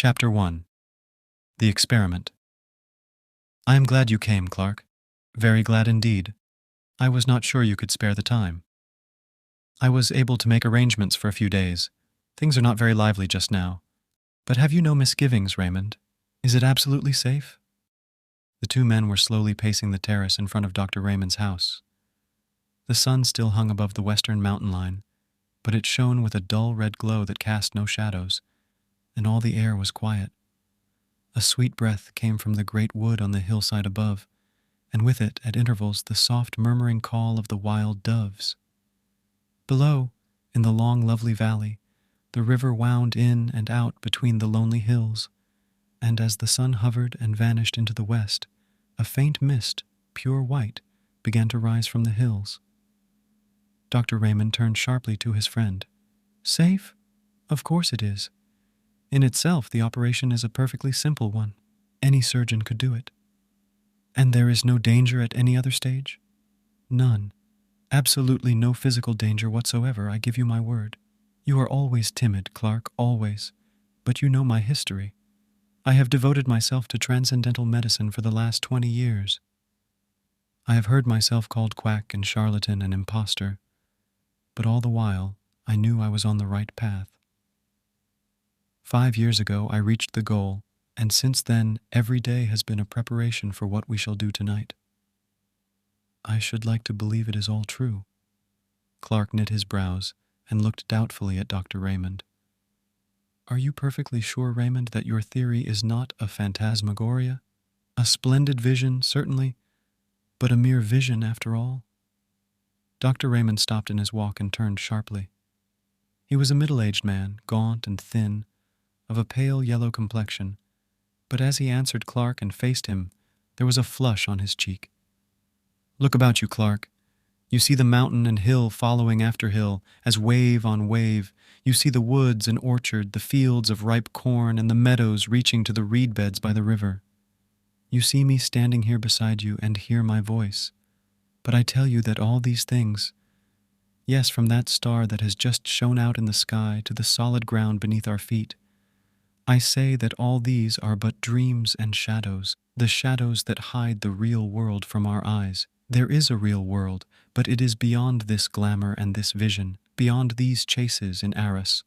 Chapter 1. The Experiment. I am glad you came, Clark. Very glad indeed. I was not sure you could spare the time. I was able to make arrangements for a few days. Things are not very lively just now. But have you no misgivings, Raymond? Is it absolutely safe? The two men were slowly pacing the terrace in front of Dr. Raymond's house. The sun still hung above the western mountain line, but it shone with a dull red glow that cast no shadows, and all the air was quiet. A sweet breath came from the great wood on the hillside above, and with it, at intervals, the soft murmuring call of the wild doves. Below, in the long, lovely valley, the river wound in and out between the lonely hills, and as the sun hovered and vanished into the west, a faint mist, pure white, began to rise from the hills. Dr. Raymond turned sharply to his friend. Safe? Of course it is. In itself, the operation is a perfectly simple one. Any surgeon could do it. And there is no danger at any other stage? None. Absolutely no physical danger whatsoever, I give you my word. You are always timid, Clark, always. But you know my history. I have devoted myself to transcendental medicine for the last 20 years. I have heard myself called quack and charlatan and impostor, but all the while I knew I was on the right path. 5 years ago I reached the goal, and since then every day has been a preparation for what we shall do tonight. I should like to believe it is all true. Clark knit his brows and looked doubtfully at Dr. Raymond. Are you perfectly sure, Raymond, that your theory is not a phantasmagoria? A splendid vision, certainly, but a mere vision after all? Dr. Raymond stopped in his walk and turned sharply. He was a middle-aged man, gaunt and thin, of a pale yellow complexion, but as he answered Clark and faced him, there was a flush on his cheek. Look about you, Clark. You see the mountain and hill following after hill, as wave on wave. You see the woods and orchard, the fields of ripe corn, and the meadows reaching to the reed beds by the river. You see me standing here beside you and hear my voice. But I tell you that all these things, yes, from that star that has just shone out in the sky to the solid ground beneath our feet, I say that all these are but dreams and shadows, the shadows that hide the real world from our eyes. There is a real world, but it is beyond this glamour and this vision, beyond these chases in Arras,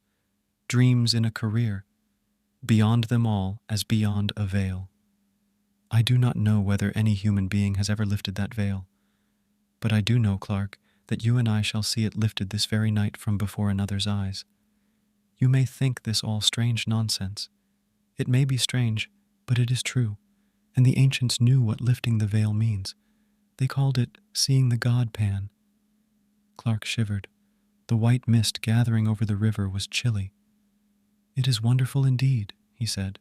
dreams in a career, beyond them all as beyond a veil. I do not know whether any human being has ever lifted that veil, but I do know, Clark, that you and I shall see it lifted this very night from before another's eyes. You may think this all strange nonsense. It may be strange, but it is true, and the ancients knew what lifting the veil means. They called it seeing the god Pan. Clark shivered. The white mist gathering over the river was chilly. It is wonderful indeed, he said.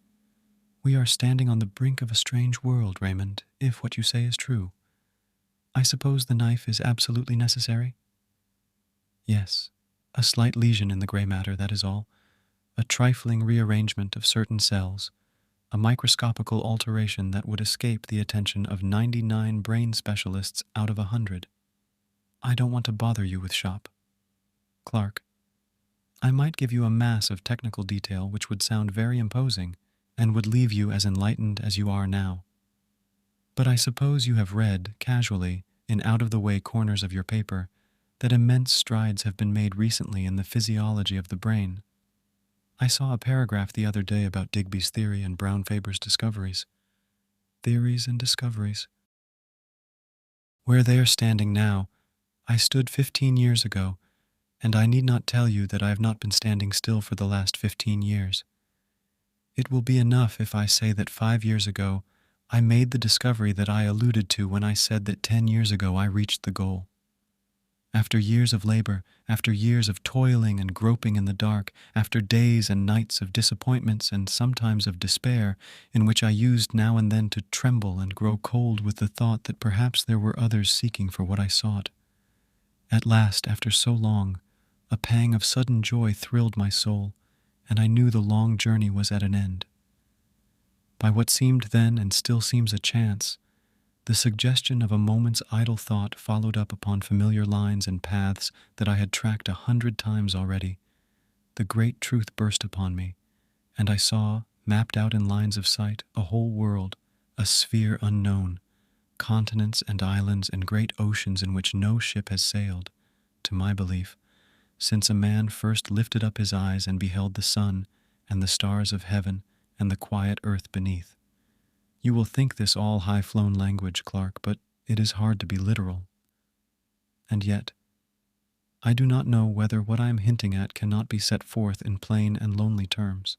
We are standing on the brink of a strange world, Raymond, if what you say is true. I suppose the knife is absolutely necessary? Yes, a slight lesion in the gray matter, that is all. A trifling rearrangement of certain cells, a microscopical alteration that would escape the attention of 99 brain specialists out of 100. I don't want to bother you with shop. Clark, I might give you a mass of technical detail which would sound very imposing and would leave you as enlightened as you are now. But I suppose you have read, casually, in out-of-the-way corners of your paper, that immense strides have been made recently in the physiology of the brain. I saw a paragraph the other day about Digby's theory and Brown-Faber's discoveries. Theories and discoveries. Where they are standing now, I stood 15 years ago, and I need not tell you that I have not been standing still for the last 15 years. It will be enough if I say that 5 years ago, I made the discovery that I alluded to when I said that 10 years ago I reached the goal. After years of labor, after years of toiling and groping in the dark, after days and nights of disappointments and sometimes of despair, in which I used now and then to tremble and grow cold with the thought that perhaps there were others seeking for what I sought. At last, after so long, a pang of sudden joy thrilled my soul, and I knew the long journey was at an end. By what seemed then and still seems a chance, the suggestion of a moment's idle thought followed up upon familiar lines and paths that I had tracked 100 times already. The great truth burst upon me, and I saw, mapped out in lines of sight, a whole world, a sphere unknown, continents and islands and great oceans in which no ship has sailed, to my belief, since a man first lifted up his eyes and beheld the sun and the stars of heaven and the quiet earth beneath. You will think this all high-flown language, Clark, but it is hard to be literal. And yet, I do not know whether what I am hinting at cannot be set forth in plain and lonely terms.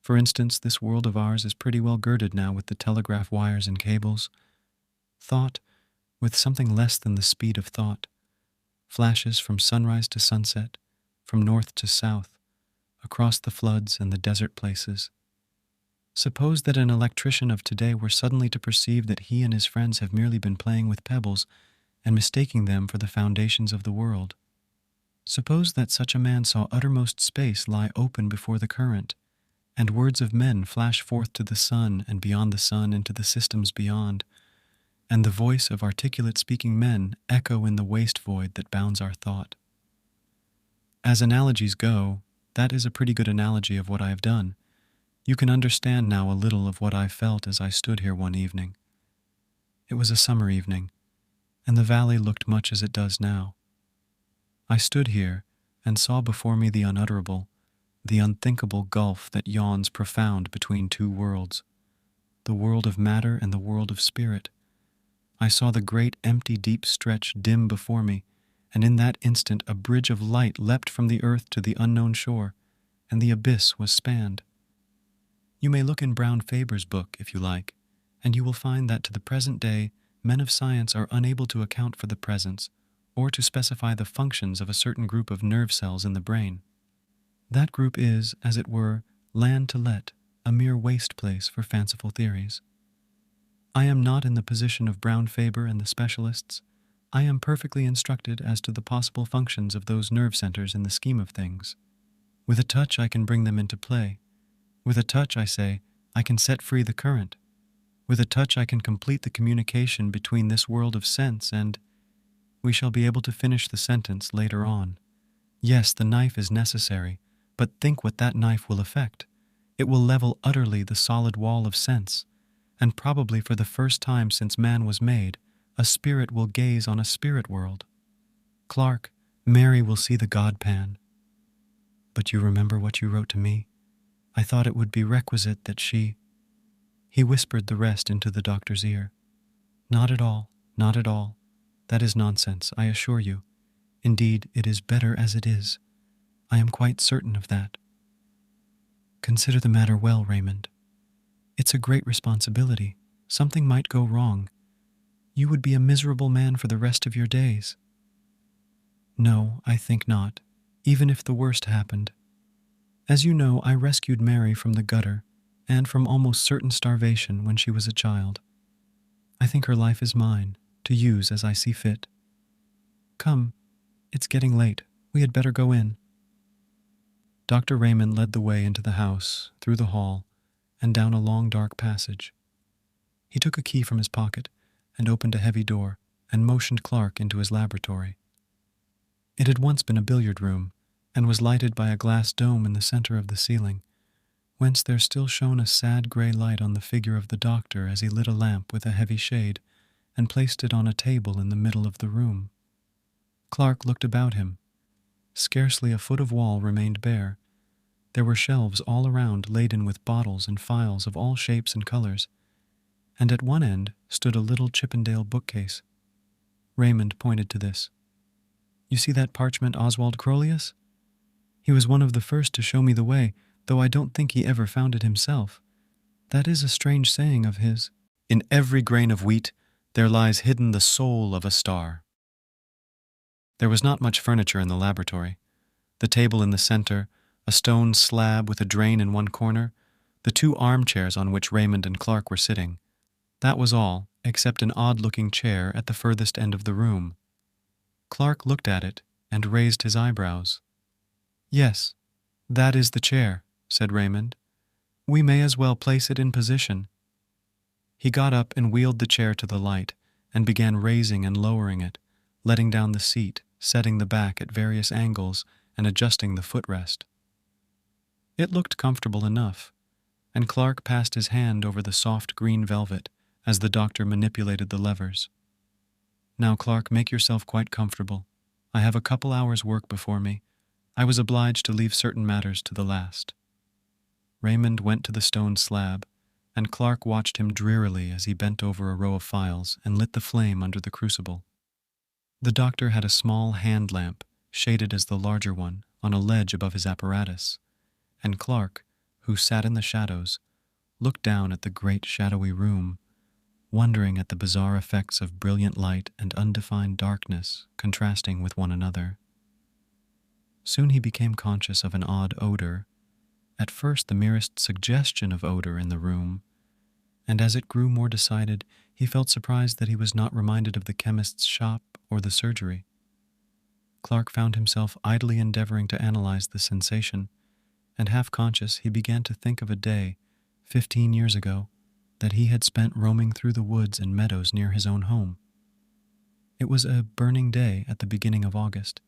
For instance, this world of ours is pretty well girded now with the telegraph wires and cables. Thought, with something less than the speed of thought, flashes from sunrise to sunset, from north to south, across the floods and the desert places. Suppose that an electrician of today were suddenly to perceive that he and his friends have merely been playing with pebbles and mistaking them for the foundations of the world. Suppose that such a man saw uttermost space lie open before the current, and words of men flash forth to the sun and beyond the sun into the systems beyond, and the voice of articulate speaking men echo in the waste void that bounds our thought. As analogies go, that is a pretty good analogy of what I have done. You can understand now a little of what I felt as I stood here one evening. It was a summer evening, and the valley looked much as it does now. I stood here and saw before me the unutterable, the unthinkable gulf that yawns profound between two worlds, the world of matter and the world of spirit. I saw the great empty deep stretch dim before me, and in that instant a bridge of light leapt from the earth to the unknown shore, and the abyss was spanned. You may look in Brown Faber's book, if you like, and you will find that to the present day, men of science are unable to account for the presence or to specify the functions of a certain group of nerve cells in the brain. That group is, as it were, land to let, a mere waste place for fanciful theories. I am not in the position of Brown Faber and the specialists. I am perfectly instructed as to the possible functions of those nerve centers in the scheme of things. With a touch I can bring them into play. With a touch, I say, I can set free the current. With a touch I can complete the communication between this world of sense and... We shall be able to finish the sentence later on. Yes, the knife is necessary, but think what that knife will effect. It will level utterly the solid wall of sense, and probably for the first time since man was made, a spirit will gaze on a spirit world. Clark, Mary will see the God-pan. But you remember what you wrote to me? I thought it would be requisite that she... He whispered the rest into the doctor's ear. Not at all, not at all. That is nonsense, I assure you. Indeed, it is better as it is. I am quite certain of that. Consider the matter well, Raymond. It's a great responsibility. Something might go wrong. You would be a miserable man for the rest of your days. No, I think not, even if the worst happened. As you know, I rescued Mary from the gutter and from almost certain starvation when she was a child. I think her life is mine, to use as I see fit. Come, it's getting late. We had better go in. Dr. Raymond led the way into the house, through the hall, and down a long dark passage. He took a key from his pocket and opened a heavy door and motioned Clark into his laboratory. It had once been a billiard room, and was lighted by a glass dome in the center of the ceiling, whence there still shone a sad gray light on the figure of the doctor as he lit a lamp with a heavy shade and placed it on a table in the middle of the room. Clark looked about him. Scarcely a foot of wall remained bare. There were shelves all around laden with bottles and phials of all shapes and colors, and at one end stood a little Chippendale bookcase. Raymond pointed to this. You see that parchment Oswald Crolius? He was one of the first to show me the way, though I don't think he ever found it himself. That is a strange saying of his. In every grain of wheat there lies hidden the soul of a star. There was not much furniture in the laboratory. The table in the center, a stone slab with a drain in one corner, the two armchairs on which Raymond and Clark were sitting. That was all, except an odd-looking chair at the furthest end of the room. Clark looked at it and raised his eyebrows. Yes, that is the chair, said Raymond. We may as well place it in position. He got up and wheeled the chair to the light and began raising and lowering it, letting down the seat, setting the back at various angles, and adjusting the footrest. It looked comfortable enough, and Clark passed his hand over the soft green velvet as the doctor manipulated the levers. "Now, Clark, make yourself quite comfortable. I have a couple hours' work before me. I was obliged to leave certain matters to the last." Raymond went to the stone slab, and Clark watched him drearily as he bent over a row of files and lit the flame under the crucible. The doctor had a small hand lamp, shaded as the larger one, on a ledge above his apparatus, and Clark, who sat in the shadows, looked down at the great shadowy room, wondering at the bizarre effects of brilliant light and undefined darkness contrasting with one another. Soon he became conscious of an odd odor, at first the merest suggestion of odor in the room, and as it grew more decided, he felt surprised that he was not reminded of the chemist's shop or the surgery. Clark found himself idly endeavoring to analyze the sensation, and half-conscious he began to think of a day, 15 years ago, that he had spent roaming through the woods and meadows near his own home. It was a burning day at the beginning of August.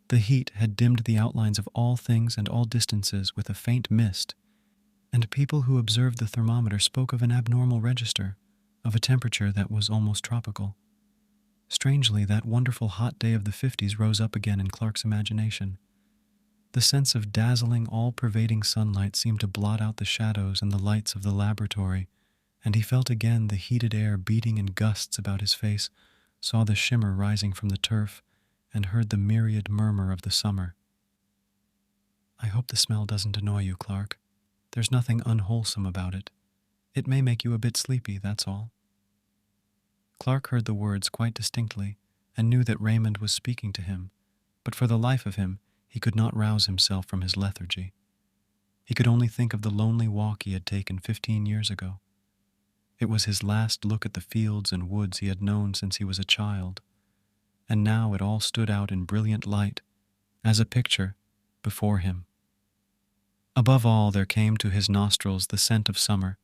The heat had dimmed the outlines of all things and all distances with a faint mist, and people who observed the thermometer spoke of an abnormal register, of a temperature that was almost tropical. Strangely, that wonderful hot day of the 50s rose up again in Clark's imagination. The sense of dazzling, all-pervading sunlight seemed to blot out the shadows and the lights of the laboratory, and he felt again the heated air beating in gusts about his face, saw the shimmer rising from the turf, and heard the myriad murmur of the summer. "I hope the smell doesn't annoy you, Clark. There's nothing unwholesome about it. It may make you a bit sleepy, that's all." Clark heard the words quite distinctly, and knew that Raymond was speaking to him, but for the life of him, he could not rouse himself from his lethargy. He could only think of the lonely walk he had taken 15 years ago. It was his last look at the fields and woods he had known since he was a child, and now it all stood out in brilliant light, as a picture, before him. Above all, there came to his nostrils the scent of summer,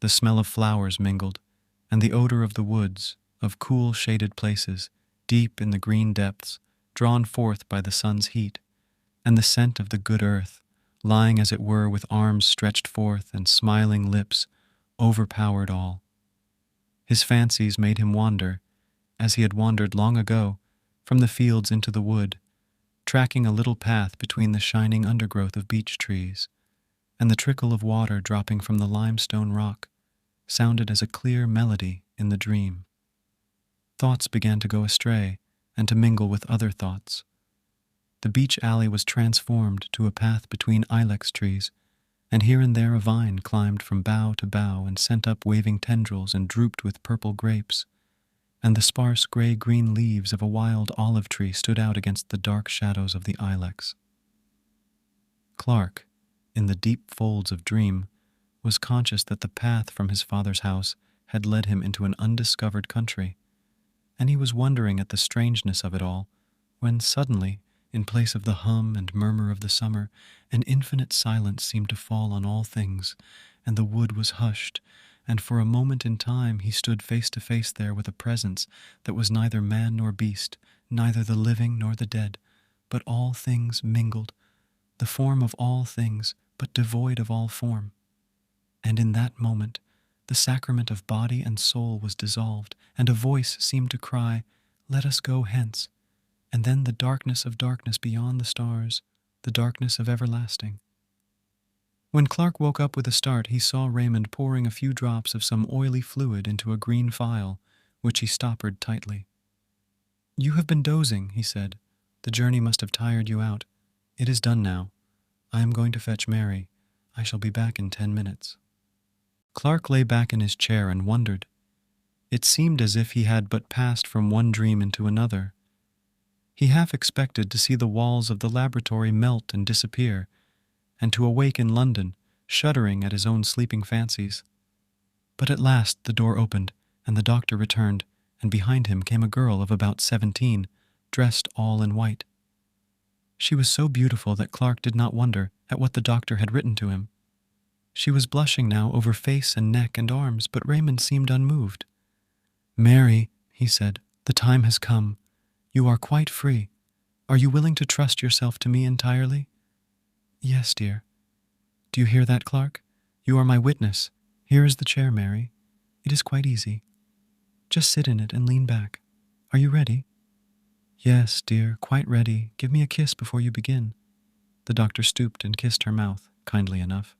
the smell of flowers mingled, and the odor of the woods, of cool shaded places, deep in the green depths, drawn forth by the sun's heat, and the scent of the good earth, lying as it were with arms stretched forth and smiling lips, overpowered all. His fancies made him wander, as he had wandered long ago, from the fields into the wood, tracking a little path between the shining undergrowth of beech trees, and the trickle of water dropping from the limestone rock sounded as a clear melody in the dream. Thoughts began to go astray and to mingle with other thoughts. The beech alley was transformed to a path between ilex trees, and here and there a vine climbed from bough to bough and sent up waving tendrils and drooped with purple grapes, and the sparse gray-green leaves of a wild olive tree stood out against the dark shadows of the ilex. Clark, in the deep folds of dream, was conscious that the path from his father's house had led him into an undiscovered country, and he was wondering at the strangeness of it all, when suddenly, in place of the hum and murmur of the summer, an infinite silence seemed to fall on all things, and the wood was hushed, and for a moment in time he stood face to face there with a presence that was neither man nor beast, neither the living nor the dead, but all things mingled, the form of all things, but devoid of all form. And in that moment, the sacrament of body and soul was dissolved, and a voice seemed to cry, "Let us go hence," and then the darkness of darkness beyond the stars, the darkness of everlasting. When Clark woke up with a start, he saw Raymond pouring a few drops of some oily fluid into a green phial, which he stoppered tightly. "You have been dozing," he said. "The journey must have tired you out. It is done now. I am going to fetch Mary. I shall be back in 10 minutes." Clark lay back in his chair and wondered. It seemed as if he had but passed from one dream into another. He half expected to see the walls of the laboratory melt and disappear, and to awake in London, shuddering at his own sleeping fancies. But at last the door opened, and the doctor returned, and behind him came a girl of about 17, dressed all in white. She was so beautiful that Clark did not wonder at what the doctor had written to him. She was blushing now over face and neck and arms, but Raymond seemed unmoved. "Mary," he said, "the time has come. You are quite free. Are you willing to trust yourself to me entirely?" "Yes, dear." "Do you hear that, Clark? You are my witness. Here is the chair, Mary. It is quite easy. Just sit in it and lean back. Are you ready? Yes, dear, quite ready. Give me a kiss before you begin. The doctor stooped and kissed her mouth, kindly enough.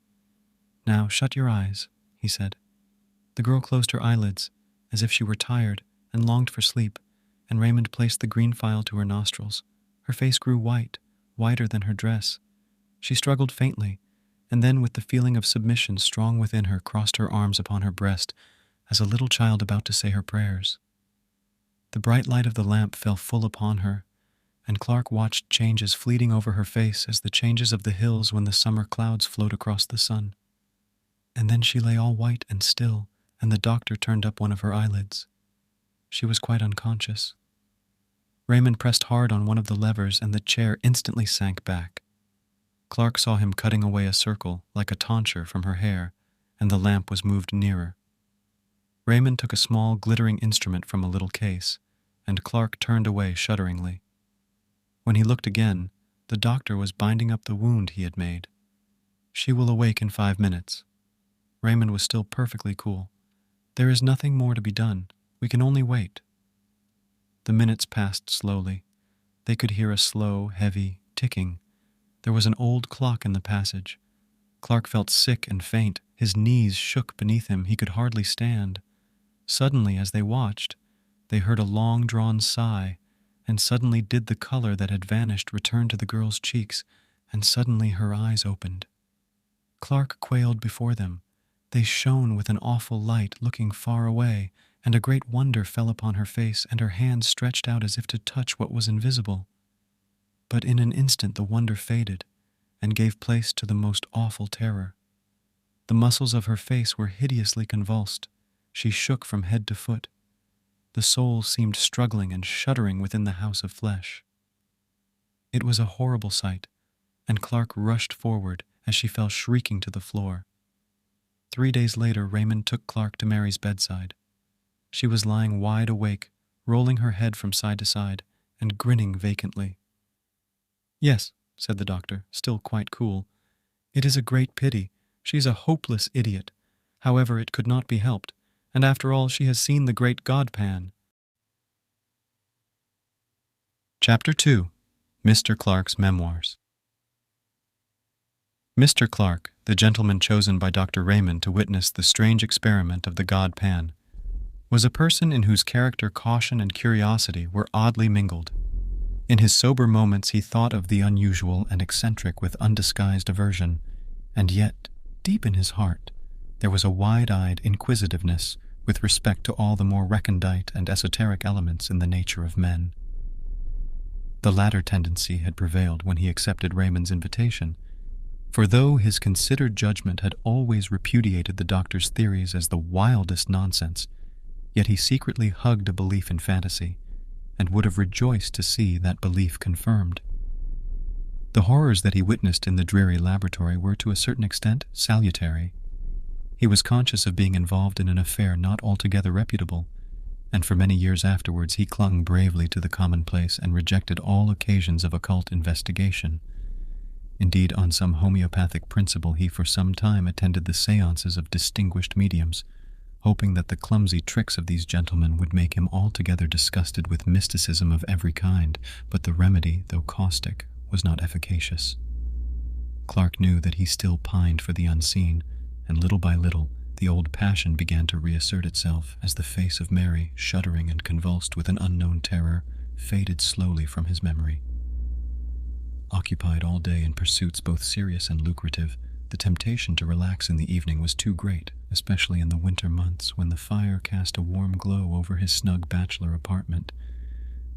Now, shut your eyes, he said. The girl closed her eyelids, as if she were tired and longed for sleep, and Raymond placed the green phial to her nostrils. Her face grew white, whiter than her dress. She struggled faintly, and then with the feeling of submission strong within her crossed her arms upon her breast, as a little child about to say her prayers. The bright light of the lamp fell full upon her, and Clark watched changes fleeting over her face as the changes of the hills when the summer clouds float across the sun. And then she lay all white and still, and the doctor turned up one of her eyelids. She was quite unconscious. Raymond pressed hard on one of the levers, and the chair instantly sank back. Clark saw him cutting away a circle, like a tonsure, from her hair, and the lamp was moved nearer. Raymond took a small, glittering instrument from a little case, and Clark turned away shudderingly. When he looked again, the doctor was binding up the wound he had made. She will awake in 5 minutes. Raymond was still perfectly cool. There is nothing more to be done. We can only wait. The minutes passed slowly. They could hear a slow, heavy ticking. There was an old clock in the passage. Clark felt sick and faint. His knees shook beneath him. He could hardly stand. Suddenly, as they watched, they heard a long-drawn sigh, and suddenly did the color that had vanished return to the girl's cheeks, and suddenly her eyes opened. Clark quailed before them. They shone with an awful light, looking far away, and a great wonder fell upon her face, and her hands stretched out as if to touch what was invisible. But in an instant the wonder faded, and gave place to the most awful terror. The muscles of her face were hideously convulsed. She shook from head to foot. The soul seemed struggling and shuddering within the house of flesh. It was a horrible sight, and Clark rushed forward as she fell shrieking to the floor. 3 days later, Raymond took Clark to Mary's bedside. She was lying wide awake, rolling her head from side to side, and grinning vacantly. Yes, said the doctor, still quite cool. It is a great pity. She is a hopeless idiot. However, it could not be helped, and after all she has seen the great god Pan. Chapter 2. Mr. Clark's Memoirs. Mr. Clark, the gentleman chosen by Dr. Raymond to witness the strange experiment of the god Pan, was a person in whose character caution and curiosity were oddly mingled. In his sober moments he thought of the unusual and eccentric with undisguised aversion, and yet, deep in his heart, there was a wide-eyed inquisitiveness with respect to all the more recondite and esoteric elements in the nature of men. The latter tendency had prevailed when he accepted Raymond's invitation, for though his considered judgment had always repudiated the doctor's theories as the wildest nonsense, yet he secretly hugged a belief in fantasy, and would have rejoiced to see that belief confirmed. The horrors that he witnessed in the dreary laboratory were to a certain extent salutary. He was conscious of being involved in an affair not altogether reputable, and for many years afterwards he clung bravely to the commonplace and rejected all occasions of occult investigation. Indeed, on some homeopathic principle he for some time attended the seances of distinguished mediums, hoping that the clumsy tricks of these gentlemen would make him altogether disgusted with mysticism of every kind, but the remedy, though caustic, was not efficacious. Clark knew that he still pined for the unseen, and little by little the old passion began to reassert itself as the face of Mary, shuddering and convulsed with an unknown terror, faded slowly from his memory. Occupied all day in pursuits both serious and lucrative, the temptation to relax in the evening was too great, especially in the winter months when the fire cast a warm glow over his snug bachelor apartment,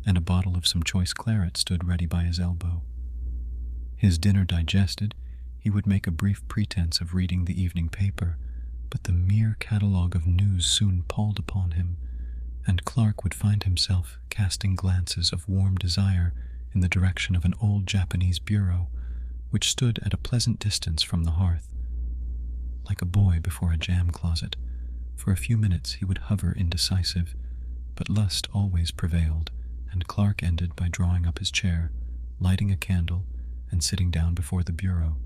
and a bottle of some choice claret stood ready by his elbow. His dinner digested, he would make a brief pretense of reading the evening paper, but the mere catalogue of news soon palled upon him, and Clark would find himself casting glances of warm desire in the direction of an old Japanese bureau, which stood at a pleasant distance from the hearth. Like a boy before a jam closet, for a few minutes he would hover indecisive, but lust always prevailed, and Clark ended by drawing up his chair, lighting a candle, and sitting down before the bureau.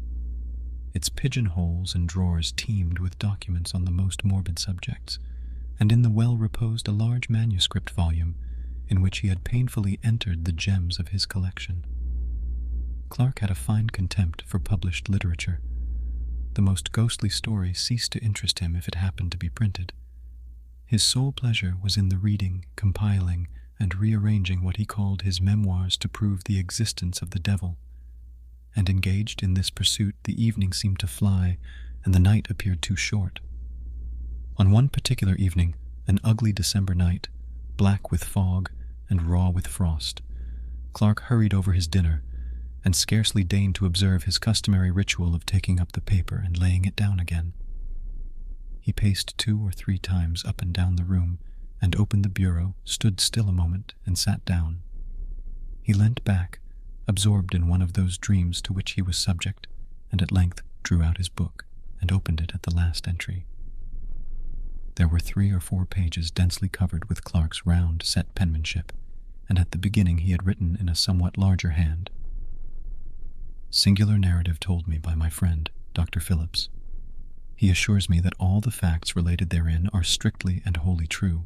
Its pigeonholes and drawers teemed with documents on the most morbid subjects, and in the well reposed a large manuscript volume in which he had painfully entered the gems of his collection. Clark had a fine contempt for published literature. The most ghostly story ceased to interest him if it happened to be printed. His sole pleasure was in the reading, compiling, and rearranging what he called his memoirs to prove the existence of the devil. And engaged in this pursuit, the evening seemed to fly, and the night appeared too short. On one particular evening, an ugly December night, black with fog and raw with frost, Clark hurried over his dinner, and scarcely deigned to observe his customary ritual of taking up the paper and laying it down again. He paced 2 or 3 times up and down the room, and opened the bureau, stood still a moment, and sat down. He leant back, absorbed in one of those dreams to which he was subject, and at length drew out his book and opened it at the last entry. There were 3 or 4 pages densely covered with Clark's round, set penmanship, and at the beginning he had written in a somewhat larger hand, "Singular narrative told me by my friend, Dr. Phillips. He assures me that all the facts related therein are strictly and wholly true,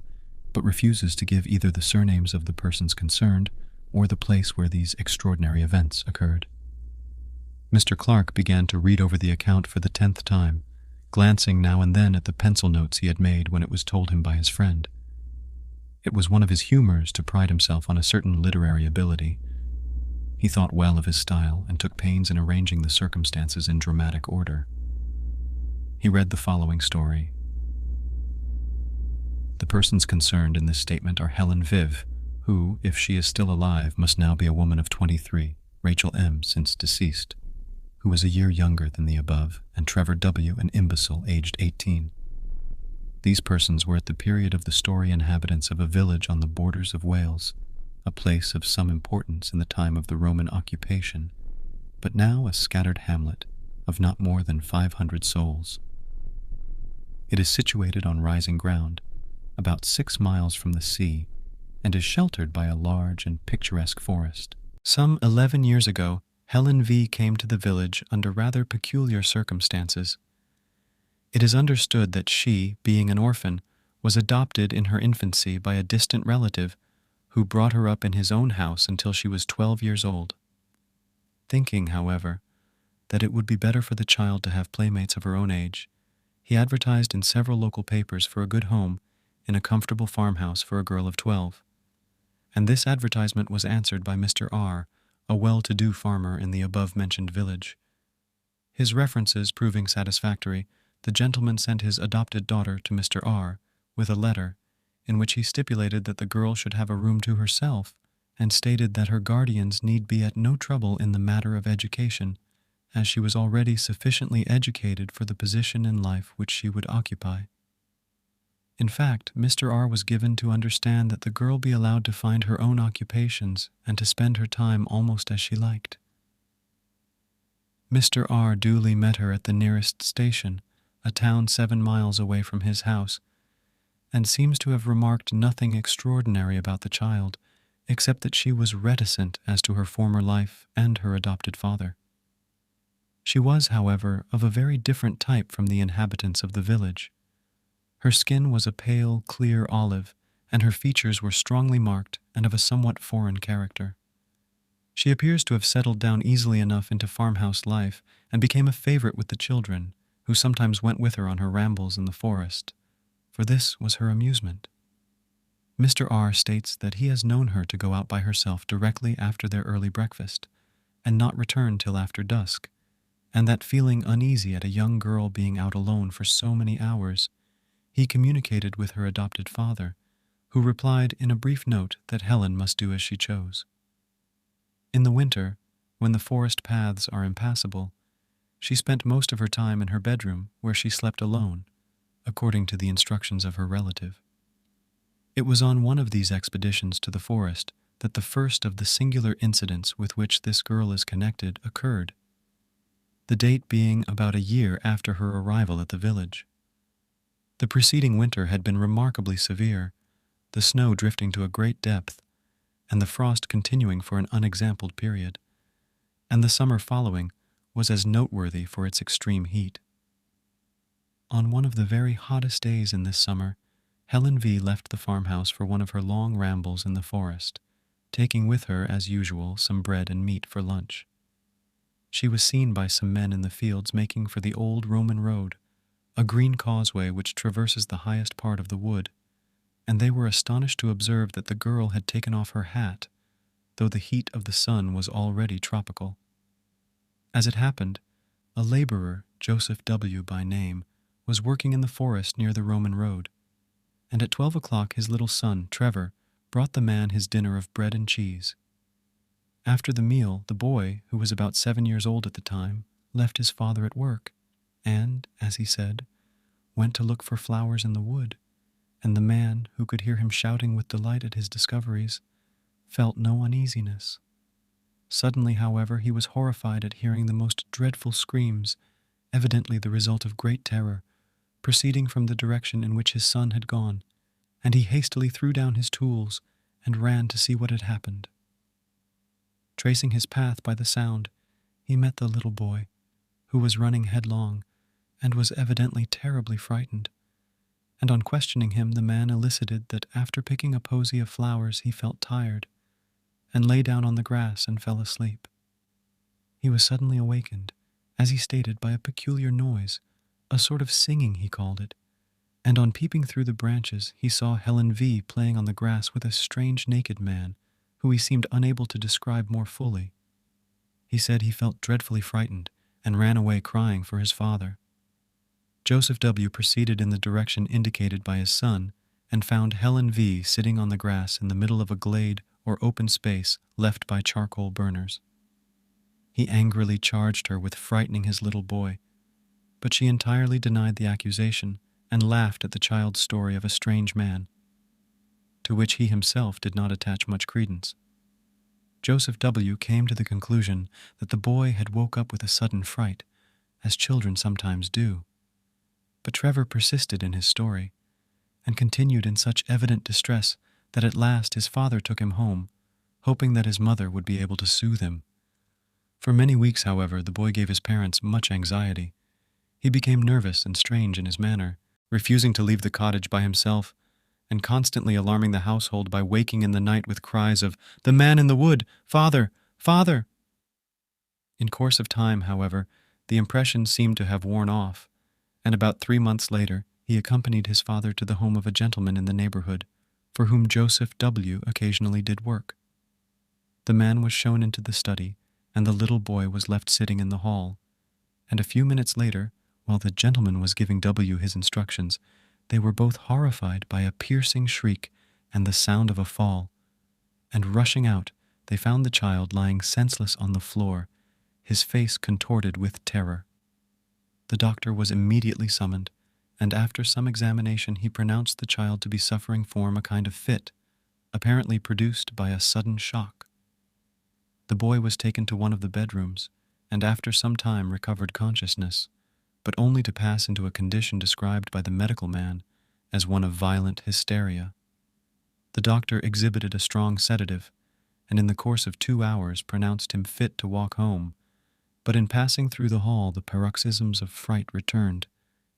but refuses to give either the surnames of the persons concerned or the place where these extraordinary events occurred." Mr. Clark began to read over the account for the 10th time, glancing now and then at the pencil notes he had made when it was told him by his friend. It was one of his humors to pride himself on a certain literary ability. He thought well of his style and took pains in arranging the circumstances in dramatic order. He read the following story. The persons concerned in this statement are Helen Viv, who, if she is still alive, must now be a woman of 23, Rachel M., since deceased, who was a year younger than the above, and Trevor W., an imbecile, aged 18. These persons were at the period of the story inhabitants of a village on the borders of Wales, a place of some importance in the time of the Roman occupation, but now a scattered hamlet of not more than 500 souls. It is situated on rising ground, about 6 miles from the sea, and is sheltered by a large and picturesque forest. Some 11 years ago, Helen V. came to the village under rather peculiar circumstances. It is understood that she, being an orphan, was adopted in her infancy by a distant relative who brought her up in his own house until she was 12 years old. Thinking, however, that it would be better for the child to have playmates of her own age, he advertised in several local papers for a good home in a comfortable farmhouse for a girl of 12. And this advertisement was answered by Mr. R., a well-to-do farmer in the above-mentioned village. His references proving satisfactory, the gentleman sent his adopted daughter to Mr. R. with a letter in which he stipulated that the girl should have a room to herself, and stated that her guardians need be at no trouble in the matter of education, as she was already sufficiently educated for the position in life which she would occupy. In fact, Mr. R. was given to understand that the girl be allowed to find her own occupations and to spend her time almost as she liked. Mr. R. duly met her at the nearest station, a town 7 miles away from his house, and seems to have remarked nothing extraordinary about the child, except that she was reticent as to her former life and her adopted father. She was, however, of a very different type from the inhabitants of the village. Her skin was a pale, clear olive, and her features were strongly marked and of a somewhat foreign character. She appears to have settled down easily enough into farmhouse life and became a favorite with the children, who sometimes went with her on her rambles in the forest, for this was her amusement. Mr. R. states that he has known her to go out by herself directly after their early breakfast, and not return till after dusk, and that feeling uneasy at a young girl being out alone for so many hours, he communicated with her adopted father, who replied in a brief note that Helen must do as she chose. In the winter, when the forest paths are impassable, she spent most of her time in her bedroom, where she slept alone, according to the instructions of her relative. It was on one of these expeditions to the forest that the first of the singular incidents with which this girl is connected occurred, the date being about a year after her arrival at the village. The preceding winter had been remarkably severe, the snow drifting to a great depth, and the frost continuing for an unexampled period, and the summer following was as noteworthy for its extreme heat. On one of the very hottest days in this summer, Helen V. left the farmhouse for one of her long rambles in the forest, taking with her, as usual, some bread and meat for lunch. She was seen by some men in the fields making for the old Roman road, a green causeway which traverses the highest part of the wood, and they were astonished to observe that the girl had taken off her hat, though the heat of the sun was already tropical. As it happened, a laborer, Joseph W. by name, was working in the forest near the Roman road, and at 12 o'clock his little son, Trevor, brought the man his dinner of bread and cheese. After the meal, the boy, who was about 7 years old at the time, left his father at work, and, as he said, went to look for flowers in the wood, and the man, who could hear him shouting with delight at his discoveries, felt no uneasiness. Suddenly, however, he was horrified at hearing the most dreadful screams, evidently the result of great terror, proceeding from the direction in which his son had gone, and he hastily threw down his tools and ran to see what had happened. Tracing his path by the sound, he met the little boy, who was running headlong, and was evidently terribly frightened, and on questioning him the man elicited that after picking a posy of flowers he felt tired, and lay down on the grass and fell asleep. He was suddenly awakened, as he stated, by a peculiar noise, a sort of singing he called it, and on peeping through the branches he saw Helen V. playing on the grass with a strange naked man, who he seemed unable to describe more fully. He said he felt dreadfully frightened, and ran away crying for his father. Joseph W. proceeded in the direction indicated by his son, and found Helen V. sitting on the grass in the middle of a glade or open space left by charcoal burners. He angrily charged her with frightening his little boy, but she entirely denied the accusation and laughed at the child's story of a strange man, to which he himself did not attach much credence. Joseph W. came to the conclusion that the boy had woke up with a sudden fright, as children sometimes do. But Trevor persisted in his story, and continued in such evident distress that at last his father took him home, hoping that his mother would be able to soothe him. For many weeks, however, the boy gave his parents much anxiety. He became nervous and strange in his manner, refusing to leave the cottage by himself, and constantly alarming the household by waking in the night with cries of, "The man in the wood! Father! Father!" In course of time, however, the impression seemed to have worn off, and about 3 months later he accompanied his father to the home of a gentleman in the neighborhood, for whom Joseph W. occasionally did work. The man was shown into the study, and the little boy was left sitting in the hall, and a few minutes later, while the gentleman was giving W. his instructions, they were both horrified by a piercing shriek and the sound of a fall, and rushing out, they found the child lying senseless on the floor, his face contorted with terror. The doctor was immediately summoned, and after some examination he pronounced the child to be suffering from a kind of fit, apparently produced by a sudden shock. The boy was taken to one of the bedrooms, and after some time recovered consciousness, but only to pass into a condition described by the medical man as one of violent hysteria. The doctor exhibited a strong sedative, and in the course of 2 hours pronounced him fit to walk home, but in passing through the hall the paroxysms of fright returned,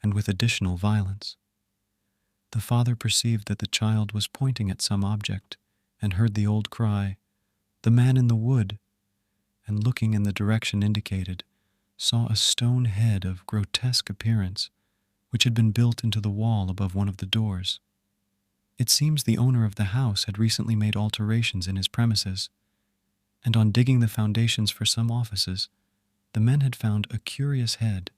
and with additional violence. The father perceived that the child was pointing at some object, and heard the old cry, "The man in the wood," and looking in the direction indicated, saw a stone head of grotesque appearance, which had been built into the wall above one of the doors. It seems the owner of the house had recently made alterations in his premises, and on digging the foundations for some offices, the men had found a curious head,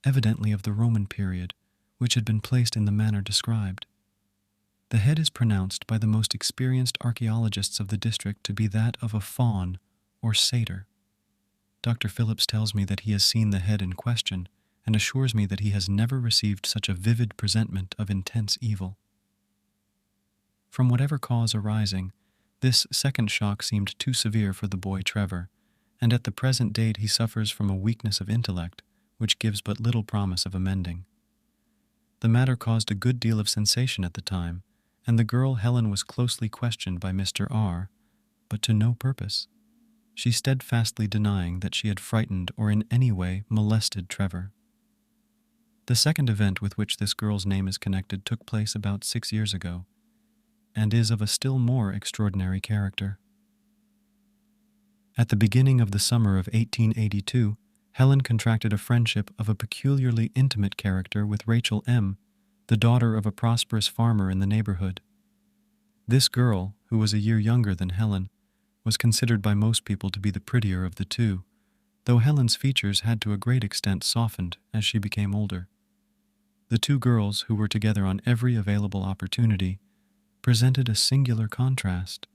evidently of the Roman period, which had been placed in the manner described. The head is pronounced by the most experienced archaeologists of the district to be that of a faun or satyr. Dr. Phillips tells me that he has seen the head in question, and assures me that he has never received such a vivid presentment of intense evil. From whatever cause arising, this second shock seemed too severe for the boy Trevor, and at the present date he suffers from a weakness of intellect, which gives but little promise of amending. The matter caused a good deal of sensation at the time, and the girl Helen was closely questioned by Mr. R., but to no purpose. she steadfastly denying that she had frightened or in any way molested Trevor. The second event with which this girl's name is connected took place about 6 years ago, and is of a still more extraordinary character. At the beginning of the summer of 1882, Helen contracted a friendship of a peculiarly intimate character with Rachel M., the daughter of a prosperous farmer in the neighborhood. This girl, who was a year younger than Helen, was considered by most people to be the prettier of the two, though Helen's features had to a great extent softened as she became older. The two girls, who were together on every available opportunity, presented a singular contrast,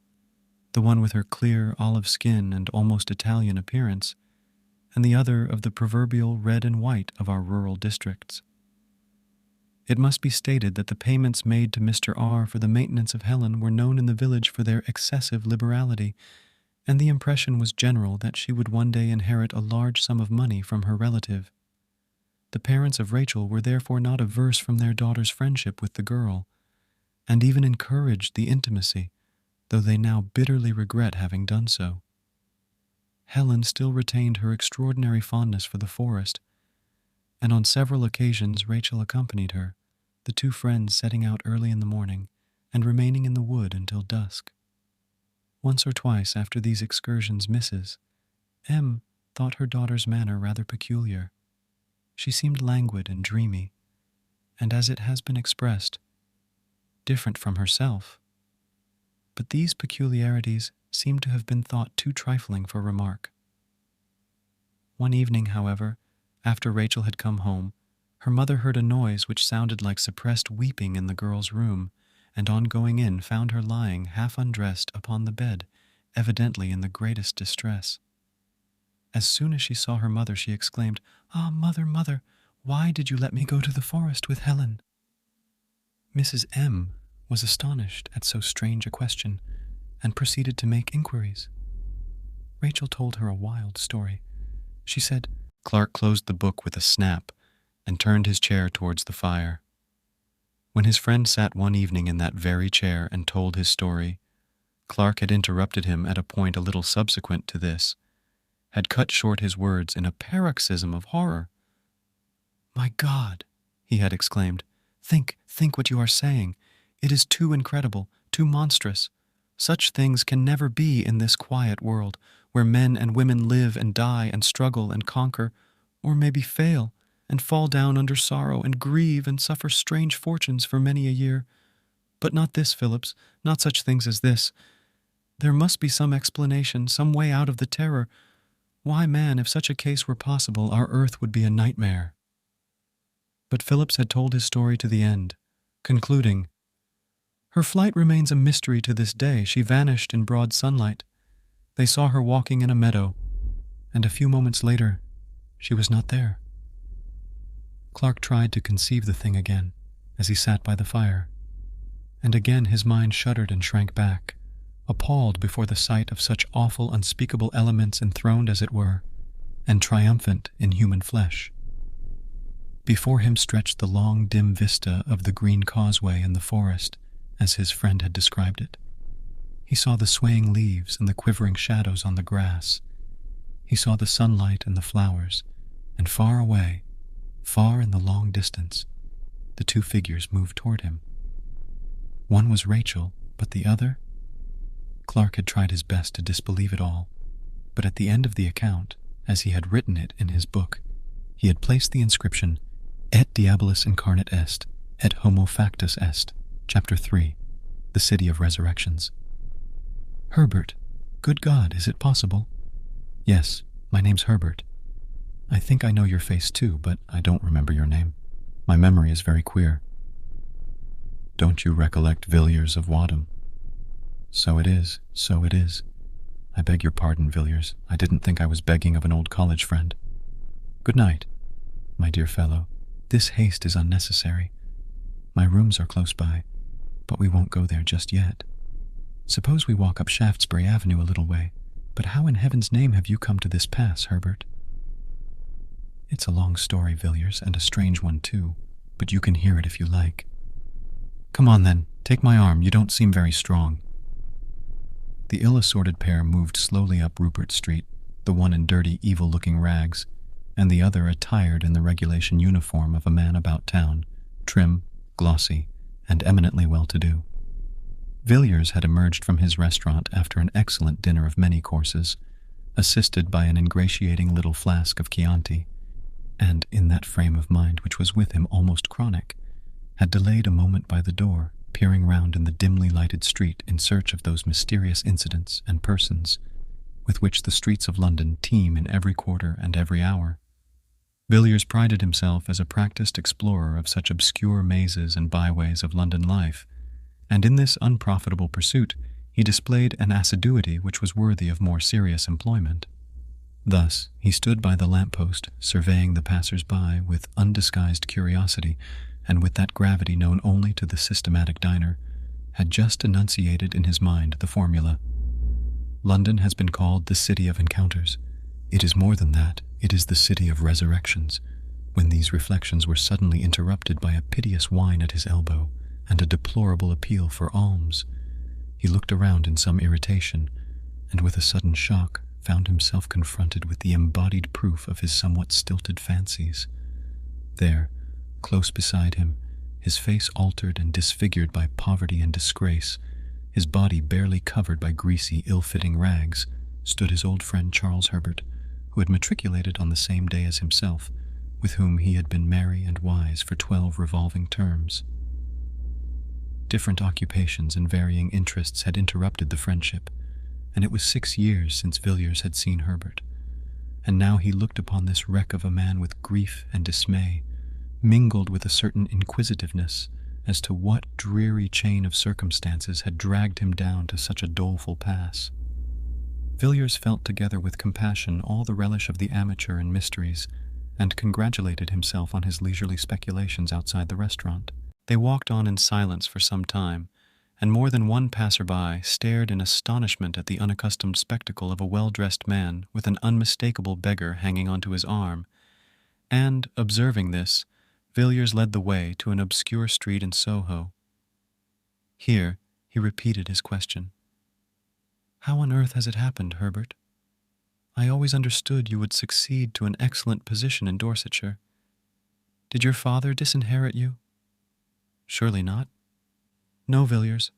the one with her clear olive skin and almost Italian appearance, and the other of the proverbial red and white of our rural districts. It must be stated that the payments made to Mr. R. for the maintenance of Helen were known in the village for their excessive liberality, and the impression was general that she would one day inherit a large sum of money from her relative. The parents of Rachel were therefore not averse from their daughter's friendship with the girl, and even encouraged the intimacy, though they now bitterly regret having done so. Helen still retained her extraordinary fondness for the forest, and on several occasions Rachel accompanied her, the two friends setting out early in the morning and remaining in the wood until dusk. Once or twice after these excursions Mrs. M. thought her daughter's manner rather peculiar. She seemed languid and dreamy, and as it has been expressed, different from herself. But these peculiarities seemed to have been thought too trifling for remark. One evening, however, after Rachel had come home, her mother heard a noise which sounded like suppressed weeping in the girl's room, and on going in found her lying half undressed upon the bed, evidently in the greatest distress. As soon as she saw her mother, she exclaimed, "Ah, mother, mother, why did you let me go to the forest with Helen?" Mrs. M. was astonished at so strange a question, and proceeded to make inquiries. Rachel told her a wild story. She said, Clark closed the book with a snap and turned his chair towards the fire. When his friend sat one evening in that very chair and told his story, Clark had interrupted him at a point a little subsequent to this, had cut short his words in a paroxysm of horror. "My God," he had exclaimed, think what you are saying. It is too incredible, too monstrous. Such things can never be in this quiet world, where men and women live and die and struggle and conquer, or maybe fail, and fall down under sorrow and grieve and suffer strange fortunes for many a year. But not this, Phillips, not such things as this. There must be some explanation, some way out of the terror. Why, man, if such a case were possible, our earth would be a nightmare." But Phillips had told his story to the end, concluding, "Her flight remains a mystery to this day. She vanished in broad sunlight. They saw her walking in a meadow, and a few moments later, she was not there." Clark tried to conceive the thing again, as he sat by the fire, and again his mind shuddered and shrank back, appalled before the sight of such awful, unspeakable elements enthroned, as it were, and triumphant in human flesh. Before him stretched the long, dim vista of the green causeway in the forest, as his friend had described it. He saw the swaying leaves and the quivering shadows on the grass. He saw the sunlight and the flowers, and far away, far in the long distance, the two figures moved toward him. One was Rachel, but the other? Clark had tried his best to disbelieve it all, but at the end of the account, as he had written it in his book, he had placed the inscription, Et diabolus incarnate est, et homo factus est, Chapter 3, The City of Resurrections. "Herbert, good God, is it possible?" "Yes, my name's Herbert. I think I know your face too, but I don't remember your name. My memory is very queer." "Don't you recollect Villiers of Wadham?" So it is. I beg your pardon, Villiers. I didn't think I was begging of an old college friend. Good night, my dear fellow. This haste is unnecessary. My rooms are close by, but we won't go there just yet. Suppose we walk up Shaftesbury Avenue a little way. But how in heaven's name have you come to this pass, Herbert?" "It's a long story, Villiers, and a strange one too, but you can hear it if you like." "Come on then, take my arm, you don't seem very strong." The ill-assorted pair moved slowly up Rupert Street, the one in dirty, evil-looking rags, and the other attired in the regulation uniform of a man about town, trim, glossy, and eminently well-to-do. Villiers had emerged from his restaurant after an excellent dinner of many courses, assisted by an ingratiating little flask of Chianti, and, in that frame of mind which was with him almost chronic, had delayed a moment by the door, peering round in the dimly lighted street in search of those mysterious incidents and persons with which the streets of London teem in every quarter and every hour. Villiers prided himself as a practiced explorer of such obscure mazes and byways of London life, and in this unprofitable pursuit he displayed an assiduity which was worthy of more serious employment. Thus, he stood by the lamp-post, surveying the passers-by with undisguised curiosity, and with that gravity known only to the systematic diner, had just enunciated in his mind the formula, "London has been called the city of encounters. It is more than that, it is the city of resurrections," when these reflections were suddenly interrupted by a piteous whine at his elbow and a deplorable appeal for alms. He looked around in some irritation, and with a sudden shock found himself confronted with the embodied proof of his somewhat stilted fancies. There, close beside him, his face altered and disfigured by poverty and disgrace, his body barely covered by greasy, ill-fitting rags, stood his old friend Charles Herbert, who had matriculated on the same day as himself, with whom he had been merry and wise for 12 revolving terms. Different occupations and varying interests had interrupted the friendship, and it was 6 years since Villiers had seen Herbert, and now he looked upon this wreck of a man with grief and dismay, mingled with a certain inquisitiveness as to what dreary chain of circumstances had dragged him down to such a doleful pass. Villiers felt together with compassion all the relish of the amateur in mysteries, and congratulated himself on his leisurely speculations outside the restaurant. They walked on in silence for some time, and more than one passer-by stared in astonishment at the unaccustomed spectacle of a well-dressed man with an unmistakable beggar hanging onto his arm, and, observing this, Villiers led the way to an obscure street in Soho. Here he repeated his question. "How on earth has it happened, Herbert? I always understood you would succeed to an excellent position in Dorsetshire. Did your father disinherit you?" "Surely not." "No, Villiers.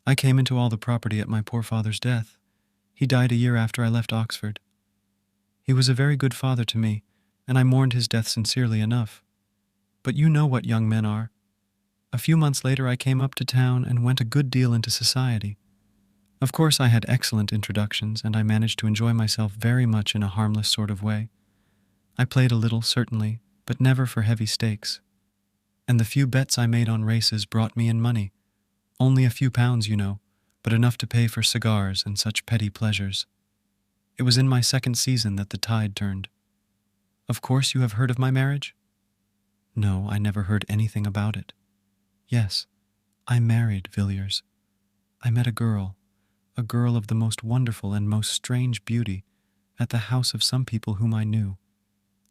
I came into all the property at my poor father's death. He died a year after I left Oxford. He was a very good father to me, and I mourned his death sincerely enough. But you know what young men are. A few months later I came up to town and went a good deal into society. Of course I had excellent introductions, and I managed to enjoy myself very much in a harmless sort of way. I played a little, certainly, but never for heavy stakes. And the few bets I made on races brought me in money. Only a few pounds, you know, but enough to pay for cigars and such petty pleasures. It was in my second season that the tide turned. Of course you have heard of my marriage?" "No, I never heard anything about it." "Yes, I married, Villiers. I met a girl of the most wonderful and most strange beauty, at the house of some people whom I knew.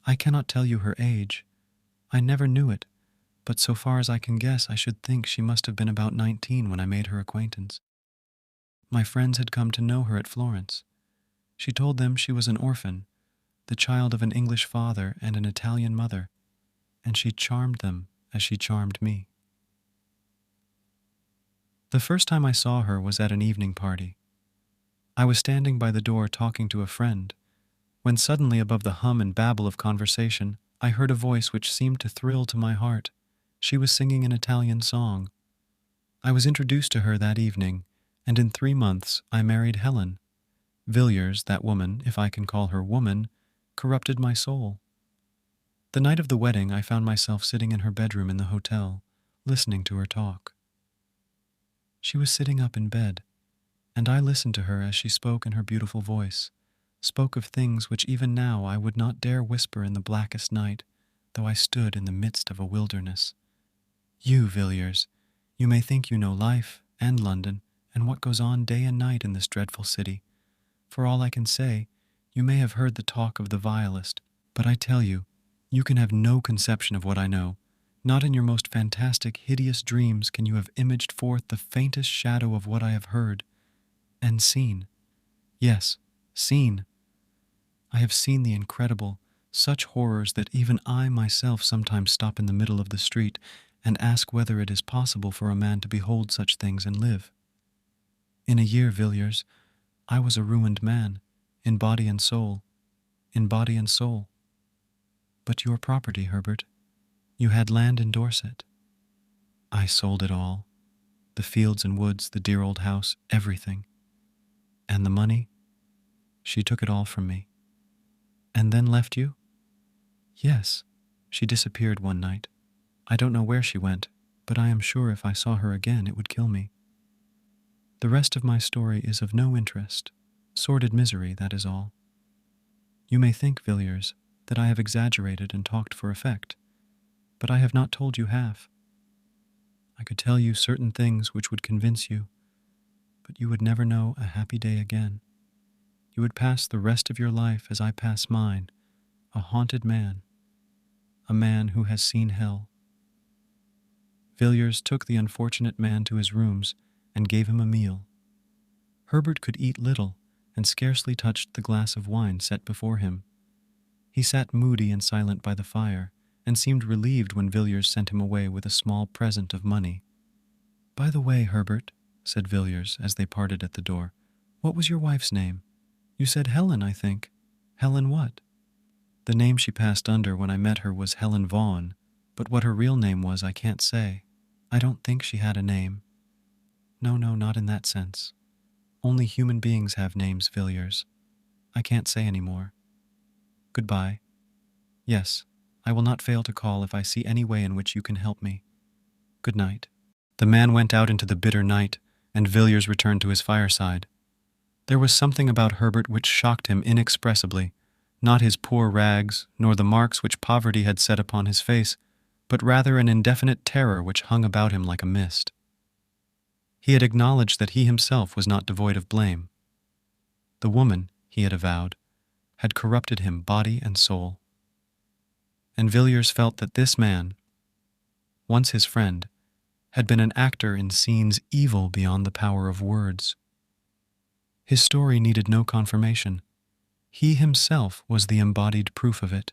I cannot tell you her age. I never knew it, but so far as I can guess, I should think she must have been about 19 when I made her acquaintance. My friends had come to know her at Florence. She told them she was an orphan, the child of an English father and an Italian mother, and she charmed them as she charmed me. The first time I saw her was at an evening party. I was standing by the door talking to a friend, when suddenly above the hum and babble of conversation, I heard a voice which seemed to thrill to my heart. She was singing an Italian song. I was introduced to her that evening, and in 3 months I married Helen. Villiers, that woman, if I can call her woman, corrupted my soul. The night of the wedding I found myself sitting in her bedroom in the hotel, listening to her talk. She was sitting up in bed, and I listened to her as she spoke in her beautiful voice, spoke of things which even now I would not dare whisper in the blackest night, though I stood in the midst of a wilderness. You, Villiers, you may think you know life and London and what goes on day and night in this dreadful city. For all I can say, you may have heard the talk of the vilest, but I tell you, you can have no conception of what I know. Not in your most fantastic, hideous dreams can you have imaged forth the faintest shadow of what I have heard. and seen. Yes, seen. I have seen the incredible, such horrors that even I myself sometimes stop in the middle of the street and ask whether it is possible for a man to behold such things and live. In a year, Villiers, I was a ruined man, in body and soul, in body and soul. But your property, Herbert, you had land in Dorset. I sold it all, the fields and woods, the dear old house, everything. And the money? She took it all from me. And then left you? Yes, she disappeared one night. I don't know where she went, but I am sure if I saw her again it would kill me. The rest of my story is of no interest. Sordid misery, that is all. You may think, Villiers, that I have exaggerated and talked for effect, but I have not told you half. I could tell you certain things which would convince you, but you would never know a happy day again. You would pass the rest of your life as I pass mine, a haunted man, a man who has seen hell. Villiers took the unfortunate man to his rooms and gave him a meal. Herbert could eat little and scarcely touched the glass of wine set before him. He sat moody and silent by the fire, and seemed relieved when Villiers sent him away with a small present of money. "By the way, Herbert," said Villiers as they parted at the door, "what was your wife's name? You said Helen, I think. Helen what?" "The name she passed under when I met her was Helen Vaughan, but what her real name was I can't say. I don't think she had a name." No, not in that sense. Only human beings have names, Villiers. I can't say any more. Goodbye. Yes, I will not fail to call if I see any way in which you can help me. Good night." The man went out into the bitter night, and Villiers returned to his fireside. There was something about Herbert which shocked him inexpressibly, not his poor rags, nor the marks which poverty had set upon his face, but rather an indefinite terror which hung about him like a mist. He had acknowledged that he himself was not devoid of blame. The woman, he had avowed, had corrupted him body and soul. And Villiers felt that this man, once his friend, had been an actor in scenes evil beyond the power of words. His story needed no confirmation. He himself was the embodied proof of it.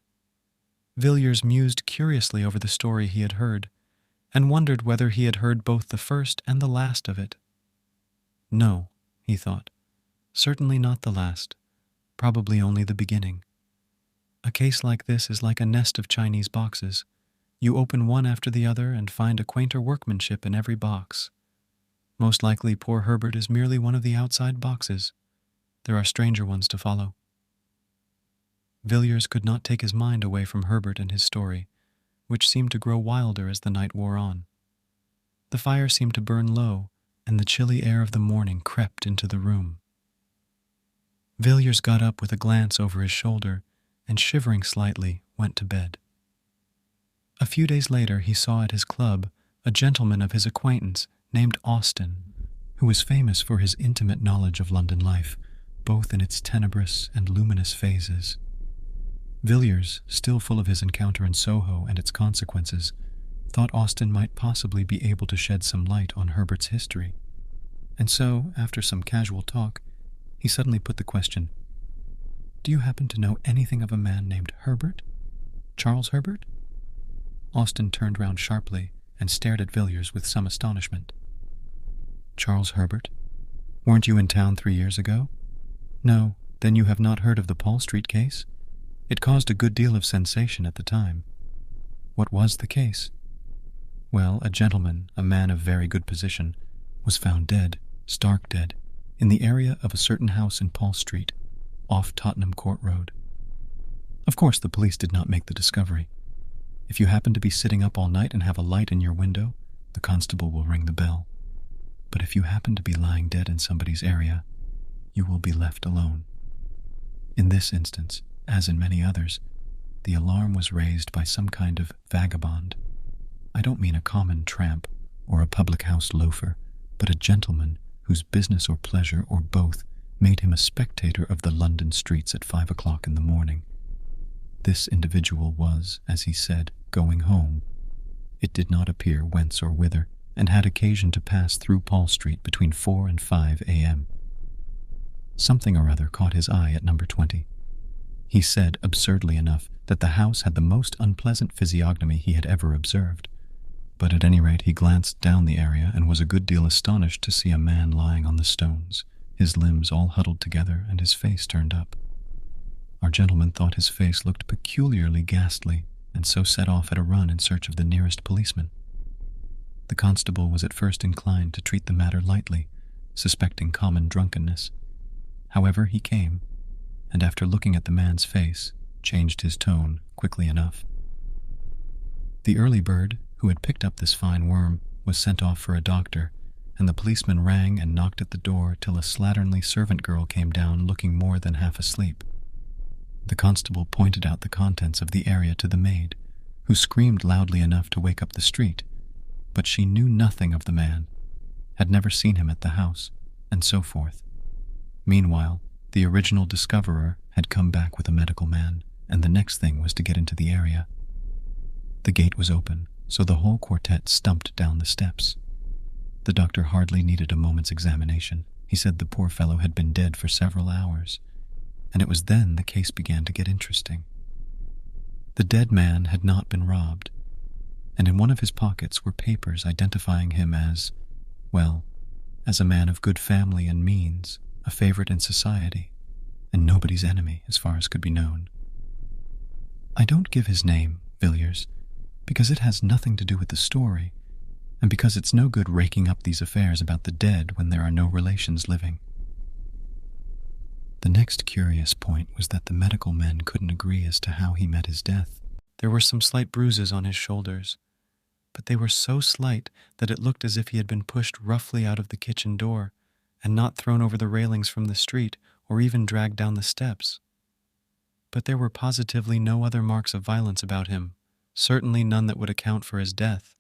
Villiers mused curiously over the story he had heard, and wondered whether he had heard both the first and the last of it. No, he thought, certainly not the last, probably only the beginning. A case like this is like a nest of Chinese boxes. You open one after the other and find a quainter workmanship in every box. Most likely poor Herbert is merely one of the outside boxes. There are stranger ones to follow. Villiers could not take his mind away from Herbert and his story, which seemed to grow wilder as the night wore on. The fire seemed to burn low, and the chilly air of the morning crept into the room. Villiers got up with a glance over his shoulder, and shivering slightly, went to bed. A few days later he saw at his club a gentleman of his acquaintance named Austin, who was famous for his intimate knowledge of London life, both in its tenebrous and luminous phases. Villiers, still full of his encounter in Soho and its consequences, thought Austin might possibly be able to shed some light on Herbert's history. And so, after some casual talk, he suddenly put the question, "Do you happen to know anything of a man named Herbert? Charles Herbert?" Austin turned round sharply and stared at Villiers with some astonishment. "Charles Herbert? Weren't you in town 3 years ago? No, then you have not heard of the Paul Street case? It caused a good deal of sensation at the time. What was the case? Well, a gentleman, a man of very good position, was found dead, stark dead, in the area of a certain house in Paul Street, off Tottenham Court Road. Of course, the police did not make the discovery. If you happen to be sitting up all night and have a light in your window, the constable will ring the bell. But if you happen to be lying dead in somebody's area, you will be left alone. In this instance, as in many others, the alarm was raised by some kind of vagabond. I don't mean a common tramp or a public house loafer, but a gentleman whose business or pleasure or both made him a spectator of the London streets at 5 o'clock in the morning. This individual was, as he said, going home. It did not appear whence or whither, and had occasion to pass through Paul Street between 4 and 5 a.m. Something or other caught his eye at number 20. He said, absurdly enough, that the house had the most unpleasant physiognomy he had ever observed. But at any rate he glanced down the area and was a good deal astonished to see a man lying on the stones, his limbs all huddled together and his face turned up. Our gentleman thought his face looked peculiarly ghastly, and so set off at a run in search of the nearest policeman. The constable was at first inclined to treat the matter lightly, suspecting common drunkenness. However, he came, and after looking at the man's face, changed his tone quickly enough. The early bird, who had picked up this fine worm, was sent off for a doctor, and the policeman rang and knocked at the door till a slatternly servant girl came down looking more than half asleep. The constable pointed out the contents of the area to the maid, who screamed loudly enough to wake up the street, but she knew nothing of the man, had never seen him at the house, and so forth. Meanwhile, the original discoverer had come back with a medical man, and the next thing was to get into the area. The gate was open, so the whole quartet stumped down the steps. The doctor hardly needed a moment's examination. He said the poor fellow had been dead for several hours, and it was then the case began to get interesting. The dead man had not been robbed, and in one of his pockets were papers identifying him as, well, as a man of good family and means, a favorite in society, and nobody's enemy as far as could be known. I don't give his name, Villiers, because it has nothing to do with the story, and because it's no good raking up these affairs about the dead when there are no relations living. The next curious point was that the medical men couldn't agree as to how he met his death. There were some slight bruises on his shoulders, but they were so slight that it looked as if he had been pushed roughly out of the kitchen door, and not thrown over the railings from the street, or even dragged down the steps. But there were positively no other marks of violence about him, certainly none that would account for his death.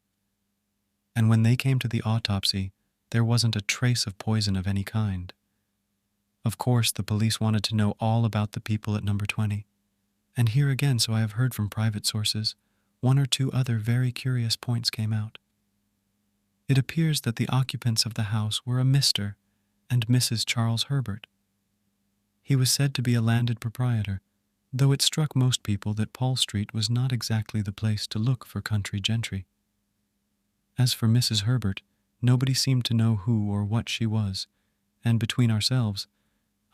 And when they came to the autopsy, there wasn't a trace of poison of any kind. Of course, the police wanted to know all about the people at number 20. And here again, so I have heard from private sources, one or two other very curious points came out. It appears that the occupants of the house were a Mr. and Mrs. Charles Herbert. He was said to be a landed proprietor, though it struck most people that Paul Street was not exactly the place to look for country gentry. As for Mrs. Herbert, nobody seemed to know who or what she was, and between ourselves,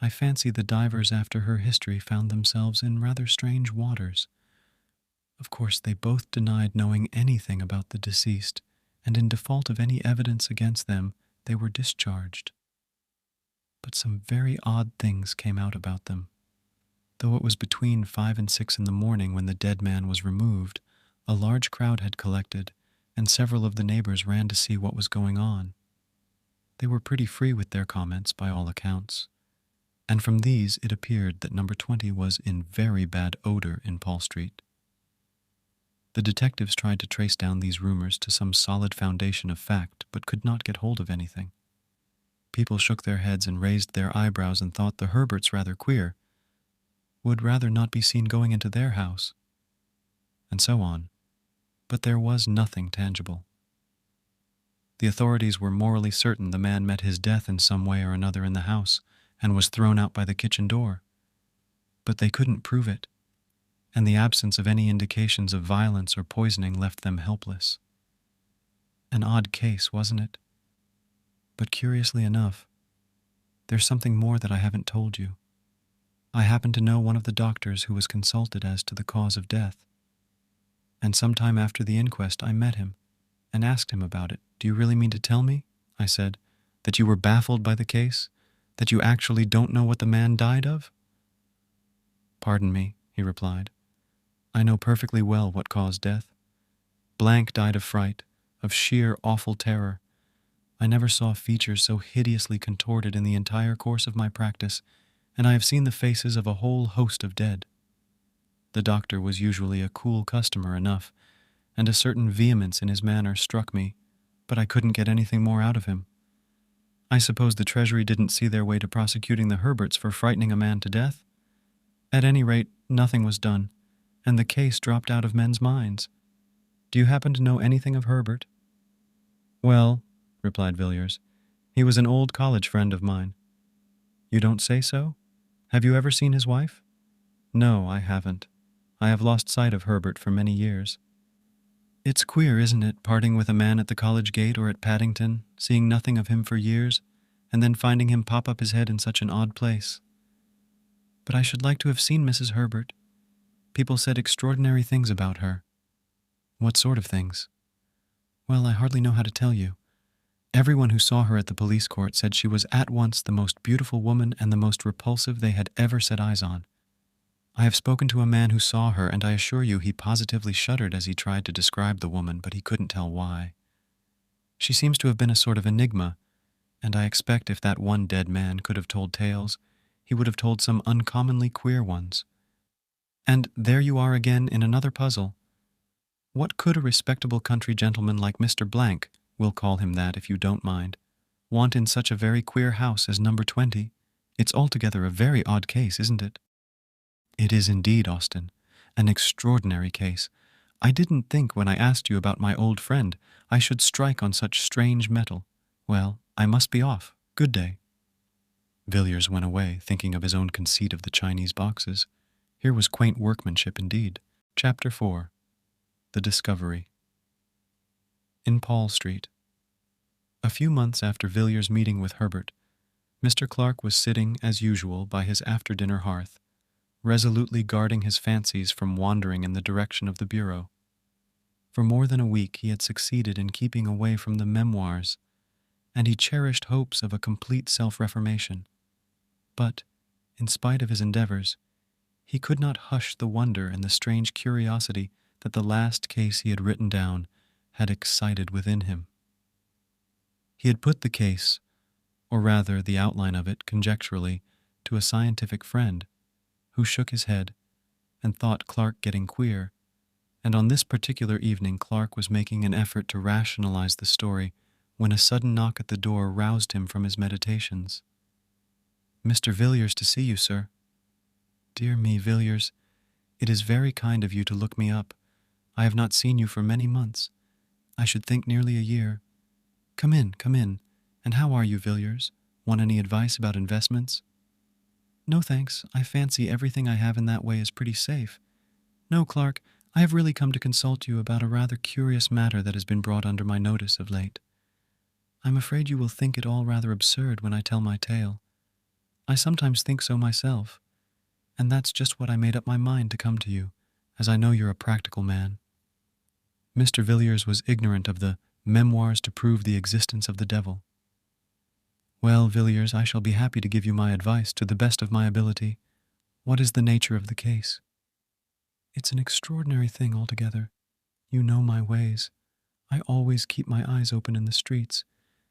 I fancy the divers after her history found themselves in rather strange waters. Of course, they both denied knowing anything about the deceased, and in default of any evidence against them, they were discharged. But some very odd things came out about them. Though it was between 5 and 6 in the morning when the dead man was removed, a large crowd had collected, and several of the neighbors ran to see what was going on. They were pretty free with their comments, by all accounts, and from these it appeared that number 20 was in very bad odor in Paul Street. The detectives tried to trace down these rumors to some solid foundation of fact, but could not get hold of anything. People shook their heads and raised their eyebrows and thought the Herberts rather queer, would rather not be seen going into their house, and so on. But there was nothing tangible. The authorities were morally certain the man met his death in some way or another in the house and was thrown out by the kitchen door. But they couldn't prove it, and the absence of any indications of violence or poisoning left them helpless. An odd case, wasn't it? But curiously enough, there's something more that I haven't told you. I happen to know one of the doctors who was consulted as to the cause of death. And some time after the inquest I met him and asked him about it. "Do you really mean to tell me," I said, "that you were baffled by the case? That you actually don't know what the man died of?" "Pardon me," he replied. "I know perfectly well what caused death. Blank died of fright, of sheer awful terror. I never saw features so hideously contorted in the entire course of my practice, and I have seen the faces of a whole host of dead." The doctor was usually a cool customer enough, and a certain vehemence in his manner struck me, but I couldn't get anything more out of him. I suppose the Treasury didn't see their way to prosecuting the Herberts for frightening a man to death. At any rate, nothing was done, and the case dropped out of men's minds. Do you happen to know anything of Herbert? "Well," replied Villiers, "he was an old college friend of mine." You don't say so? Have you ever seen his wife? No, I haven't. I have lost sight of Herbert for many years. It's queer, isn't it, parting with a man at the college gate or at Paddington, seeing nothing of him for years, and then finding him pop up his head in such an odd place. But I should like to have seen Mrs. Herbert. People said extraordinary things about her. What sort of things? Well, I hardly know how to tell you. Everyone who saw her at the police court said she was at once the most beautiful woman and the most repulsive they had ever set eyes on. I have spoken to a man who saw her, and I assure you he positively shuddered as he tried to describe the woman, but he couldn't tell why. She seems to have been a sort of enigma, and I expect if that one dead man could have told tales, he would have told some uncommonly queer ones. And there you are again in another puzzle. What could a respectable country gentleman like Mr. Blank, we'll call him that if you don't mind, want in such a very queer house as number 20? It's altogether a very odd case, isn't it? It is indeed, Austin. An extraordinary case. I didn't think when I asked you about my old friend I should strike on such strange metal. Well, I must be off. Good day. Villiers went away, thinking of his own conceit of the Chinese boxes. Here was quaint workmanship indeed. Chapter 4. The Discovery. In Paul Street. A few months after Villiers' meeting with Herbert, Mr. Clark was sitting, as usual, by his after-dinner hearth, resolutely guarding his fancies from wandering in the direction of the bureau. For more than a week he had succeeded in keeping away from the memoirs, and he cherished hopes of a complete self-reformation. But, in spite of his endeavors, he could not hush the wonder and the strange curiosity that the last case he had written down had excited within him. He had put the case, or rather the outline of it conjecturally, to a scientific friend, who shook his head and thought Clark getting queer, and on this particular evening Clark was making an effort to rationalize the story when a sudden knock at the door roused him from his meditations. "Mr. Villiers to see you, sir." "Dear me, Villiers, it is very kind of you to look me up. I have not seen you for many months. I should think nearly a year. Come in, come in. And how are you, Villiers? Want any advice about investments?" "No, thanks. I fancy everything I have in that way is pretty safe. No, Clark, I have really come to consult you about a rather curious matter that has been brought under my notice of late. I'm afraid you will think it all rather absurd when I tell my tale. I sometimes think so myself, and that's just what I made up my mind to come to you, as I know you're a practical man." Mr. Villiers was ignorant of the Memoirs to Prove the Existence of the Devil. "Well, Villiers, I shall be happy to give you my advice to the best of my ability. What is the nature of the case?" "It's an extraordinary thing altogether. You know my ways. I always keep my eyes open in the streets,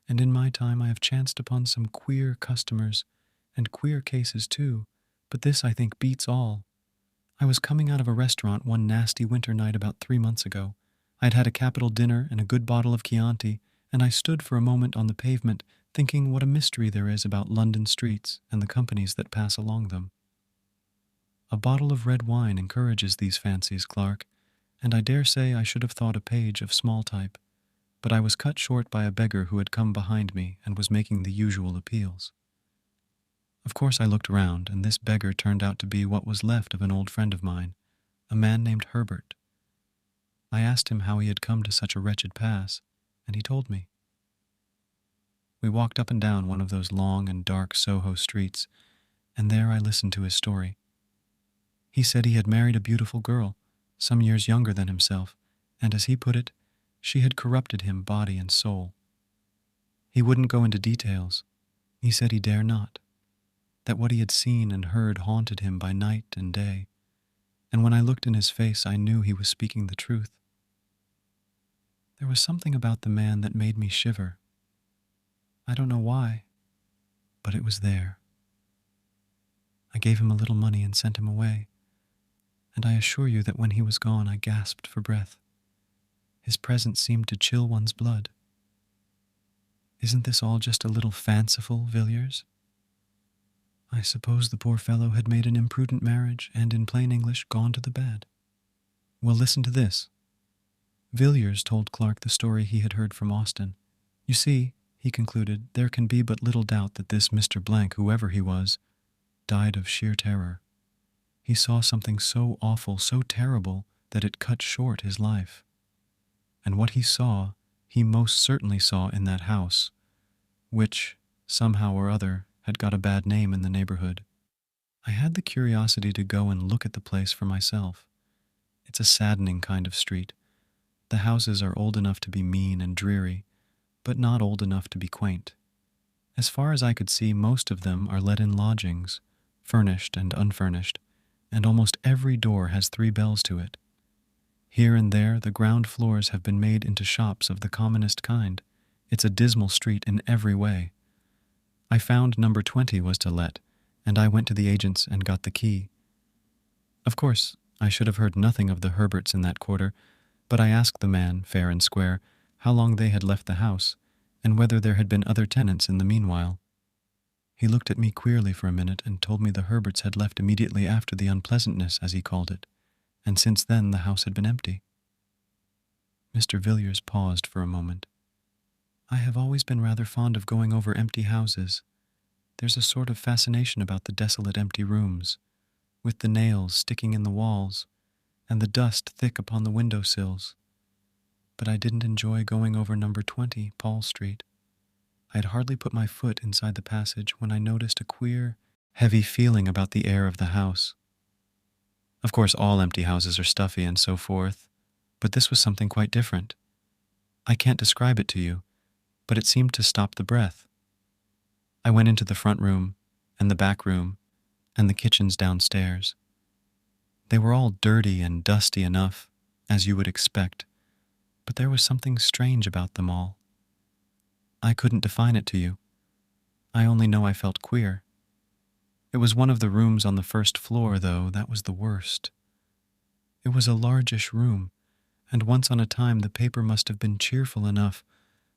and in my time I have chanced upon some queer customers, and queer cases too, but this I think beats all. I was coming out of a restaurant one nasty winter night about 3 months ago. I had had a capital dinner and a good bottle of Chianti, and I stood for a moment on the pavement thinking what a mystery there is about London streets and the companies that pass along them. A bottle of red wine encourages these fancies, Clark, and I dare say I should have thought a page of small type, but I was cut short by a beggar who had come behind me and was making the usual appeals. Of course I looked round, and this beggar turned out to be what was left of an old friend of mine, a man named Herbert. I asked him how he had come to such a wretched pass, and he told me. We walked up and down one of those long and dark Soho streets, and there I listened to his story. He said he had married a beautiful girl, some years younger than himself, and as he put it, she had corrupted him body and soul. He wouldn't go into details. He said he dare not. That what he had seen and heard haunted him by night and day, and when I looked in his face I knew he was speaking the truth. There was something about the man that made me shiver. I don't know why, but it was there. I gave him a little money and sent him away, and I assure you that when he was gone I gasped for breath. His presence seemed to chill one's blood. Isn't this all just a little fanciful, Villiers? I suppose the poor fellow had made an imprudent marriage and, in plain English, gone to the bad. Well, listen to this. Villiers told Clark the story he had heard from Austin. You see, he concluded, there can be but little doubt that this Mr. Blank, whoever he was, died of sheer terror. He saw something so awful, so terrible, that it cut short his life. And what he saw, he most certainly saw in that house, which, somehow or other, had got a bad name in the neighborhood. I had the curiosity to go and look at the place for myself. It's a saddening kind of street. The houses are old enough to be mean and dreary, but not old enough to be quaint. As far as I could see, most of them are let in lodgings, furnished and unfurnished, and almost every door has 3 bells to it. Here and there the ground floors have been made into shops of the commonest kind. It's a dismal street in every way. I found number 20 was to let, and I went to the agents and got the key. Of course, I should have heard nothing of the Herberts in that quarter, but I asked the man, fair and square, how long they had left the house, and whether there had been other tenants in the meanwhile. He looked at me queerly for a minute and told me the Herberts had left immediately after the unpleasantness, as he called it, and since then the house had been empty. Mr. Villiers paused for a moment. I have always been rather fond of going over empty houses. There's a sort of fascination about the desolate empty rooms, with the nails sticking in the walls, and the dust thick upon the window sills. But I didn't enjoy going over number 20, Paul Street. I had hardly put my foot inside the passage when I noticed a queer, heavy feeling about the air of the house. Of course, all empty houses are stuffy and so forth, but this was something quite different. I can't describe it to you, but it seemed to stop the breath. I went into the front room, and the back room, and the kitchens downstairs. They were all dirty and dusty enough, as you would expect, but there was something strange about them all. I couldn't define it to you. I only know I felt queer. It was one of the rooms on the first floor, though, that was the worst. It was a largish room, and once on a time the paper must have been cheerful enough,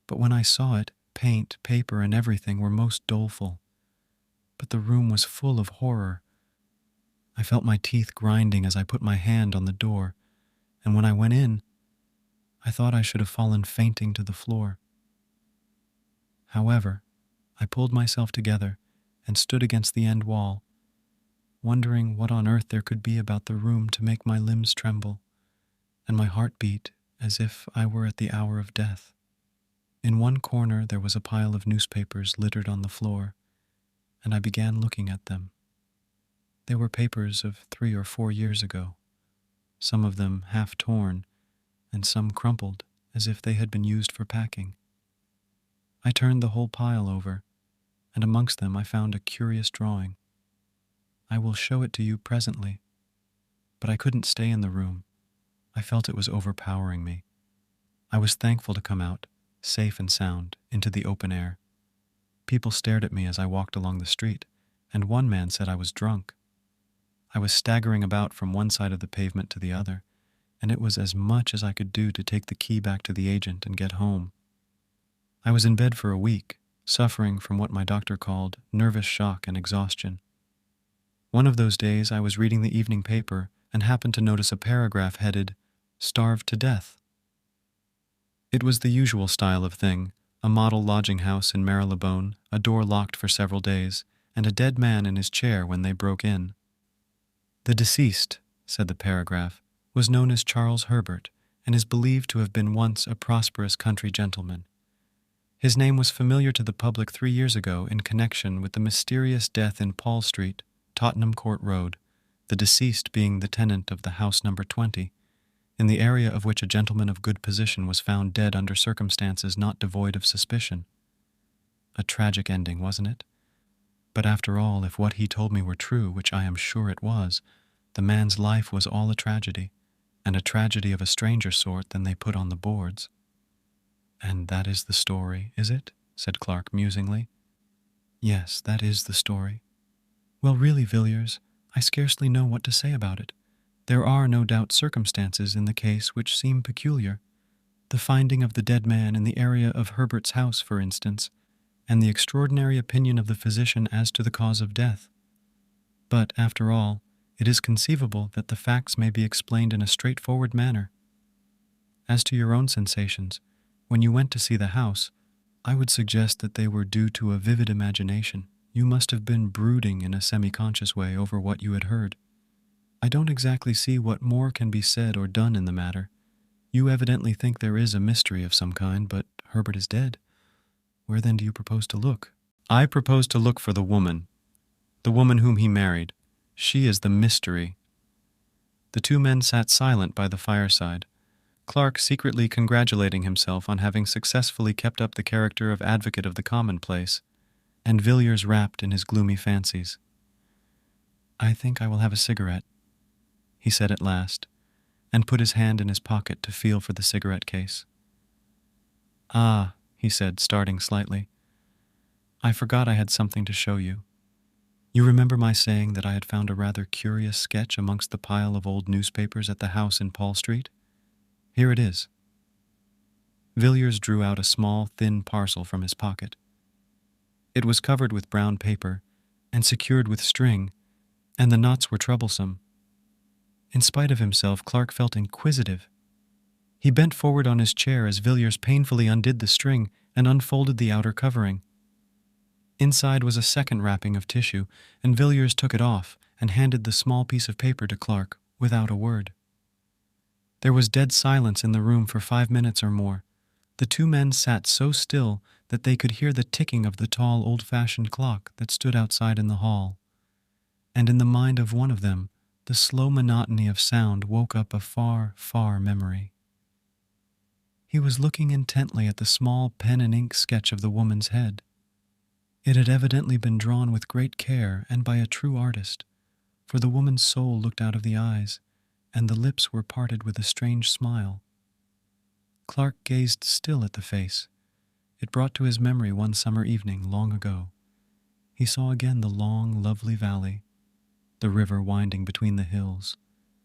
but when I saw it, paint, paper, and everything were most doleful. But the room was full of horror. I felt my teeth grinding as I put my hand on the door, and when I went in, I thought I should have fallen fainting to the floor. However, I pulled myself together and stood against the end wall, wondering what on earth there could be about the room to make my limbs tremble, and my heart beat as if I were at the hour of death. In one corner there was a pile of newspapers littered on the floor, and I began looking at them. They were papers of 3 or 4 years ago, some of them half torn, and some crumpled as if they had been used for packing. I turned the whole pile over, and amongst them I found a curious drawing. I will show it to you presently, but I couldn't stay in the room. I felt it was overpowering me. I was thankful to come out, safe and sound, into the open air. People stared at me as I walked along the street, and one man said I was drunk. I was staggering about from one side of the pavement to the other, and it was as much as I could do to take the key back to the agent and get home. I was in bed for a week, suffering from what my doctor called nervous shock and exhaustion. One of those days I was reading the evening paper and happened to notice a paragraph headed, "Starved to Death." It was the usual style of thing, a model lodging house in Marylebone, a door locked for several days, and a dead man in his chair when they broke in. The deceased, said the paragraph, was known as Charles Herbert, and is believed to have been once a prosperous country gentleman. His name was familiar to the public 3 years ago in connection with the mysterious death in Paul Street, Tottenham Court Road, the deceased being the tenant of the house number 20, in the area of which a gentleman of good position was found dead under circumstances not devoid of suspicion. A tragic ending, wasn't it? But after all, if what he told me were true, which I am sure it was, the man's life was all a tragedy, and a tragedy of a stranger sort than they put on the boards. "And that is the story, is it?" said Clark musingly. "Yes, that is the story. Well, really, Villiers, I scarcely know what to say about it. There are no doubt circumstances in the case which seem peculiar. The finding of the dead man in the area of Herbert's house, for instance, and the extraordinary opinion of the physician as to the cause of death. But, after all, it is conceivable that the facts may be explained in a straightforward manner. As to your own sensations, when you went to see the house, I would suggest that they were due to a vivid imagination. You must have been brooding in a semi-conscious way over what you had heard. I don't exactly see what more can be said or done in the matter. You evidently think there is a mystery of some kind, but Herbert is dead. Where then do you propose to look? I propose to look for the woman whom he married. She is the mystery. The two men sat silent by the fireside, Clark secretly congratulating himself on having successfully kept up the character of advocate of the commonplace, and Villiers wrapped in his gloomy fancies. "I think I will have a cigarette," he said at last, and put his hand in his pocket to feel for the cigarette case. "Ah," he said, starting slightly, "I forgot I had something to show you. You remember my saying that I had found a rather curious sketch amongst the pile of old newspapers at the house in Paul Street? Here it is." Villiers drew out a small, thin parcel from his pocket. It was covered with brown paper and secured with string, and the knots were troublesome. In spite of himself, Clark felt inquisitive. He bent forward on his chair as Villiers painfully undid the string and unfolded the outer covering. Inside was a second wrapping of tissue, and Villiers took it off and handed the small piece of paper to Clark without a word. There was dead silence in the room for 5 minutes or more. The two men sat so still that they could hear the ticking of the tall, old-fashioned clock that stood outside in the hall. And in the mind of one of them, the slow monotony of sound woke up a far, far memory. He was looking intently at the small pen-and-ink sketch of the woman's head. It had evidently been drawn with great care and by a true artist, for the woman's soul looked out of the eyes, and the lips were parted with a strange smile. Clark gazed still at the face. It brought to his memory one summer evening long ago. He saw again the long, lovely valley, the river winding between the hills,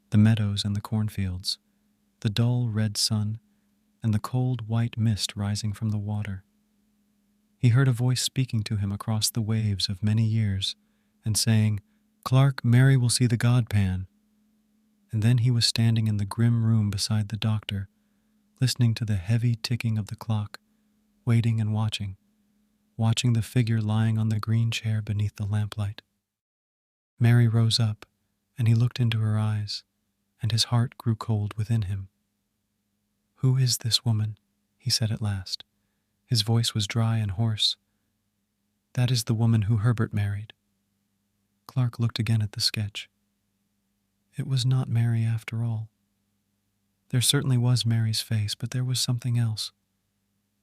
the meadows and the cornfields, the dull red sun, and the cold white mist rising from the water. He heard a voice speaking to him across the waves of many years, and saying, "Clark, Mary will see the God-pan." And then he was standing in the grim room beside the doctor, listening to the heavy ticking of the clock, waiting and watching the figure lying on the green chair beneath the lamplight. Mary rose up, and he looked into her eyes, and his heart grew cold within him. "Who is this woman?" he said at last. His voice was dry and hoarse. "That is the woman who Herbert married." Clark looked again at the sketch. It was not Mary after all. There certainly was Mary's face, but there was something else.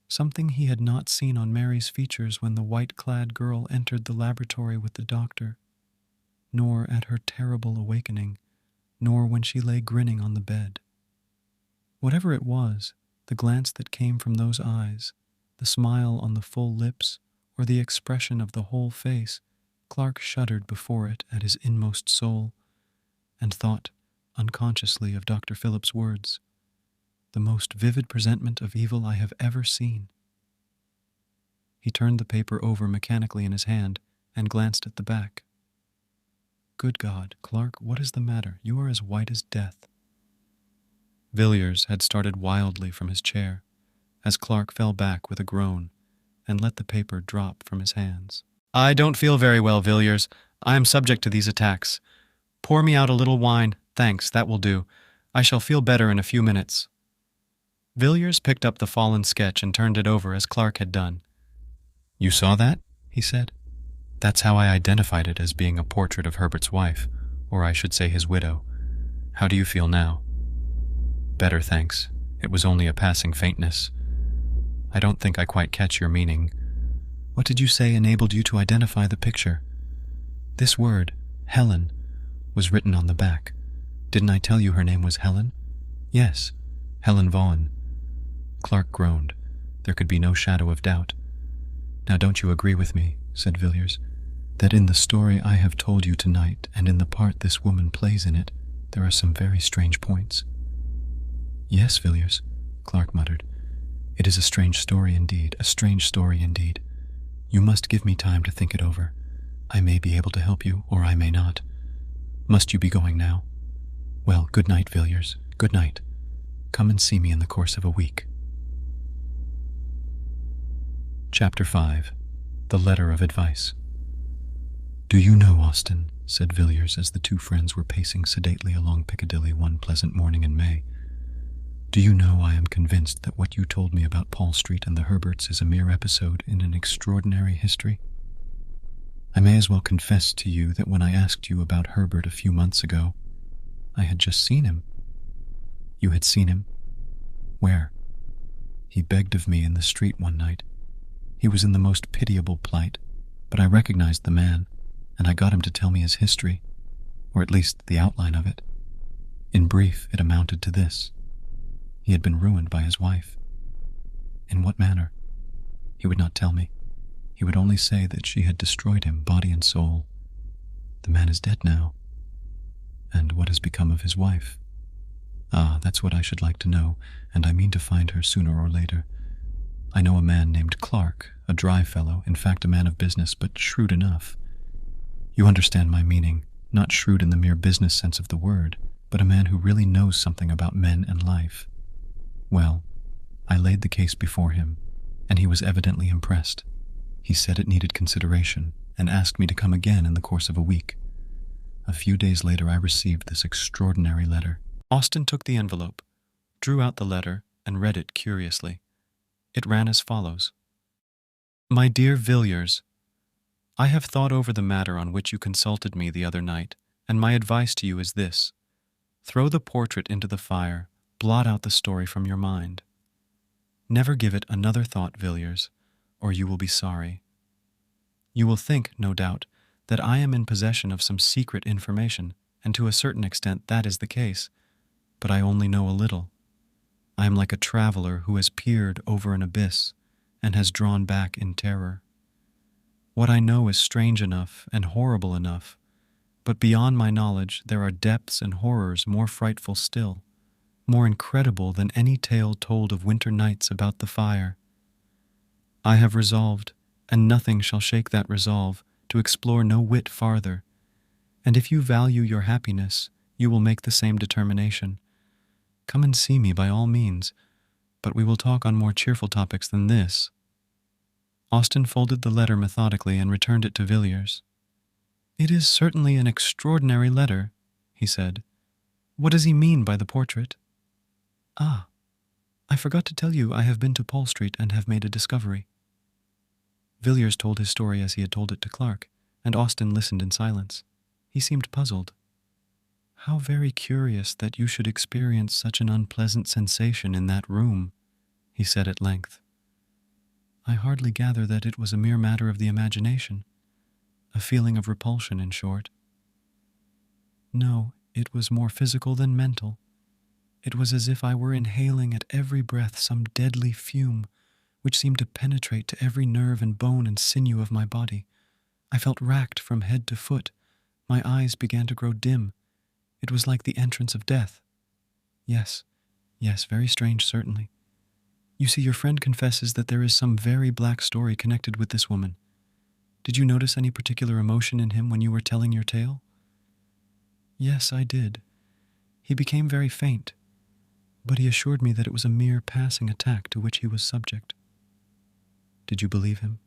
Something he had not seen on Mary's features when the white-clad girl entered the laboratory with the doctor, nor at her terrible awakening, nor when she lay grinning on the bed. Whatever it was, the glance that came from those eyes, the smile on the full lips, or the expression of the whole face, Clark shuddered before it at his inmost soul, and thought, unconsciously, of Dr. Phillips' words, "The most vivid presentment of evil I have ever seen." He turned the paper over mechanically in his hand and glanced at the back. "Good God, Clark, what is the matter? You are as white as death." Villiers had started wildly from his chair, as Clark fell back with a groan and let the paper drop from his hands. "I don't feel very well, Villiers. I am subject to these attacks. Pour me out a little wine. Thanks, that will do. I shall feel better in a few minutes." Villiers picked up the fallen sketch and turned it over as Clark had done. "You saw that?" he said. "That's how I identified it as being a portrait of Herbert's wife, or I should say his widow. How do you feel now?" "Better, thanks. It was only a passing faintness. I don't think I quite catch your meaning. What did you say enabled you to identify the picture?" "This word, Helen, was written on the back. Didn't I tell you her name was Helen?" "Yes, Helen Vaughan." Clark groaned. There could be no shadow of doubt. "Now don't you agree with me," said Villiers, "that in the story I have told you tonight, and in the part this woman plays in it, there are some very strange points?" "Yes, Villiers," Clark muttered. "It is a strange story indeed, a strange story indeed. You must give me time to think it over. I may be able to help you, or I may not. Must you be going now? Well, good night, Villiers. Good night. Come and see me in the course of a week." Chapter 5. The Letter of Advice. "Do you know, Austin," said Villiers as the two friends were pacing sedately along Piccadilly one pleasant morning in May, "do you know I am convinced that what you told me about Paul Street and the Herberts is a mere episode in an extraordinary history? I may as well confess to you that when I asked you about Herbert a few months ago, I had just seen him." "You had seen him? Where?" "He begged of me in the street one night. He was in the most pitiable plight, but I recognized the man, and I got him to tell me his history, or at least the outline of it. In brief, it amounted to this. He had been ruined by his wife. In what manner? He would not tell me. He would only say that she had destroyed him, body and soul. The man is dead now. And what has become of his wife? Ah, that's what I should like to know, and I mean to find her sooner or later. I know a man named Clark, a dry fellow, in fact a man of business, but shrewd enough. You understand my meaning, not shrewd in the mere business sense of the word, but a man who really knows something about men and life. Well, I laid the case before him, and he was evidently impressed. He said it needed consideration, and asked me to come again in the course of a week. A few days later I received this extraordinary letter." Austin took the envelope, drew out the letter, and read it curiously. It ran as follows. "My dear Villiers, I have thought over the matter on which you consulted me the other night, and my advice to you is this. Throw the portrait into the fire, blot out the story from your mind. Never give it another thought, Villiers, or you will be sorry. You will think, no doubt, that I am in possession of some secret information, and to a certain extent that is the case, but I only know a little. I am like a traveler who has peered over an abyss and has drawn back in terror. What I know is strange enough and horrible enough, but beyond my knowledge there are depths and horrors more frightful still, more incredible than any tale told of winter nights about the fire. I have resolved, and nothing shall shake that resolve, to explore no whit farther, and if you value your happiness, you will make the same determination. Come and see me by all means, but we will talk on more cheerful topics than this." Austin folded the letter methodically and returned it to Villiers. "It is certainly an extraordinary letter," he said. "What does he mean by the portrait?" "Ah, I forgot to tell you I have been to Paul Street and have made a discovery." Villiers told his story as he had told it to Clark, and Austin listened in silence. He seemed puzzled. "How very curious that you should experience such an unpleasant sensation in that room," he said at length. "I hardly gather that it was a mere matter of the imagination, a feeling of repulsion, in short. No, it was more physical than mental. It was as if I were inhaling at every breath some deadly fume, which seemed to penetrate to every nerve and bone and sinew of my body. I felt racked from head to foot. My eyes began to grow dim. It was like the entrance of death. Yes, very strange, certainly. You see, your friend confesses that there is some very black story connected with this woman. Did you notice any particular emotion in him when you were telling your tale?" "Yes, I did. He became very faint, but he assured me that it was a mere passing attack to which he was subject." "Did you believe him?"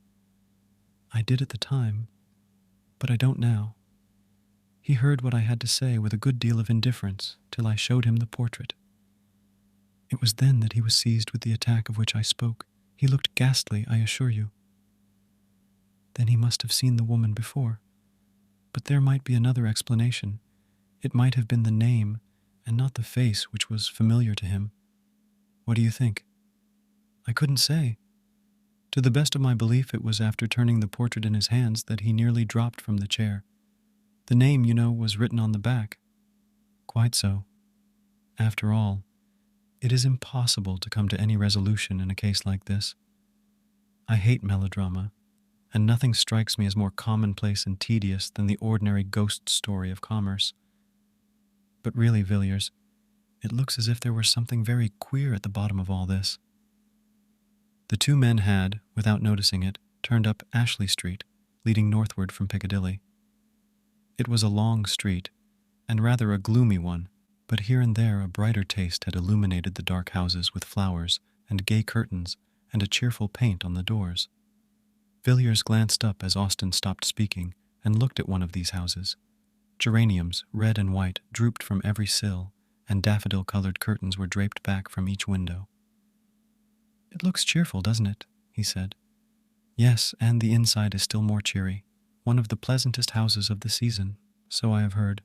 "I did at the time, but I don't now. He heard what I had to say with a good deal of indifference till I showed him the portrait. It was then that he was seized with the attack of which I spoke. He looked ghastly, I assure you. Then he must have seen the woman before. But there might be another explanation. It might have been the name, and not the face, which was familiar to him. What do you think?" "I couldn't say. To the best of my belief, it was after turning the portrait in his hands that he nearly dropped from the chair. The name, you know, was written on the back." "Quite so. After all, it is impossible to come to any resolution in a case like this. I hate melodrama, and nothing strikes me as more commonplace and tedious than the ordinary ghost story of commerce. But really, Villiers, it looks as if there were something very queer at the bottom of all this." The two men had, without noticing it, turned up Ashley Street, leading northward from Piccadilly. It was a long street, and rather a gloomy one, but here and there a brighter taste had illuminated the dark houses with flowers and gay curtains and a cheerful paint on the doors. Villiers glanced up as Austen stopped speaking and looked at one of these houses. Geraniums, red and white, drooped from every sill, and daffodil-colored curtains were draped back from each window. "It looks cheerful, doesn't it?" he said. "Yes, and the inside is still more cheery. One of the pleasantest houses of the season, so I have heard.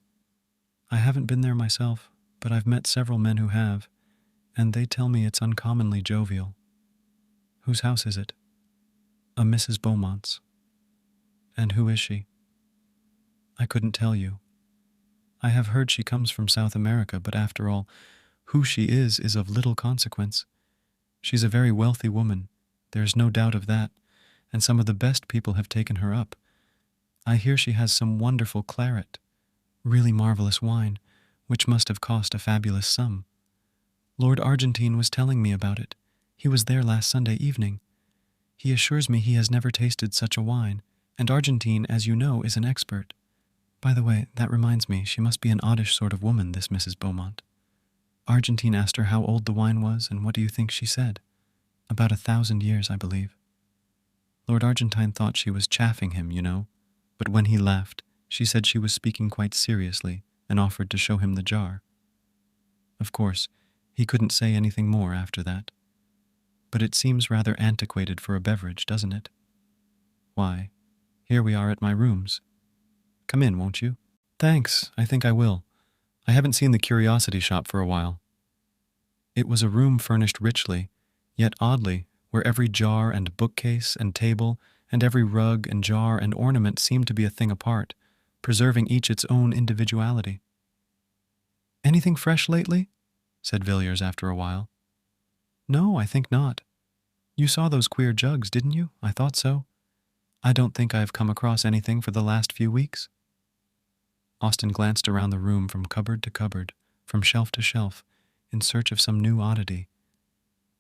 I haven't been there myself, but I've met several men who have, and they tell me it's uncommonly jovial." "Whose house is it?" "A Mrs. Beaumont's." "And who is she?" "I couldn't tell you. I have heard she comes from South America, but after all, who she is of little consequence. She's a very wealthy woman, there's no doubt of that, and some of the best people have taken her up. I hear she has some wonderful claret, really marvelous wine, which must have cost a fabulous sum. Lord Argentine was telling me about it. He was there last Sunday evening. He assures me he has never tasted such a wine, and Argentine, as you know, is an expert. By the way, that reminds me, she must be an oddish sort of woman, this Mrs. Beaumont. Argentine asked her how old the wine was, and what do you think she said? About 1,000 years, I believe. Lord Argentine thought she was chaffing him, you know, but when he laughed, she said she was speaking quite seriously and offered to show him the jar. Of course, he couldn't say anything more after that. But it seems rather antiquated for a beverage, doesn't it? Why, here we are at my rooms. Come in, won't you?" "Thanks, I think I will. I haven't seen the curiosity shop for a while." It was a room furnished richly, yet oddly, where every jar and bookcase and table and every rug and jar and ornament seemed to be a thing apart, preserving each its own individuality. "Anything fresh lately?" said Villiers after a while. "No, I think not. You saw those queer jugs, didn't you? I thought so. I don't think I have come across anything for the last few weeks." Austen glanced around the room from cupboard to cupboard, from shelf to shelf, in search of some new oddity.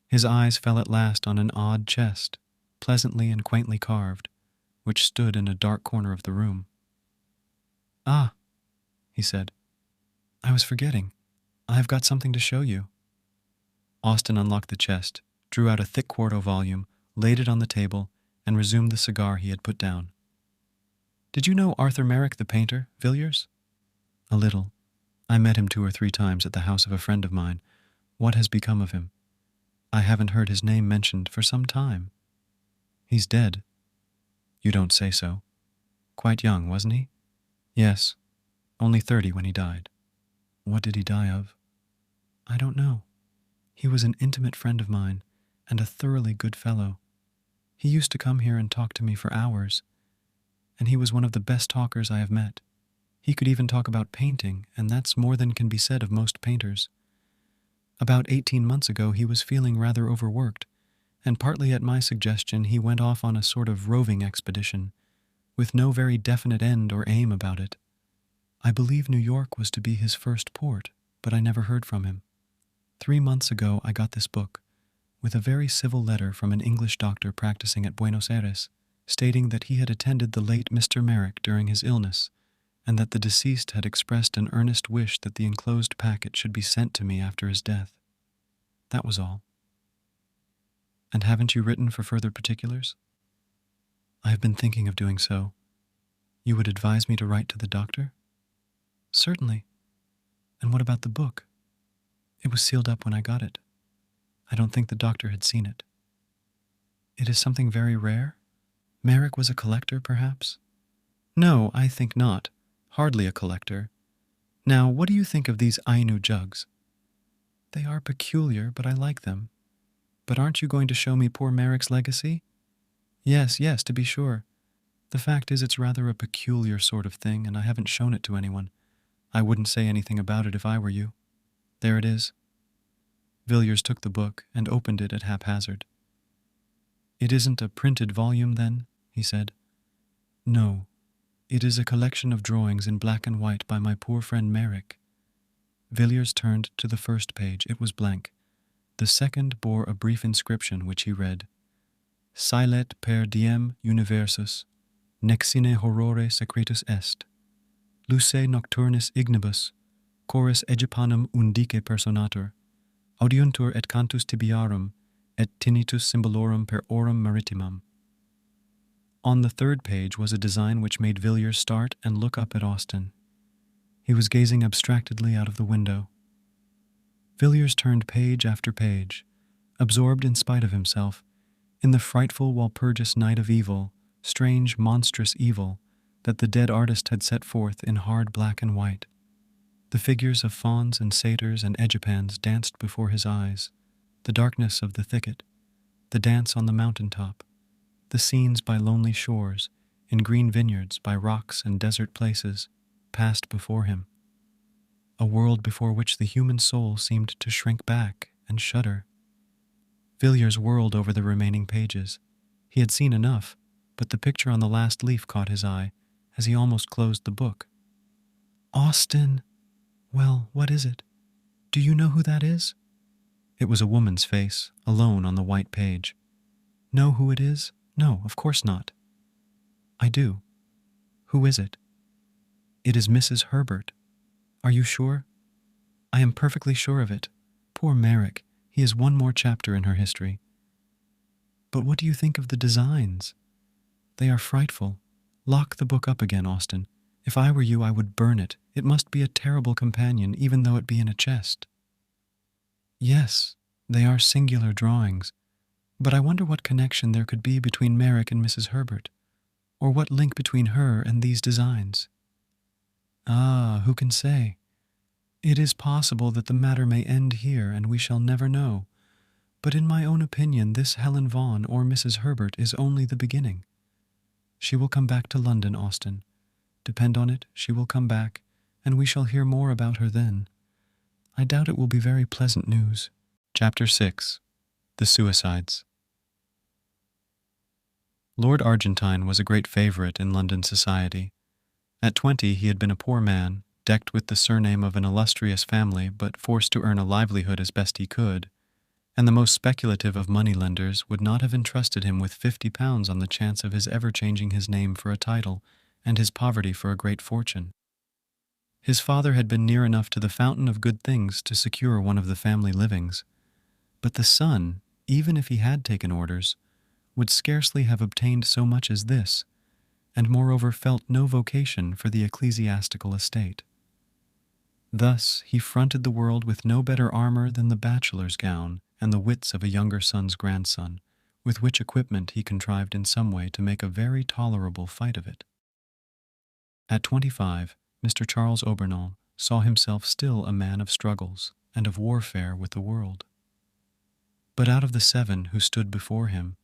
His eyes fell at last on an odd chest, pleasantly and quaintly carved, which stood in a dark corner of the room. "Ah," he said, "I was forgetting. I have got something to show you." Austen unlocked the chest, drew out a thick quarto volume, laid it on the table, and resumed the cigar he had put down. "Did you know Arthur Merrick, the painter, Villiers?" "A little. I met him 2 or 3 times at the house of a friend of mine. What has become of him? I haven't heard his name mentioned for some time." "He's dead." "You don't say so. Quite young, wasn't he?" "Yes. Only 30 when he died." "What did he die of?" "I don't know. He was an intimate friend of mine, and a thoroughly good fellow. He used to come here and talk to me for hours, and he was one of the best talkers I have met. He could even talk about painting, and that's more than can be said of most painters. About 18 months ago he was feeling rather overworked, and partly at my suggestion he went off on a sort of roving expedition, with no very definite end or aim about it. I believe New York was to be his first port, but I never heard from him. 3 months ago I got this book, with a very civil letter from an English doctor practicing at Buenos Aires, stating that he had attended the late Mr. Merrick during his illness, and that the deceased had expressed an earnest wish that the enclosed packet should be sent to me after his death. That was all." "And haven't you written for further particulars?" "I have been thinking of doing so. You would advise me to write to the doctor?" "Certainly. And what about the book?" "It was sealed up when I got it. I don't think the doctor had seen it." "It is something very rare? Merrick was a collector, perhaps?" "No, I think not. Hardly a collector. Now, what do you think of these Ainu jugs?" "They are peculiar, but I like them. But aren't you going to show me poor Merrick's legacy?" Yes, to be sure. The fact is it's rather a peculiar sort of thing, and I haven't shown it to anyone. I wouldn't say anything about it if I were you. There it is." Villiers took the book and opened it at haphazard. "It isn't a printed volume, then?" he said. "No. It is a collection of drawings in black and white by my poor friend Merrick." Villiers turned to the first page. It was blank. The second bore a brief inscription which he read: "Silet per diem universus, nec sine horrore secretus est. Luce nocturnis ignibus, chorus Aegipanum undique personatur, audiuntur et cantus tibiarum, et tinnitus symbolorum per orum maritimam." On the third page was a design which made Villiers start and look up at Austen. He was gazing abstractedly out of the window. Villiers turned page after page, absorbed in spite of himself, in the frightful Walpurgis night of evil, strange, monstrous evil, that the dead artist had set forth in hard black and white. The figures of fauns and satyrs and edgepans danced before his eyes, the darkness of the thicket, the dance on the mountain-top, the scenes by lonely shores, in green vineyards, by rocks and desert places, passed before him. A world before which the human soul seemed to shrink back and shudder. Villiers whirled over the remaining pages. He had seen enough, but the picture on the last leaf caught his eye as he almost closed the book. Austen! Well, what is it? Do you know who that is? It was a woman's face, alone on the white page. Know who it is? No, of course not. I do. Who is it? It is Mrs. Herbert. Are you sure? I am perfectly sure of it. Poor Merrick, he is one more chapter in her history. But what do you think of the designs? They are frightful. Lock the book up again, Austen. If I were you, I would burn it. It must be a terrible companion, even though it be in a chest. Yes, they are singular drawings, but I wonder what connection there could be between Merrick and Mrs. Herbert, or what link between her and these designs. Ah, who can say? It is possible that the matter may end here, and we shall never know. But in my own opinion, this Helen Vaughan or Mrs. Herbert is only the beginning. She will come back to London, Austen. Depend on it, she will come back, and we shall hear more about her then. I doubt it will be very pleasant news. Chapter 6. The Suicides. Lord Argentine was a great favourite in London society. At 20 he had been a poor man, decked with the surname of an illustrious family, but forced to earn a livelihood as best he could, and the most speculative of money-lenders would not have entrusted him with £50 on the chance of his ever changing his name for a title, and his poverty for a great fortune. His father had been near enough to the fountain of good things to secure one of the family livings, but the son, even if he had taken orders, would scarcely have obtained so much as this, and moreover felt no vocation for the ecclesiastical estate. Thus he fronted the world with no better armor than the bachelor's gown and the wits of a younger son's grandson, with which equipment he contrived in some way to make a very tolerable fight of it. At 25, Mr. Charles Obernon saw himself still a man of struggles and of warfare with the world. But out of the 7 who stood before him,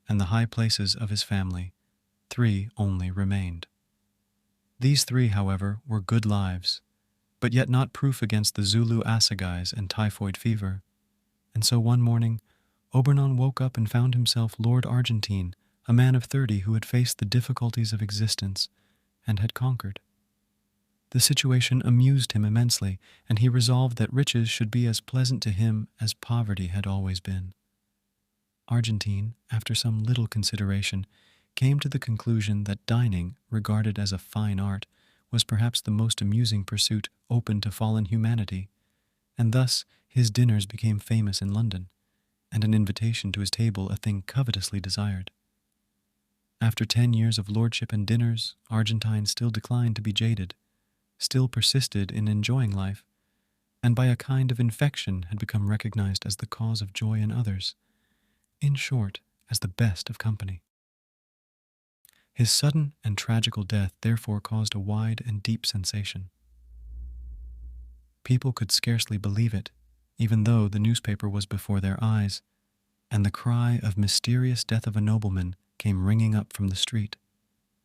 and the high places of his family, 3 only remained. These 3, however, were good lives, but yet not proof against the Zulu assegais and typhoid fever, and so one morning Obernon woke up and found himself Lord Argentine, a man of 30 who had faced the difficulties of existence and had conquered. The situation amused him immensely, and he resolved that riches should be as pleasant to him as poverty had always been. Argentine, after some little consideration, came to the conclusion that dining, regarded as a fine art, was perhaps the most amusing pursuit open to fallen humanity, and thus his dinners became famous in London, and an invitation to his table a thing covetously desired. After 10 years of lordship and dinners, Argentine still declined to be jaded, still persisted in enjoying life, and by a kind of infection had become recognized as the cause of joy in others, in short, as the best of company. His sudden and tragical death therefore caused a wide and deep sensation. People could scarcely believe it, even though the newspaper was before their eyes, and the cry of mysterious death of a nobleman came ringing up from the street.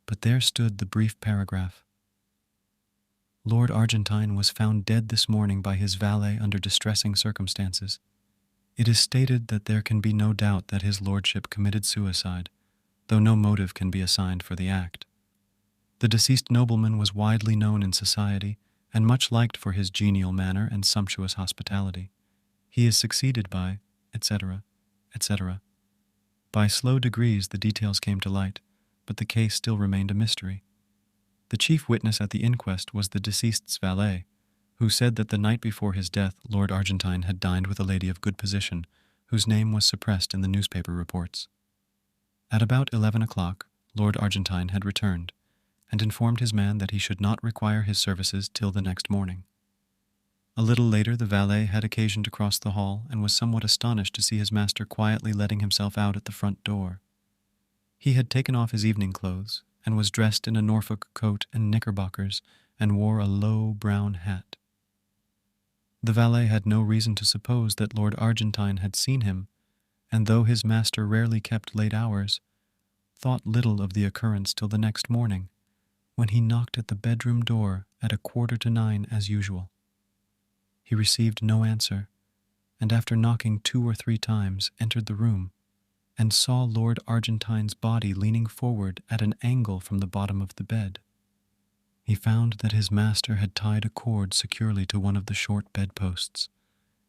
But there stood the brief paragraph. Lord Argentine was found dead this morning by his valet under distressing circumstances. It is stated that there can be no doubt that his lordship committed suicide, though no motive can be assigned for the act. The deceased nobleman was widely known in society, and much liked for his genial manner and sumptuous hospitality. He is succeeded by, etc., etc. By slow degrees the details came to light, but the case still remained a mystery. The chief witness at the inquest was the deceased's valet, who said that the night before his death Lord Argentine had dined with a lady of good position, whose name was suppressed in the newspaper reports. At about 11 o'clock, Lord Argentine had returned, and informed his man that he should not require his services till the next morning. A little later the valet had occasion to cross the hall, and was somewhat astonished to see his master quietly letting himself out at the front door. He had taken off his evening clothes, and was dressed in a Norfolk coat and knickerbockers, and wore a low brown hat. The valet had no reason to suppose that Lord Argentine had seen him, and though his master rarely kept late hours, thought little of the occurrence till the next morning, when he knocked at the bedroom door at 8:45 as usual. He received no answer, and after knocking 2 or 3 times entered the room, and saw Lord Argentine's body leaning forward at an angle from the bottom of the bed. He found that his master had tied a cord securely to one of the short bedposts,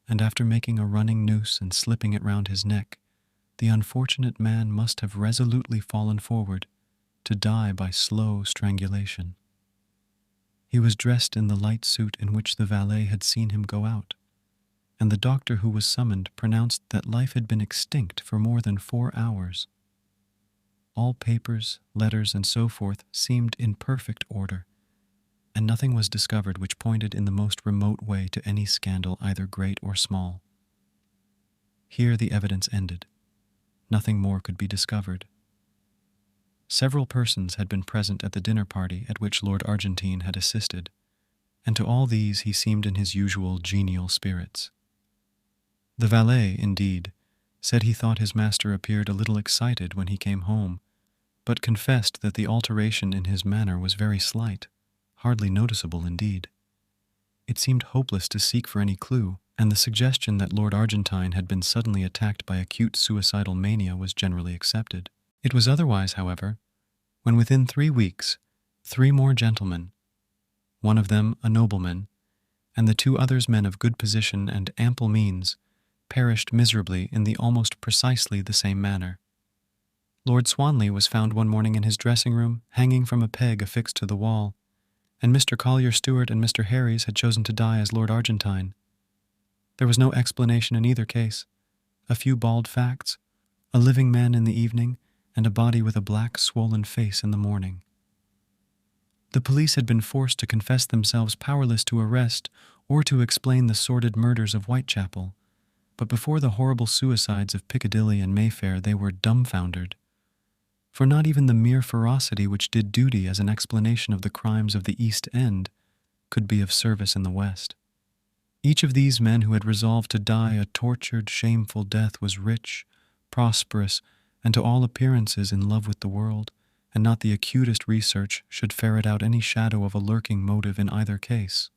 and after making a running noose and slipping it round his neck, the unfortunate man must have resolutely fallen forward, to die by slow strangulation. He was dressed in the light suit in which the valet had seen him go out, and the doctor who was summoned pronounced that life had been extinct for more than 4 hours. All papers, letters, and so forth seemed in perfect order, and nothing was discovered which pointed in the most remote way to any scandal either great or small. Here the evidence ended. Nothing more could be discovered. Several persons had been present at the dinner party at which Lord Argentine had assisted, and to all these he seemed in his usual genial spirits. The valet, indeed, said he thought his master appeared a little excited when he came home, but confessed that the alteration in his manner was very slight, hardly noticeable indeed. It seemed hopeless to seek for any clue, and the suggestion that Lord Argentine had been suddenly attacked by acute suicidal mania was generally accepted. It was otherwise, however, when within 3 weeks 3 more gentlemen, one of them a nobleman, and the 2 others men of good position and ample means, perished miserably in the almost precisely the same manner. Lord Swanley was found one morning in his dressing-room, hanging from a peg affixed to the wall, and Mr. Collier Stewart and Mr. Herries had chosen to die as Lord Argentine. There was no explanation in either case. A few bald facts, a living man in the evening, and a body with a black, swollen face in the morning. The police had been forced to confess themselves powerless to arrest or to explain the sordid murders of Whitechapel, but before the horrible suicides of Piccadilly and Mayfair they were dumbfounded. For not even the mere ferocity which did duty as an explanation of the crimes of the East End could be of service in the West. Each of these men who had resolved to die a tortured, shameful death was rich, prosperous, and to all appearances in love with the world, and not the acutest research should ferret out any shadow of a lurking motive in either case.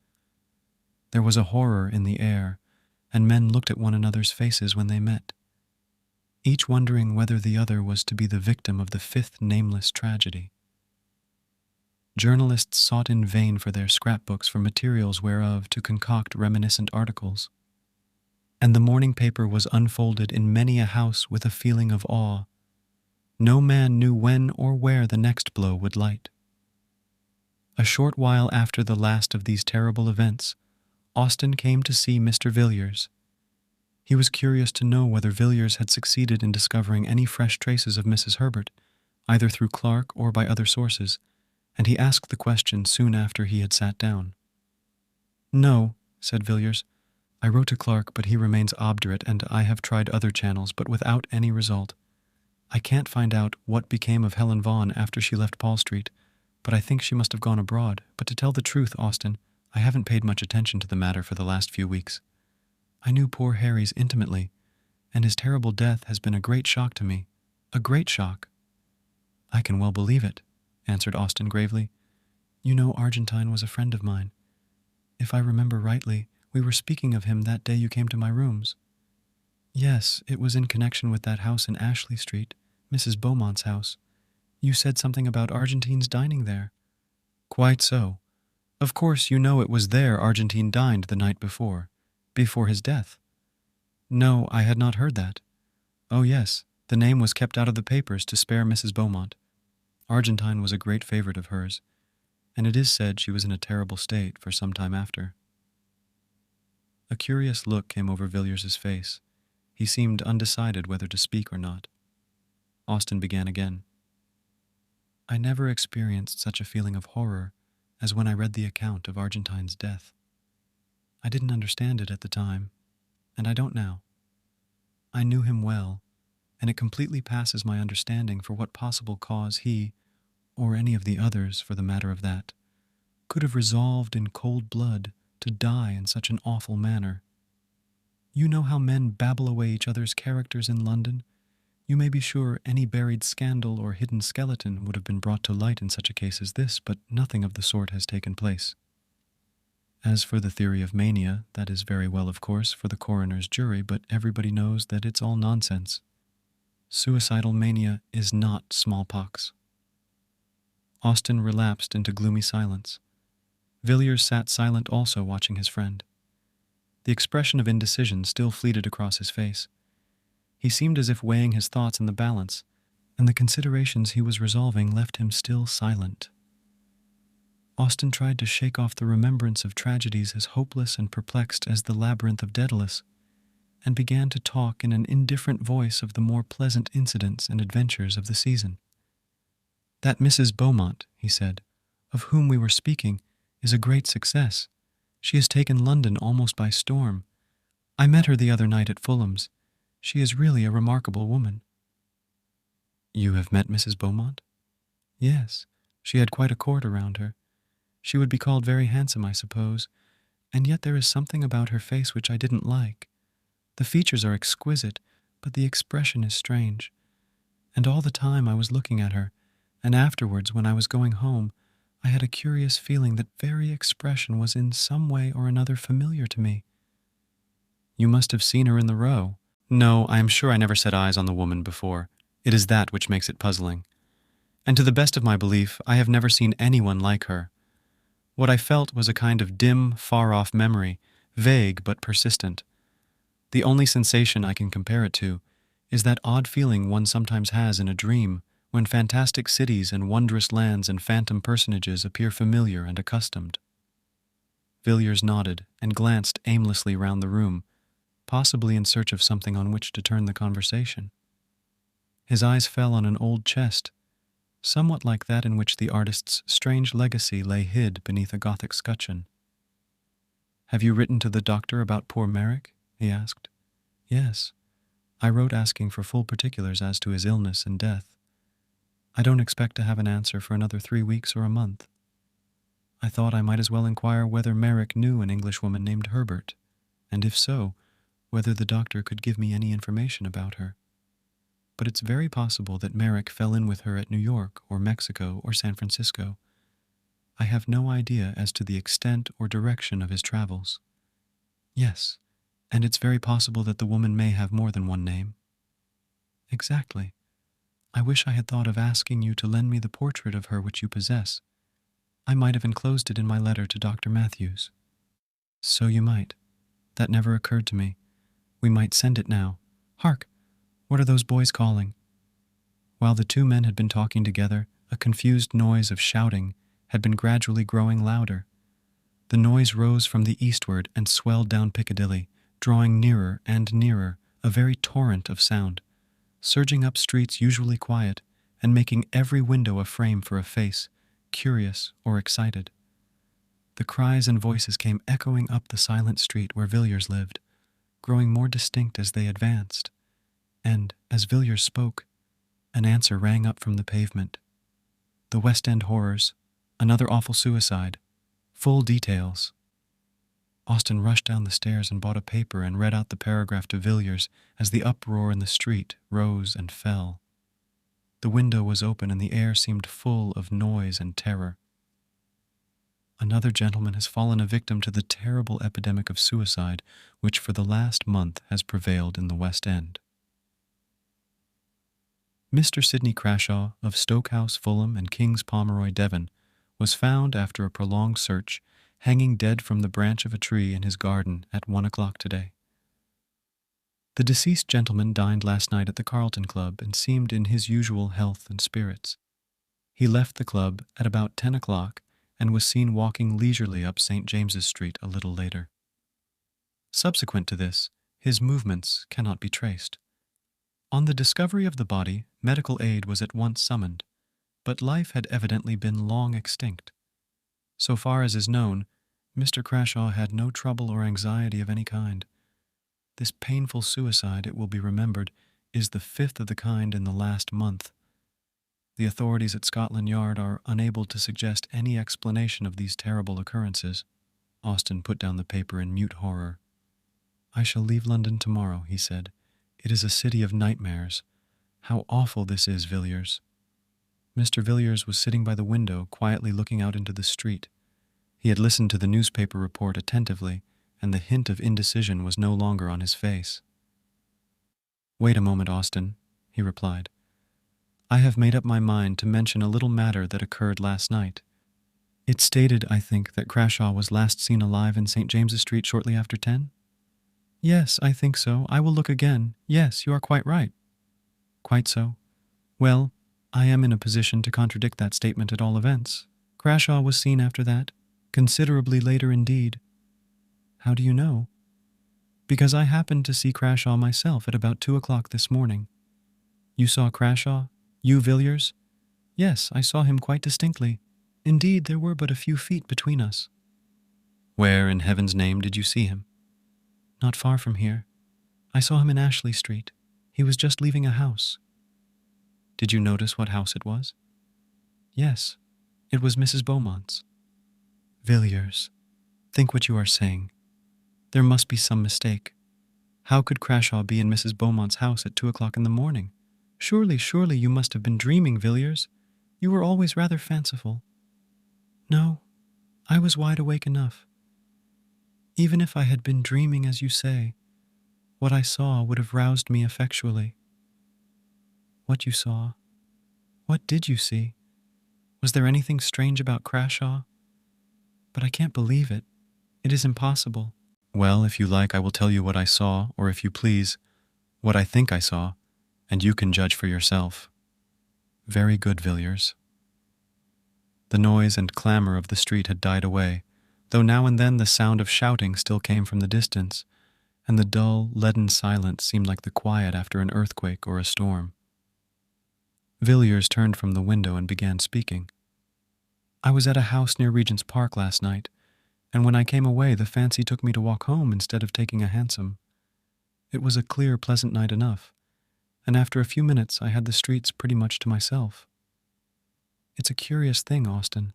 There was a horror in the air, and men looked at one another's faces when they met, each wondering whether the other was to be the victim of the 5th nameless tragedy. Journalists sought in vain for their scrapbooks for materials whereof to concoct reminiscent articles, and the morning paper was unfolded in many a house with a feeling of awe. No man knew when or where the next blow would light. A short while after the last of these terrible events, Austen came to see Mr. Villiers. He was curious to know whether Villiers had succeeded in discovering any fresh traces of Mrs. Herbert, either through Clark or by other sources, and he asked the question soon after he had sat down. "No," said Villiers. "I wrote to Clark, but he remains obdurate, and I have tried other channels, but without any result. I can't find out what became of Helen Vaughan after she left Paul Street, but I think she must have gone abroad. But to tell the truth, Austen, I haven't paid much attention to the matter for the last few weeks. I knew poor Herries intimately, and his terrible death has been a great shock to me. A great shock." "I can well believe it," answered Austen gravely. "You know Argentine was a friend of mine. If I remember rightly, we were speaking of him that day you came to my rooms." "Yes, it was in connection with that house in Ashley Street, Mrs. Beaumont's house. You said something about Argentine's dining there." "Quite so. Of course you know it was there Argentine dined the night before his death." "No, I had not heard that." "Oh yes, the name was kept out of the papers to spare Mrs. Beaumont. Argentine was a great favorite of hers, and it is said she was in a terrible state for some time after." A curious look came over Villiers's face. He seemed undecided whether to speak or not. Austen began again. I never experienced such a feeling of horror as when I read the account of Argentine's death. I didn't understand it at the time, and I don't now. I knew him well, and it completely passes my understanding for what possible cause he, or any of the others for the matter of that, could have resolved in cold blood to die in such an awful manner. You know how men babble away each other's characters in London. You may be sure any buried scandal or hidden skeleton would have been brought to light in such a case as this, but nothing of the sort has taken place. As for the theory of mania, that is very well, of course, for the coroner's jury, but everybody knows that it's all nonsense. Suicidal mania is not smallpox. Austen relapsed into gloomy silence. Villiers sat silent also, watching his friend. The expression of indecision still fleeted across his face. He seemed as if weighing his thoughts in the balance, and the considerations he was resolving left him still silent. Austen tried to shake off the remembrance of tragedies as hopeless and perplexed as the labyrinth of Daedalus, and began to talk in an indifferent voice of the more pleasant incidents and adventures of the season. "That Mrs. Beaumont," he said, "of whom we were speaking, is a great success. She has taken London almost by storm. I met her the other night at Fulham's. She is really a remarkable woman." "You have met Mrs. Beaumont?" "Yes, she had quite a court around her. She would be called very handsome, I suppose, and yet there is something about her face which I didn't like. The features are exquisite, but the expression is strange. And all the time I was looking at her, and afterwards when I was going home, I had a curious feeling that very expression was in some way or another familiar to me." "You must have seen her in the Row." "No, I am sure I never set eyes on the woman before. It is that which makes it puzzling. And to the best of my belief, I have never seen anyone like her. What I felt was a kind of dim, far-off memory, vague but persistent. The only sensation I can compare it to is that odd feeling one sometimes has in a dream when fantastic cities and wondrous lands and phantom personages appear familiar and accustomed." Villiers nodded and glanced aimlessly round the room, possibly in search of something on which to turn the conversation. His eyes fell on an old chest, somewhat like that in which the artist's strange legacy lay hid beneath a Gothic scutcheon. "Have you written to the doctor about poor Merrick?" he asked. "Yes. I wrote asking for full particulars as to his illness and death. I don't expect to have an answer for another 3 weeks or a month. I thought I might as well inquire whether Merrick knew an Englishwoman named Herbert, and if so, whether the doctor could give me any information about her. But it's very possible that Merrick fell in with her at New York or Mexico or San Francisco. I have no idea as to the extent or direction of his travels. Yes, and it's very possible that the woman may have more than one name." "Exactly. I wish I had thought of asking you to lend me the portrait of her which you possess. I might have enclosed it in my letter to Dr. Matthews." "So you might. That never occurred to me. We might send it now. Hark! What are those boys calling?" While the two men had been talking together, a confused noise of shouting had been gradually growing louder. The noise rose from the eastward and swelled down Piccadilly, drawing nearer and nearer, a very torrent of sound, surging up streets usually quiet, and making every window a frame for a face, curious or excited. The cries and voices came echoing up the silent street where Villiers lived, growing more distinct as they advanced, and, as Villiers spoke, an answer rang up from the pavement. "The West End horrors, another awful suicide, full details." Austen rushed down the stairs and bought a paper and read out the paragraph to Villiers as the uproar in the street rose and fell. The window was open and the air seemed full of noise and terror. "Another gentleman has fallen a victim to the terrible epidemic of suicide which for the last month has prevailed in the West End." Mr. Sidney Crashaw of Stoke House, Fulham, and King's Pomeroy, Devon, was found after a prolonged search hanging dead from the branch of a tree in his garden at 1 o'clock today. The deceased gentleman dined last night at the Carlton Club and seemed in his usual health and spirits. He left the club at about 10 o'clock and was seen walking leisurely up St. James's Street a little later. Subsequent to this, his movements cannot be traced. On the discovery of the body, medical aid was at once summoned, but life had evidently been long extinct. So far as is known, Mr. Crashaw had no trouble or anxiety of any kind. This painful suicide, it will be remembered, is the fifth of the kind in the last month. The authorities at Scotland Yard are unable to suggest any explanation of these terrible occurrences. Austen put down the paper in mute horror. "I shall leave London tomorrow," he said. "It is a city of nightmares. How awful this is, Villiers." Mr. Villiers was sitting by the window, quietly looking out into the street. He had listened to the newspaper report attentively, and the hint of indecision was no longer on his face. "Wait a moment, Austen," he replied. "I have made up my mind to mention a little matter that occurred last night. It's stated, I think, that Crashaw was last seen alive in St. James's Street shortly after 10? Yes, I think so. I will look again. Yes, you are quite right. Quite so. Well, I am in a position to contradict that statement at all events. Crashaw was seen after that, considerably later indeed. How do you know? Because I happened to see Crashaw myself at about 2 o'clock this morning. You saw Crashaw? You, Villiers? Yes, I saw him quite distinctly. Indeed, there were but a few feet between us. Where, in heaven's name, did you see him? Not far from here. I saw him in Ashley Street. He was just leaving a house. Did you notice what house it was? Yes, it was Mrs. Beaumont's. Villiers, think what you are saying. There must be some mistake. How could Crashaw be in Mrs. Beaumont's house at 2 o'clock in the morning? Surely, you must have been dreaming, Villiers. You were always rather fanciful. No, I was wide awake enough. Even if I had been dreaming as you say, what I saw would have roused me effectually. What you saw? What did you see? Was there anything strange about Crashaw? But I can't believe it. It is impossible. Well, if you like, I will tell you what I saw, or if you please, what I think I saw, and you can judge for yourself. Very good, Villiers. The noise and clamor of the street had died away, though now and then the sound of shouting still came from the distance, and the dull, leaden silence seemed like the quiet after an earthquake or a storm. Villiers turned from the window and began speaking. I was at a house near Regent's Park last night, and when I came away the fancy took me to walk home instead of taking a hansom. It was a clear, pleasant night enough, and after a few minutes I had the streets pretty much to myself. It's a curious thing, Austen,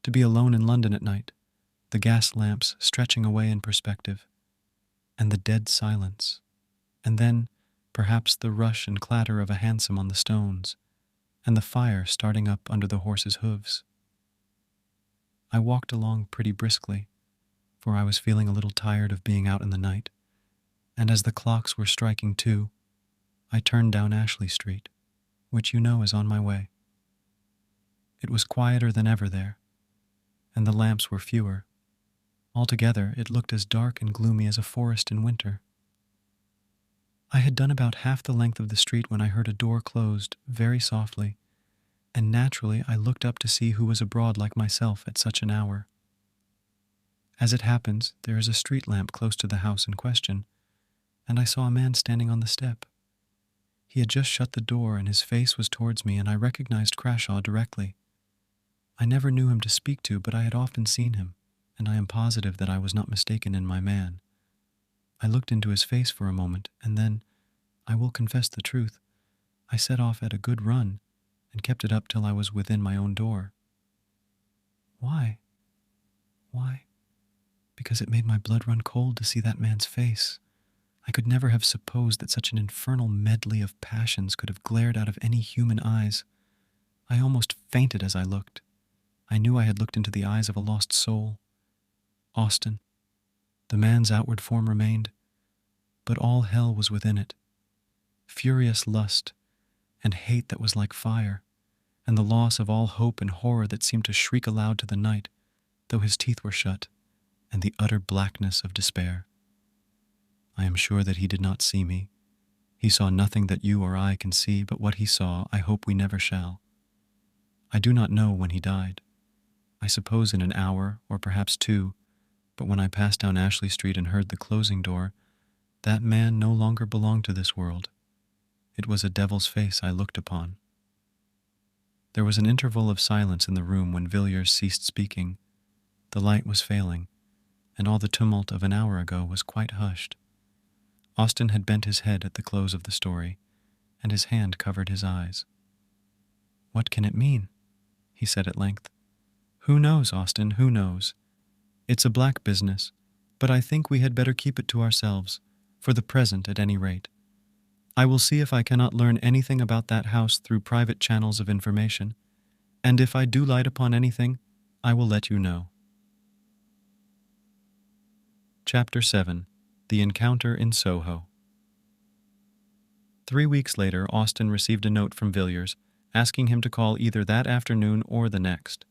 to be alone in London at night, the gas lamps stretching away in perspective, and the dead silence, and then perhaps the rush and clatter of a hansom on the stones, and the fire starting up under the horses' hooves. I walked along pretty briskly, for I was feeling a little tired of being out in the night, and as the clocks were striking 2, I turned down Ashley Street, which you know is on my way. It was quieter than ever there, and the lamps were fewer. Altogether, it looked as dark and gloomy as a forest in winter. I had done about half the length of the street when I heard a door closed very softly, and naturally I looked up to see who was abroad like myself at such an hour. As it happens, there is a street lamp close to the house in question, and I saw a man standing on the step. He had just shut the door, and his face was towards me, and I recognized Crashaw directly. I never knew him to speak to, but I had often seen him, and I am positive that I was not mistaken in my man. I looked into his face for a moment, and then, I will confess the truth, I set off at a good run, and kept it up till I was within my own door. Why? Why? Because it made my blood run cold to see that man's face. I could never have supposed that such an infernal medley of passions could have glared out of any human eyes. I almost fainted as I looked. I knew I had looked into the eyes of a lost soul. Austen. The man's outward form remained, but all hell was within it. Furious lust, and hate that was like fire, and the loss of all hope and horror that seemed to shriek aloud to the night, though his teeth were shut, and the utter blackness of despair. I am sure that he did not see me. He saw nothing that you or I can see, but what he saw I hope we never shall. I do not know when he died. I suppose in an hour, or perhaps 2, but when I passed down Ashley Street and heard the closing door, that man no longer belonged to this world. It was a devil's face I looked upon. There was an interval of silence in the room when Villiers ceased speaking. The light was failing, and all the tumult of an hour ago was quite hushed. Austen had bent his head at the close of the story, and his hand covered his eyes. "What can it mean?" he said at length. "Who knows, Austen, who knows? It's a black business, but I think we had better keep it to ourselves, for the present at any rate. I will see if I cannot learn anything about that house through private channels of information, and if I do light upon anything, I will let you know." Chapter 7. The Encounter in Soho. 3 weeks later, Austen received a note from Villiers, asking him to call either that afternoon or the next.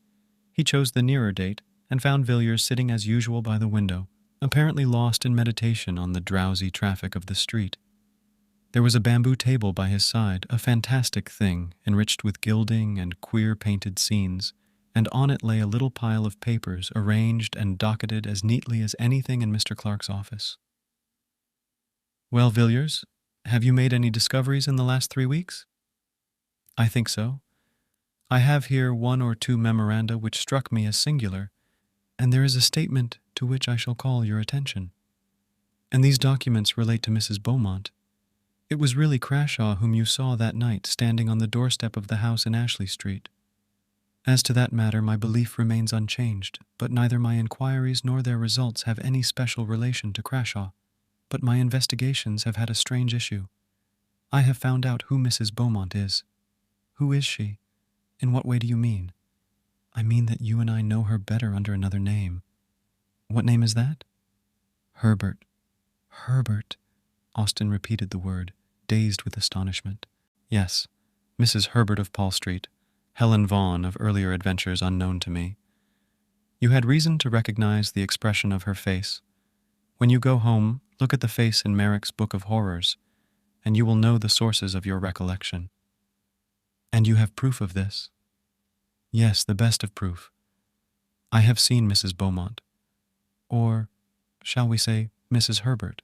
He chose the nearer date, and found Villiers sitting as usual by the window, apparently lost in meditation on the drowsy traffic of the street. There was a bamboo table by his side, a fantastic thing, enriched with gilding and queer painted scenes, and on it lay a little pile of papers arranged and docketed as neatly as anything in Mr. Clark's office. "Well, Villiers, have you made any discoveries in the last 3 weeks?" "I think so. I have here 1 or 2 memoranda which struck me as singular, and there is a statement to which I shall call your attention. And these documents relate to Mrs. Beaumont. It was really Crashaw whom you saw that night standing on the doorstep of the house in Ashley Street. As to that matter, my belief remains unchanged, but neither my inquiries nor their results have any special relation to Crashaw. But my investigations have had a strange issue. I have found out who Mrs. Beaumont is. Who is she? In what way do you mean?" "I mean that you and I know her better under another name." "What name is that?" "Herbert." "Herbert." Austen repeated the word, dazed with astonishment. "Yes, Mrs. Herbert of Paul Street, Helen Vaughan of earlier adventures unknown to me. You had reason to recognize the expression of her face. When you go home, look at the face in Merrick's Book of Horrors, and you will know the sources of your recollection." "And you have proof of this?" "Yes, the best of proof. I have seen Mrs. Beaumont. Or, shall we say, Mrs. Herbert."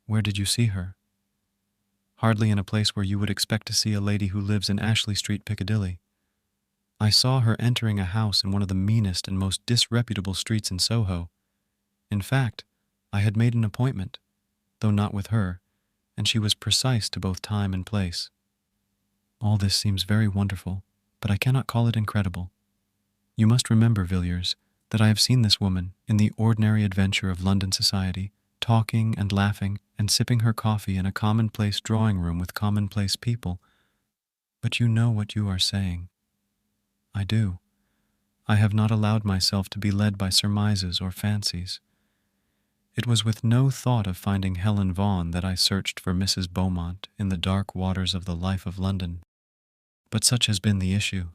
"Where did you see her?" "Hardly in a place where you would expect to see a lady who lives in Ashley Street, Piccadilly. I saw her entering a house in one of the meanest and most disreputable streets in Soho. In fact, I had made an appointment, though not with her, and she was precise to both time and place." "All this seems very wonderful, but I cannot call it incredible. You must remember, Villiers, that I have seen this woman, in the ordinary adventure of London society, talking and laughing and sipping her coffee in a commonplace drawing-room with commonplace people. But you know what you are saying." "I do. I have not allowed myself to be led by surmises or fancies. It was with no thought of finding Helen Vaughan that I searched for Mrs. Beaumont in the dark waters of the life of London. But such has been the issue."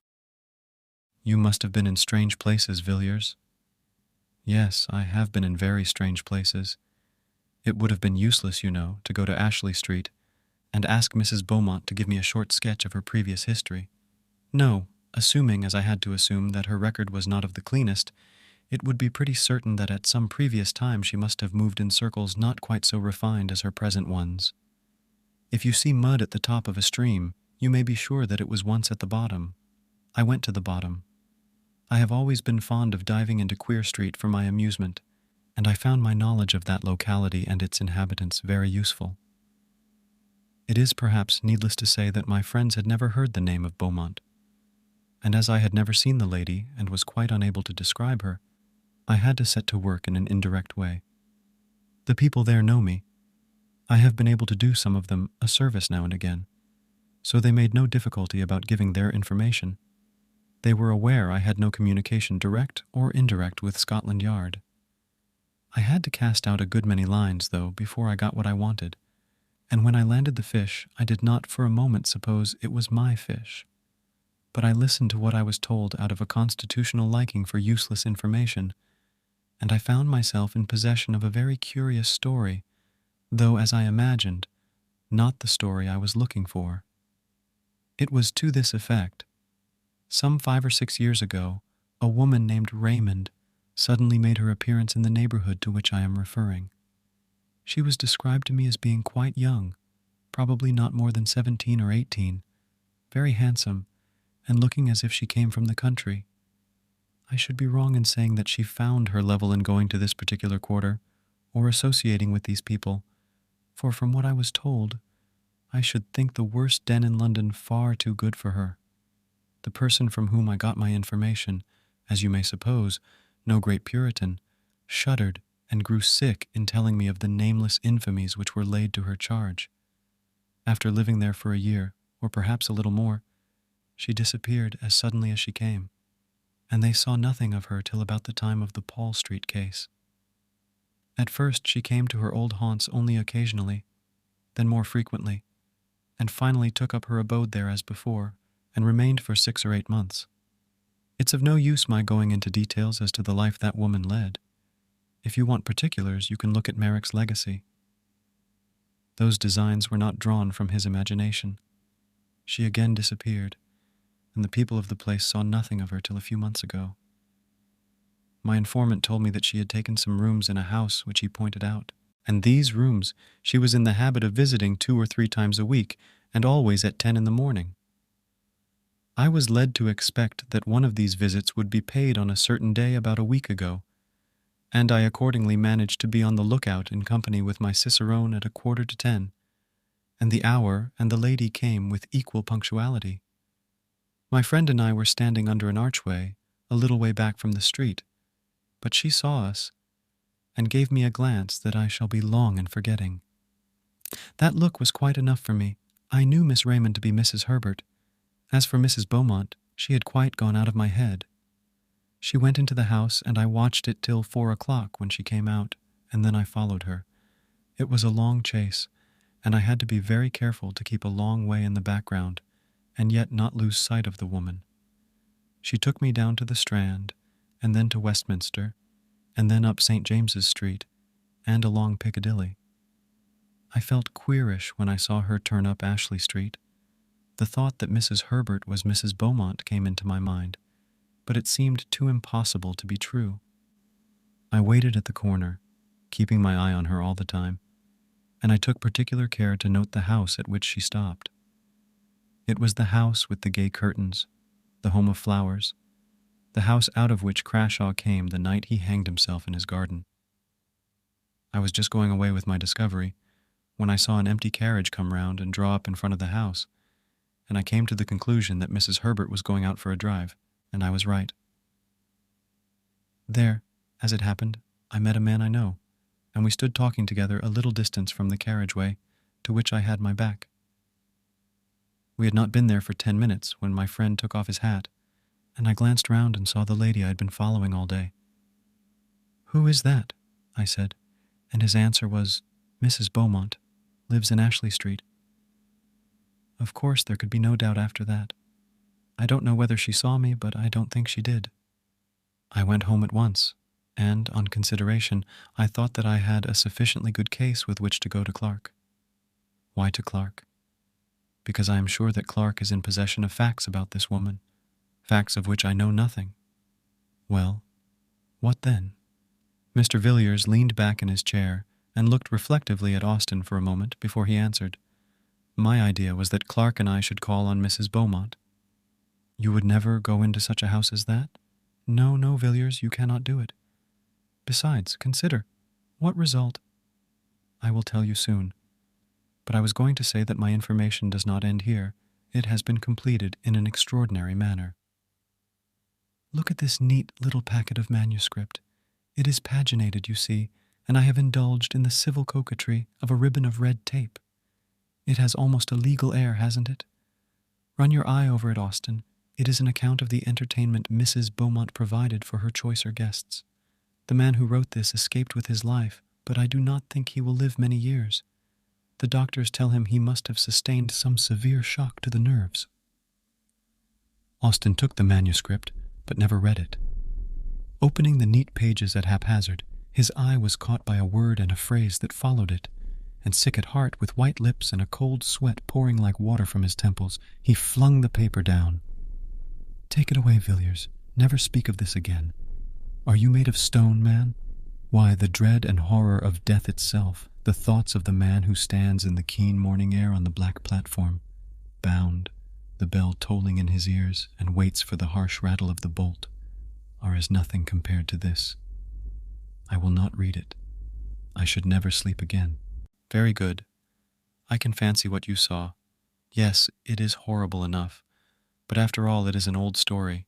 "You must have been in strange places, Villiers." "Yes, I have been in very strange places. It would have been useless, you know, to go to Ashley Street and ask Mrs. Beaumont to give me a short sketch of her previous history. No, assuming, as I had to assume, that her record was not of the cleanest, it would be pretty certain that at some previous time she must have moved in circles not quite so refined as her present ones. If you see mud at the top of a stream, you may be sure that it was once at the bottom. I went to the bottom. I have always been fond of diving into Queer Street for my amusement, and I found my knowledge of that locality and its inhabitants very useful. It is perhaps needless to say that my friends had never heard the name of Beaumont, and as I had never seen the lady and was quite unable to describe her, I had to set to work in an indirect way. The people there know me. I have been able to do some of them a service now and again, so they made no difficulty about giving their information. They were aware I had no communication direct or indirect with Scotland Yard. I had to cast out a good many lines, though, before I got what I wanted, and when I landed the fish, I did not for a moment suppose it was my fish. But I listened to what I was told out of a constitutional liking for useless information, and I found myself in possession of a very curious story, though, as I imagined, not the story I was looking for. It was to this effect. Some 5 or 6 years ago, a woman named Raymond suddenly made her appearance in the neighborhood to which I am referring. She was described to me as being quite young, probably not more than 17 or 18, very handsome, and looking as if she came from the country. I should be wrong in saying that she found her level in going to this particular quarter, or associating with these people, for from what I was told, I should think the worst den in London far too good for her. The person from whom I got my information, as you may suppose, no great Puritan, shuddered and grew sick in telling me of the nameless infamies which were laid to her charge. After living there for a year, or perhaps a little more, she disappeared as suddenly as she came, and they saw nothing of her till about the time of the Paul Street case. At first she came to her old haunts only occasionally, then more frequently, and finally took up her abode there as before, and remained for 6 or 8 months. It's of no use my going into details as to the life that woman led. If you want particulars, you can look at Merrick's legacy. Those designs were not drawn from his imagination. She again disappeared, and the people of the place saw nothing of her till a few months ago. My informant told me that she had taken some rooms in a house which he pointed out, and these rooms she was in the habit of visiting 2 or 3 times a week, and always at 10 in the morning. I was led to expect that one of these visits would be paid on a certain day about a week ago, and I accordingly managed to be on the lookout in company with my cicerone at 9:45, and the hour and the lady came with equal punctuality. My friend and I were standing under an archway, a little way back from the street, but she saw us, and gave me a glance that I shall be long in forgetting. That look was quite enough for me. I knew Miss Raymond to be Mrs. Herbert. As for Mrs. Beaumont, she had quite gone out of my head. She went into the house, and I watched it till 4 o'clock when she came out, and then I followed her. It was a long chase, and I had to be very careful to keep a long way in the background, and yet not lose sight of the woman. She took me down to the Strand, and then to Westminster, and then up St. James's Street, and along Piccadilly. I felt queerish when I saw her turn up Ashley Street. The thought that Mrs. Herbert was Mrs. Beaumont came into my mind, but it seemed too impossible to be true. I waited at the corner, keeping my eye on her all the time, and I took particular care to note the house at which she stopped. It was the house with the gay curtains, the home of flowers, the house out of which Crashaw came the night he hanged himself in his garden. I was just going away with my discovery when I saw an empty carriage come round and draw up in front of the house, and I came to the conclusion that Mrs. Herbert was going out for a drive, and I was right. There, as it happened, I met a man I know, and we stood talking together a little distance from the carriageway, to which I had my back. We had not been there for 10 minutes when my friend took off his hat, and I glanced round and saw the lady I had been following all day. "Who is that?" I said, and his answer was, "Mrs. Beaumont, lives in Ashley Street." Of course, there could be no doubt after that. I don't know whether she saw me, but I don't think she did. I went home at once, and, on consideration, I thought that I had a sufficiently good case with which to go to Clark. Why to Clark? Because I am sure that Clark is in possession of facts about this woman, facts of which I know nothing. Well, what then? Mr. Villiers leaned back in his chair and looked reflectively at Austin for a moment before he answered. My idea was that Clark and I should call on Mrs. Beaumont. You would never go into such a house as that? No, no, Villiers, you cannot do it. Besides, consider, what result? I will tell you soon. But I was going to say that my information does not end here. It has been completed in an extraordinary manner. Look at this neat little packet of manuscript. It is paginated, you see, and I have indulged in the civil coquetry of a ribbon of red tape. It has almost a legal air, hasn't it? Run your eye over it, Austin. It is an account of the entertainment Mrs. Beaumont provided for her choicer guests. The man who wrote this escaped with his life, but I do not think he will live many years. The doctors tell him he must have sustained some severe shock to the nerves. Austin took the manuscript, but never read it. Opening the neat pages at haphazard, his eye was caught by a word and a phrase that followed it, and sick at heart, with white lips and a cold sweat pouring like water from his temples, he flung the paper down. Take it away, Villiers. Never speak of this again. Are you made of stone, man? Why, the dread and horror of death itself, the thoughts of the man who stands in the keen morning air on the black platform, bound, the bell tolling in his ears and waits for the harsh rattle of the bolt, are as nothing compared to this. I will not read it. I should never sleep again. Very good. I can fancy what you saw. Yes, it is horrible enough, but after all it is an old story,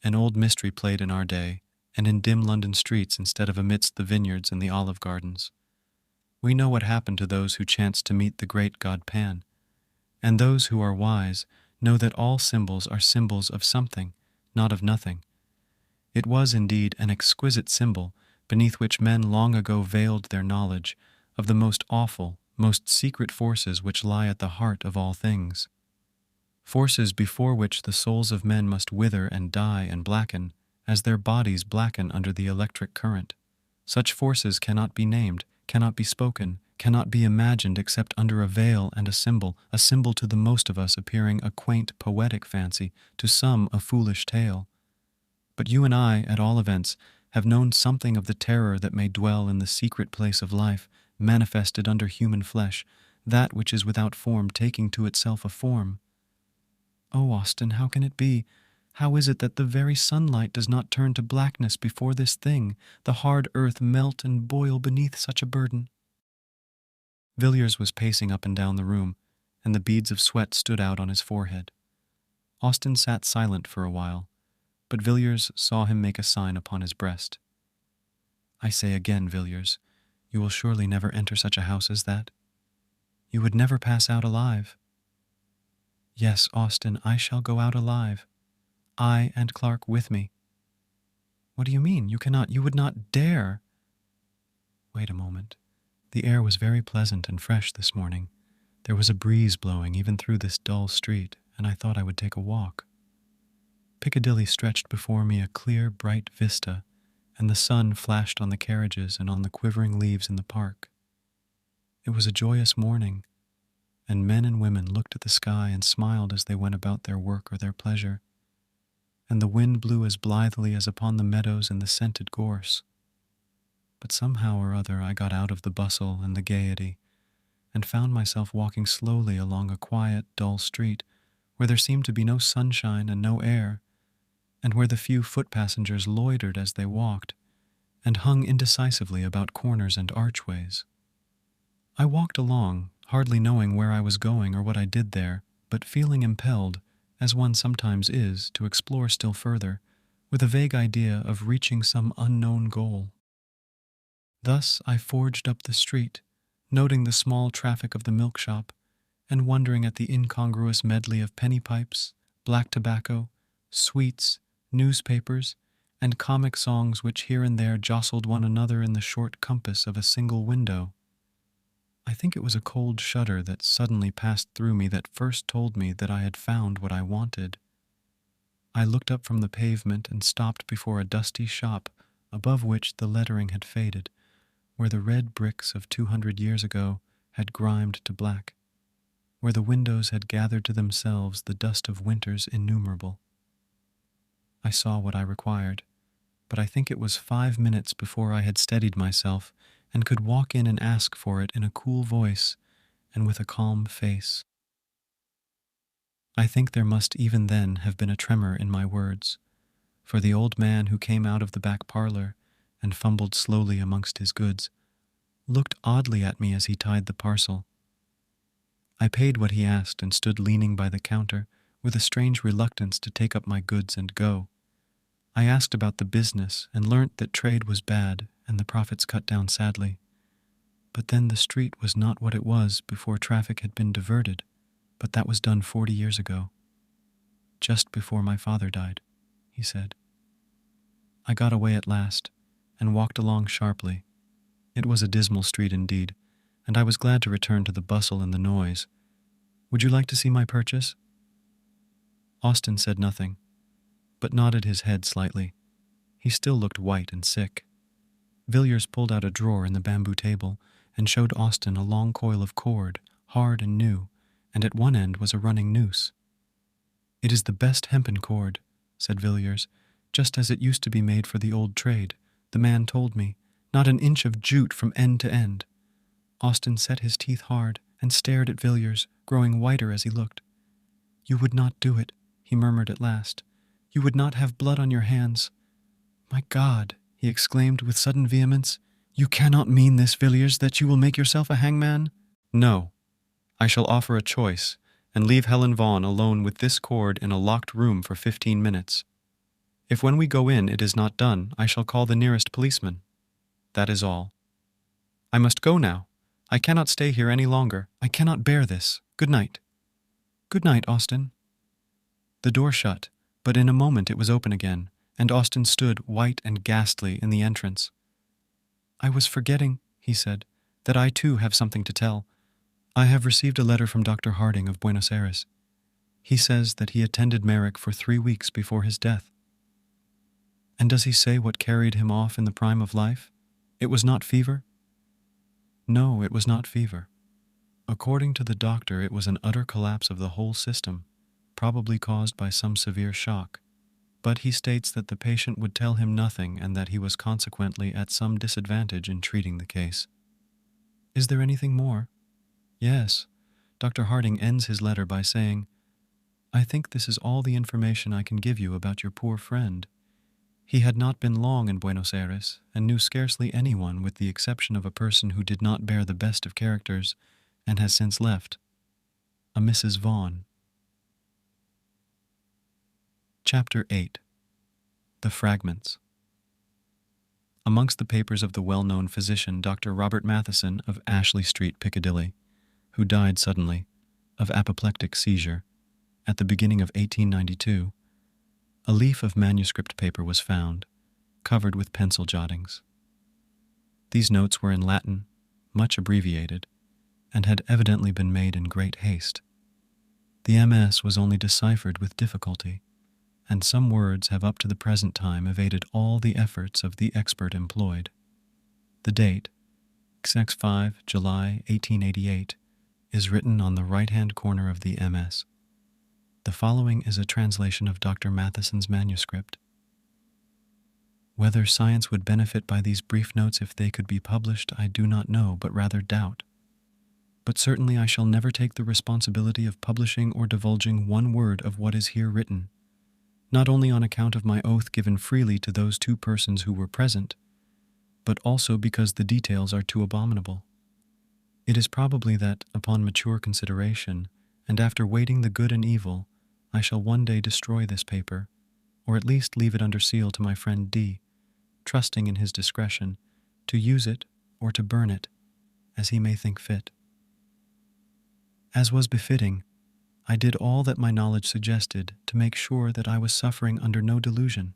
an old mystery played in our day, and in dim London streets instead of amidst the vineyards and the olive gardens. We know what happened to those who chanced to meet the great god Pan, and those who are wise know that all symbols are symbols of something, not of nothing. It was indeed an exquisite symbol beneath which men long ago veiled their knowledge of the most awful, most secret forces which lie at the heart of all things. Forces before which the souls of men must wither and die and blacken, as their bodies blacken under the electric current. Such forces cannot be named, cannot be spoken, cannot be imagined except under a veil and a symbol to the most of us appearing a quaint poetic fancy, to some a foolish tale. But you and I, at all events, have known something of the terror that may dwell in the secret place of life, manifested under human flesh, that which is without form taking to itself a form. Oh, Austin, how can it be? How is it that the very sunlight does not turn to blackness before this thing, the hard earth melt and boil beneath such a burden? Villiers was pacing up and down the room, and the beads of sweat stood out on his forehead. Austin sat silent for a while, but Villiers saw him make a sign upon his breast. I say again, Villiers, you will surely never enter such a house as that? You would never pass out alive. Yes, Austin, I shall go out alive. I and Clark with me. What do you mean? You would not dare. Wait a moment. The air was very pleasant and fresh this morning. There was a breeze blowing even through this dull street, and I thought I would take a walk. Piccadilly stretched before me a clear, bright vista, and the sun flashed on the carriages and on the quivering leaves in the park. It was a joyous morning, and men and women looked at the sky and smiled as they went about their work or their pleasure, and the wind blew as blithely as upon the meadows and the scented gorse. But somehow or other I got out of the bustle and the gaiety, and found myself walking slowly along a quiet, dull street, where there seemed to be no sunshine and no air, and where the few foot-passengers loitered as they walked, and hung indecisively about corners and archways. I walked along, hardly knowing where I was going or what I did there, but feeling impelled, as one sometimes is, to explore still further, with a vague idea of reaching some unknown goal. Thus I forged up the street, noting the small traffic of the milk shop, and wondering at the incongruous medley of penny pipes, black tobacco, sweets, newspapers, and comic songs which here and there jostled one another in the short compass of a single window. I think it was a cold shudder that suddenly passed through me that first told me that I had found what I wanted. I looked up from the pavement and stopped before a dusty shop above which the lettering had faded, where the red bricks of 200 years ago had grimed to black, where the windows had gathered to themselves the dust of winters innumerable. I saw what I required, but I think it was 5 minutes before I had steadied myself and could walk in and ask for it in a cool voice and with a calm face. I think there must even then have been a tremor in my words, for the old man who came out of the back parlor and fumbled slowly amongst his goods looked oddly at me as he tied the parcel. I paid what he asked and stood leaning by the counter with a strange reluctance to take up my goods and go. I asked about the business and learnt that trade was bad and the profits cut down sadly. But then the street was not what it was before traffic had been diverted, but that was done 40 years ago. Just before my father died, he said. I got away at last and walked along sharply. It was a dismal street indeed, and I was glad to return to the bustle and the noise. Would you like to see my purchase? Austin said nothing, but nodded his head slightly. He still looked white and sick. Villiers pulled out a drawer in the bamboo table and showed Austin a long coil of cord, hard and new, and at one end was a running noose. It is the best hempen cord, said Villiers, just as it used to be made for the old trade. The man told me, not an inch of jute from end to end. Austin set his teeth hard and stared at Villiers, growing whiter as he looked. You would not do it, he murmured at last. You would not have blood on your hands. My God, he exclaimed with sudden vehemence, you cannot mean this, Villiers, that you will make yourself a hangman? No. I shall offer a choice, and leave Helen Vaughan alone with this cord in a locked room for 15 minutes. If when we go in it is not done, I shall call the nearest policeman. That is all. I must go now. I cannot stay here any longer. I cannot bear this. Good night. Good night, Austen. The door shut, but in a moment it was open again, and Austen stood white and ghastly in the entrance. I was forgetting, he said, that I too have something to tell. I have received a letter from Dr. Harding of Buenos Aires. He says that he attended Merrick for 3 weeks before his death. And does he say what carried him off in the prime of life? It was not fever? No, it was not fever. According to the doctor, it was an utter collapse of the whole system, probably caused by some severe shock. But he states that the patient would tell him nothing and that he was consequently at some disadvantage in treating the case. Is there anything more? Yes. Dr. Harding ends his letter by saying, I think this is all the information I can give you about your poor friend. He had not been long in Buenos Aires, and knew scarcely anyone with the exception of a person who did not bear the best of characters, and has since left, a Mrs. Vaughan. Chapter 8. The Fragments. Amongst the papers of the well-known physician Dr. Robert Matheson of Ashley Street, Piccadilly, who died suddenly of apoplectic seizure at the beginning of 1892, a leaf of manuscript paper was found, covered with pencil jottings. These notes were in Latin, much abbreviated, and had evidently been made in great haste. The MS was only deciphered with difficulty, and some words have up to the present time evaded all the efforts of the expert employed. The date, XX5 July 1888, is written on the right-hand corner of the MS. The following is a translation of Dr. Matheson's manuscript. Whether science would benefit by these brief notes if they could be published, I do not know, but rather doubt. But certainly I shall never take the responsibility of publishing or divulging one word of what is here written, not only on account of my oath given freely to those 2 persons who were present, but also because the details are too abominable. It is probably that, upon mature consideration, and after weighting the good and evil, I shall one day destroy this paper, or at least leave it under seal to my friend D, trusting in his discretion, to use it or to burn it, as he may think fit. As was befitting, I did all that my knowledge suggested to make sure that I was suffering under no delusion.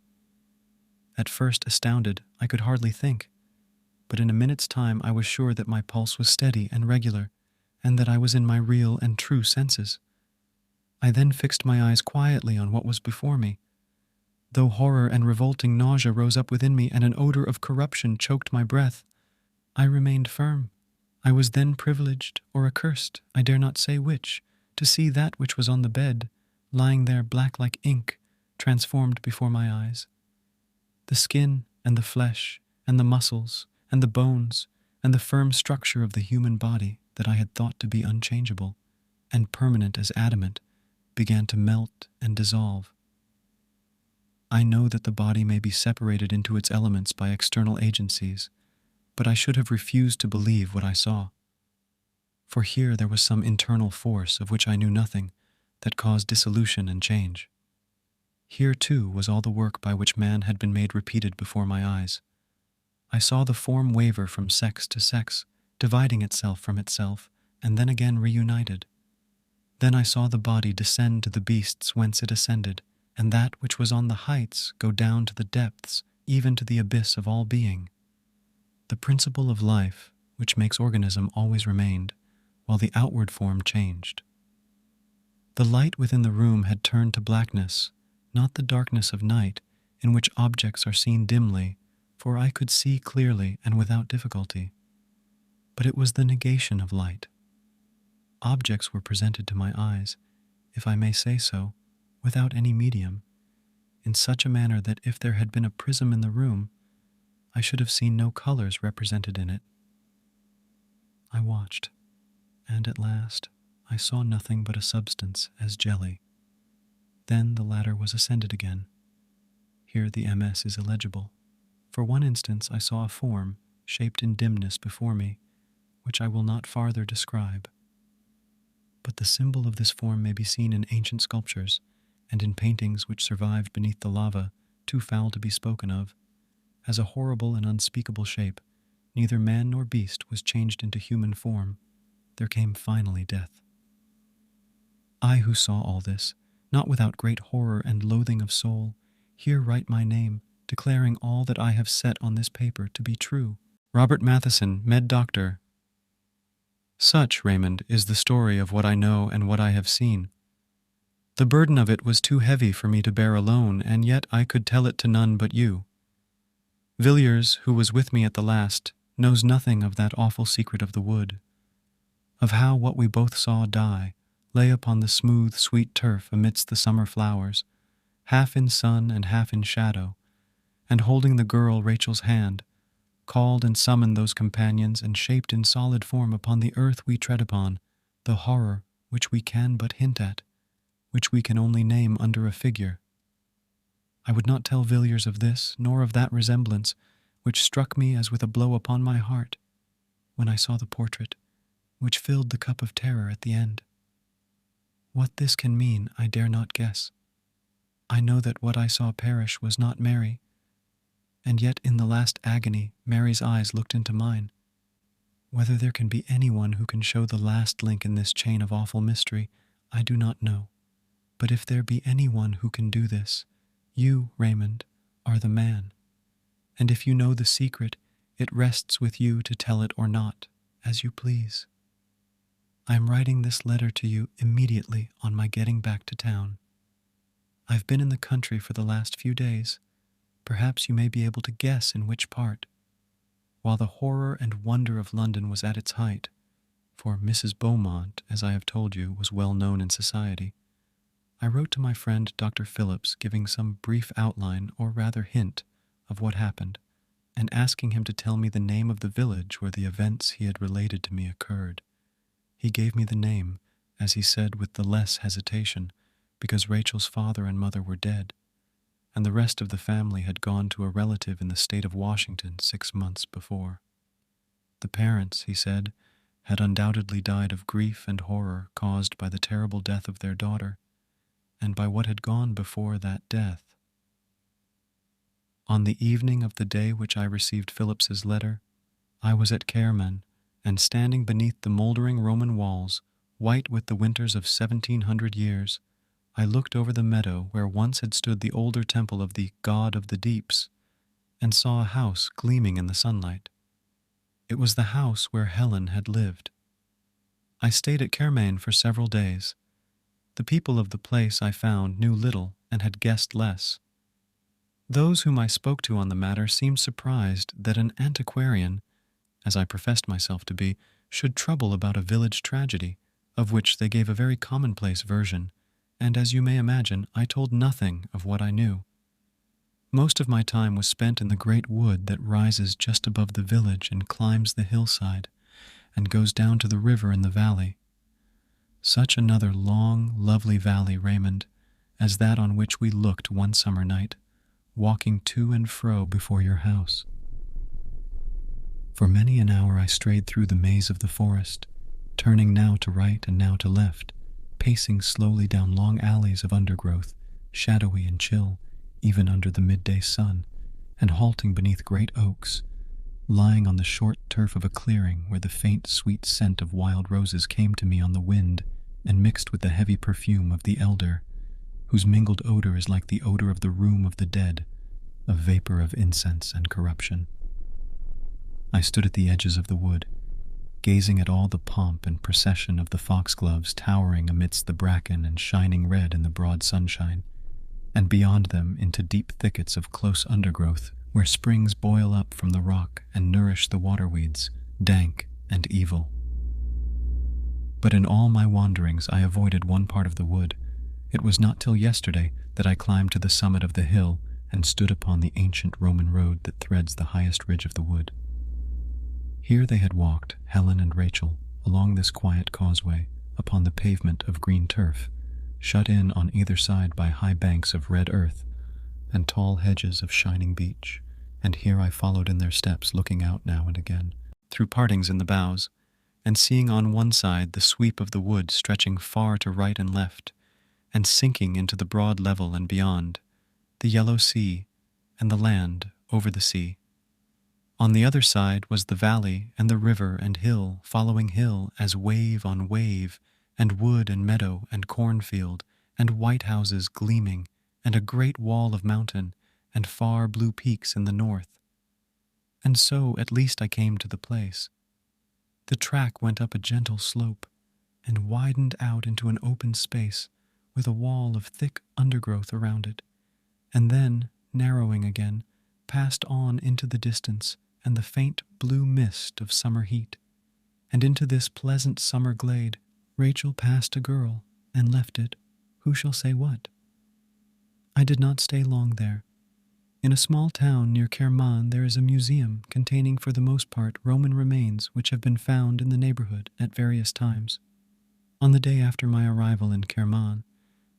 At first astounded, I could hardly think, but in a minute's time I was sure that my pulse was steady and regular, and that I was in my real and true senses. I then fixed my eyes quietly on what was before me. Though horror and revolting nausea rose up within me and an odor of corruption choked my breath, I remained firm. I was then privileged or accursed, I dare not say which, to see that which was on the bed, lying there black like ink, transformed before my eyes. The skin and the flesh and the muscles and the bones and the firm structure of the human body that I had thought to be unchangeable and permanent as adamant began to melt and dissolve. I know that the body may be separated into its elements by external agencies, but I should have refused to believe what I saw. For here there was some internal force of which I knew nothing that caused dissolution and change. Here, too, was all the work by which man had been made repeated before my eyes. I saw the form waver from sex to sex, dividing itself from itself, and then again reunited. Then I saw the body descend to the beasts whence it ascended, and that which was on the heights go down to the depths, even to the abyss of all being. The principle of life, which makes organism, always remained, while the outward form changed. The light within the room had turned to blackness, not the darkness of night, in which objects are seen dimly, for I could see clearly and without difficulty. But it was the negation of light. Objects were presented to my eyes, if I may say so, without any medium, in such a manner that if there had been a prism in the room, I should have seen no colors represented in it. I watched, and at last I saw nothing but a substance as jelly. Then the ladder was ascended again. Here the MS is illegible. For one instance I saw a form, shaped in dimness before me, which I will not farther describe. But the symbol of this form may be seen in ancient sculptures, and in paintings which survived beneath the lava, too foul to be spoken of. As a horrible and unspeakable shape, neither man nor beast was changed into human form. There came finally death. I who saw all this, not without great horror and loathing of soul, here write my name, declaring all that I have set on this paper to be true. Robert Matheson, Med Doctor. Such, Raymond, is the story of what I know and what I have seen. The burden of it was too heavy for me to bear alone, and yet I could tell it to none but you. Villiers, who was with me at the last, knows nothing of that awful secret of the wood, of how what we both saw die lay upon the smooth, sweet turf amidst the summer flowers, half in sun and half in shadow, and holding the girl Rachel's hand, called and summoned those companions and shaped in solid form upon the earth we tread upon, the horror which we can but hint at, which we can only name under a figure. I would not tell Villiers of this, nor of that resemblance, which struck me as with a blow upon my heart, when I saw the portrait, which filled the cup of terror at the end. What this can mean, I dare not guess. I know that what I saw perish was not Mary, and yet in the last agony Mary's eyes looked into mine. Whether there can be anyone who can show the last link in this chain of awful mystery, I do not know. But if there be anyone who can do this, you, Raymond, are the man. And if you know the secret, it rests with you to tell it or not, as you please. I am writing this letter to you immediately on my getting back to town. I've been in the country for the last few days. Perhaps you may be able to guess in which part. While the horror and wonder of London was at its height, for Mrs. Beaumont, as I have told you, was well known in society, I wrote to my friend Dr. Phillips giving some brief outline, or rather hint, of what happened, and asking him to tell me the name of the village where the events he had related to me occurred. He gave me the name, as he said with the less hesitation, because Rachel's father and mother were dead, and the rest of the family had gone to a relative in the state of Washington 6 months before. The parents, he said, had undoubtedly died of grief and horror caused by the terrible death of their daughter, and by what had gone before that death. On the evening of the day which I received Phillips's letter, I was at Kerman, and standing beneath the mouldering Roman walls, white with the winters of 1700 years, I looked over the meadow where once had stood the older temple of the God of the Deeps, and saw a house gleaming in the sunlight. It was the house where Helen had lived. I stayed at Kerman for several days. The people of the place, I found, knew little and had guessed less. Those whom I spoke to on the matter seemed surprised that an antiquarian, as I professed myself to be, should trouble about a village tragedy, of which they gave a very commonplace version, and as you may imagine, I told nothing of what I knew. Most of my time was spent in the great wood that rises just above the village and climbs the hillside, and goes down to the river in the valley. Such another long, lovely valley, Raymond, as that on which we looked one summer night, walking to and fro before your house. For many an hour I strayed through the maze of the forest, turning now to right and now to left, pacing slowly down long alleys of undergrowth, shadowy and chill, even under the midday sun, and halting beneath great oaks, lying on the short turf of a clearing where the faint, sweet scent of wild roses came to me on the wind and mixed with the heavy perfume of the elder, whose mingled odor is like the odor of the room of the dead, a vapor of incense and corruption. I stood at the edges of the wood, gazing at all the pomp and procession of the foxgloves towering amidst the bracken and shining red in the broad sunshine, and beyond them into deep thickets of close undergrowth where springs boil up from the rock and nourish the waterweeds, dank and evil. But in all my wanderings I avoided one part of the wood. It was not till yesterday that I climbed to the summit of the hill and stood upon the ancient Roman road that threads the highest ridge of the wood. Here they had walked, Helen and Rachel, along this quiet causeway, upon the pavement of green turf, shut in on either side by high banks of red earth and tall hedges of shining beech, and here I followed in their steps, looking out now and again, through partings in the boughs, and seeing on one side the sweep of the wood stretching far to right and left, and sinking into the broad level, and beyond, the yellow sea, and the land over the sea. On the other side was the valley, and the river and hill following hill, as wave on wave, and wood and meadow and cornfield, and white houses gleaming, and a great wall of mountain, and far blue peaks in the north. And so at least I came to the place. The track went up a gentle slope, and widened out into an open space, with a wall of thick undergrowth around it, and then, narrowing again, passed on into the distance and the faint blue mist of summer heat. And into this pleasant summer glade Rachel passed a girl, and left it, who shall say what? I did not stay long there. In a small town near Kerman there is a museum containing for the most part Roman remains which have been found in the neighborhood at various times. On the day after my arrival in Kerman,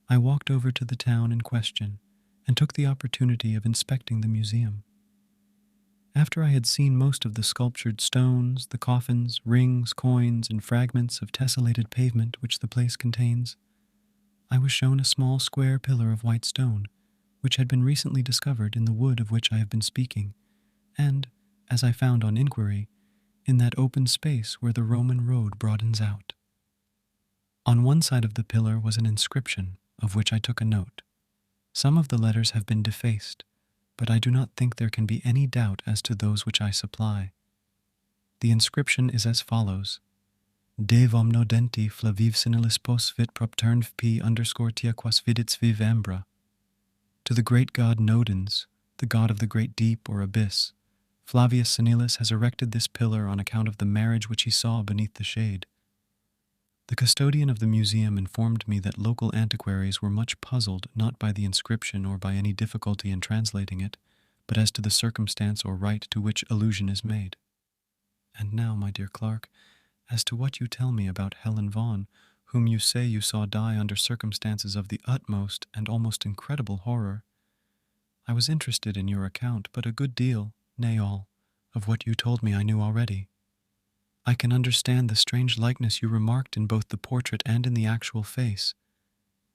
I walked over to the town in question and took the opportunity of inspecting the museum. After I had seen most of the sculptured stones, the coffins, rings, coins, and fragments of tessellated pavement which the place contains, I was shown a small square pillar of white stone, which had been recently discovered in the wood of which I have been speaking, and, as I found on inquiry, in that open space where the Roman road broadens out. On one side of the pillar was an inscription, of which I took a note. Some of the letters have been defaced, but I do not think there can be any doubt as to those which I supply. The inscription is as follows: Dev omnodenti flaviv sinilis pos vit proptern p underscore tia quas vidits vivembra. To the great god Nodens, the god of the great deep or abyss, Flavius Senilis has erected this pillar on account of the marriage which he saw beneath the shade. The custodian of the museum informed me that local antiquaries were much puzzled not by the inscription or by any difficulty in translating it, but as to the circumstance or rite to which allusion is made. And now, my dear Clark, as to what you tell me about Helen Vaughan, whom you say you saw die under circumstances of the utmost and almost incredible horror. I was interested in your account, but a good deal, nay all, of what you told me I knew already. I can understand the strange likeness you remarked in both the portrait and in the actual face.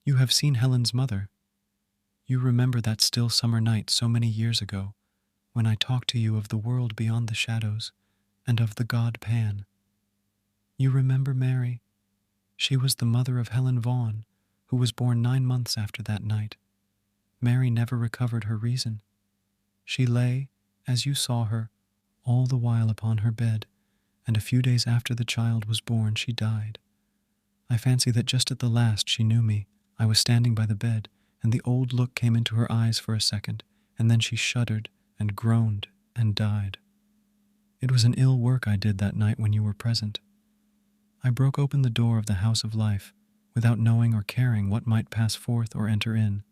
You have seen Helen's mother. You remember that still summer night so many years ago, when I talked to you of the world beyond the shadows, and of the god Pan. You remember Mary? She was the mother of Helen Vaughan, who was born 9 months after that night. Mary never recovered her reason. She lay, as you saw her, all the while upon her bed, and a few days after the child was born she died. I fancy that just at the last she knew me. I was standing by the bed, and the old look came into her eyes for a second, and then she shuddered and groaned and died. It was an ill work I did that night when you were present. I broke open the door of the house of life, without knowing or caring what might pass forth or enter in.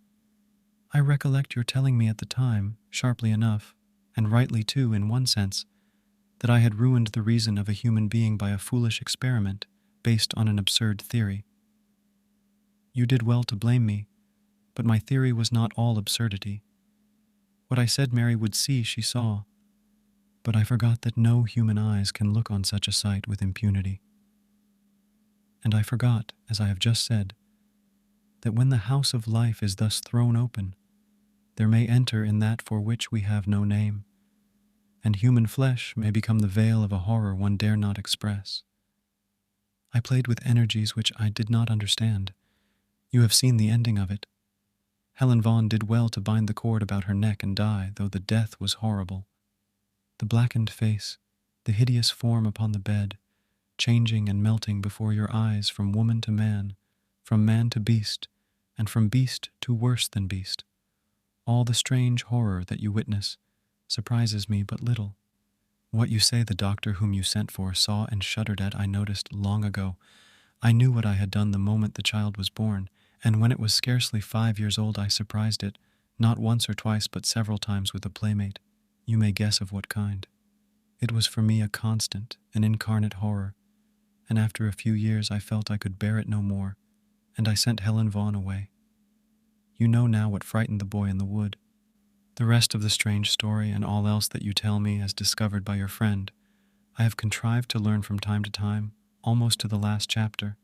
I recollect your telling me at the time, sharply enough, and rightly too in one sense, that I had ruined the reason of a human being by a foolish experiment based on an absurd theory. You did well to blame me, but my theory was not all absurdity. What I said Mary would see she saw, but I forgot that no human eyes can look on such a sight with impunity. And I forgot, as I have just said, that when the house of life is thus thrown open, there may enter in that for which we have no name, and human flesh may become the veil of a horror one dare not express. I played with energies which I did not understand. You have seen the ending of it. Helen Vaughan did well to bind the cord about her neck and die, though the death was horrible. The blackened face, the hideous form upon the bed, changing and melting before your eyes from woman to man to beast, and from beast to worse than beast. All the strange horror that you witness surprises me but little. What you say the doctor whom you sent for saw and shuddered at I noticed long ago. I knew what I had done the moment the child was born, and when it was scarcely 5 years old I surprised it, not once or twice but several times with a playmate. You may guess of what kind. It was for me a constant, an incarnate horror, and after a few years I felt I could bear it no more, and I sent Helen Vaughn away. You know now what frightened the boy in the wood. The rest of the strange story and all else that you tell me as discovered by your friend, I have contrived to learn from time to time, almost to the last chapter.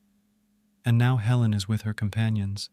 And now Helen is with her companions,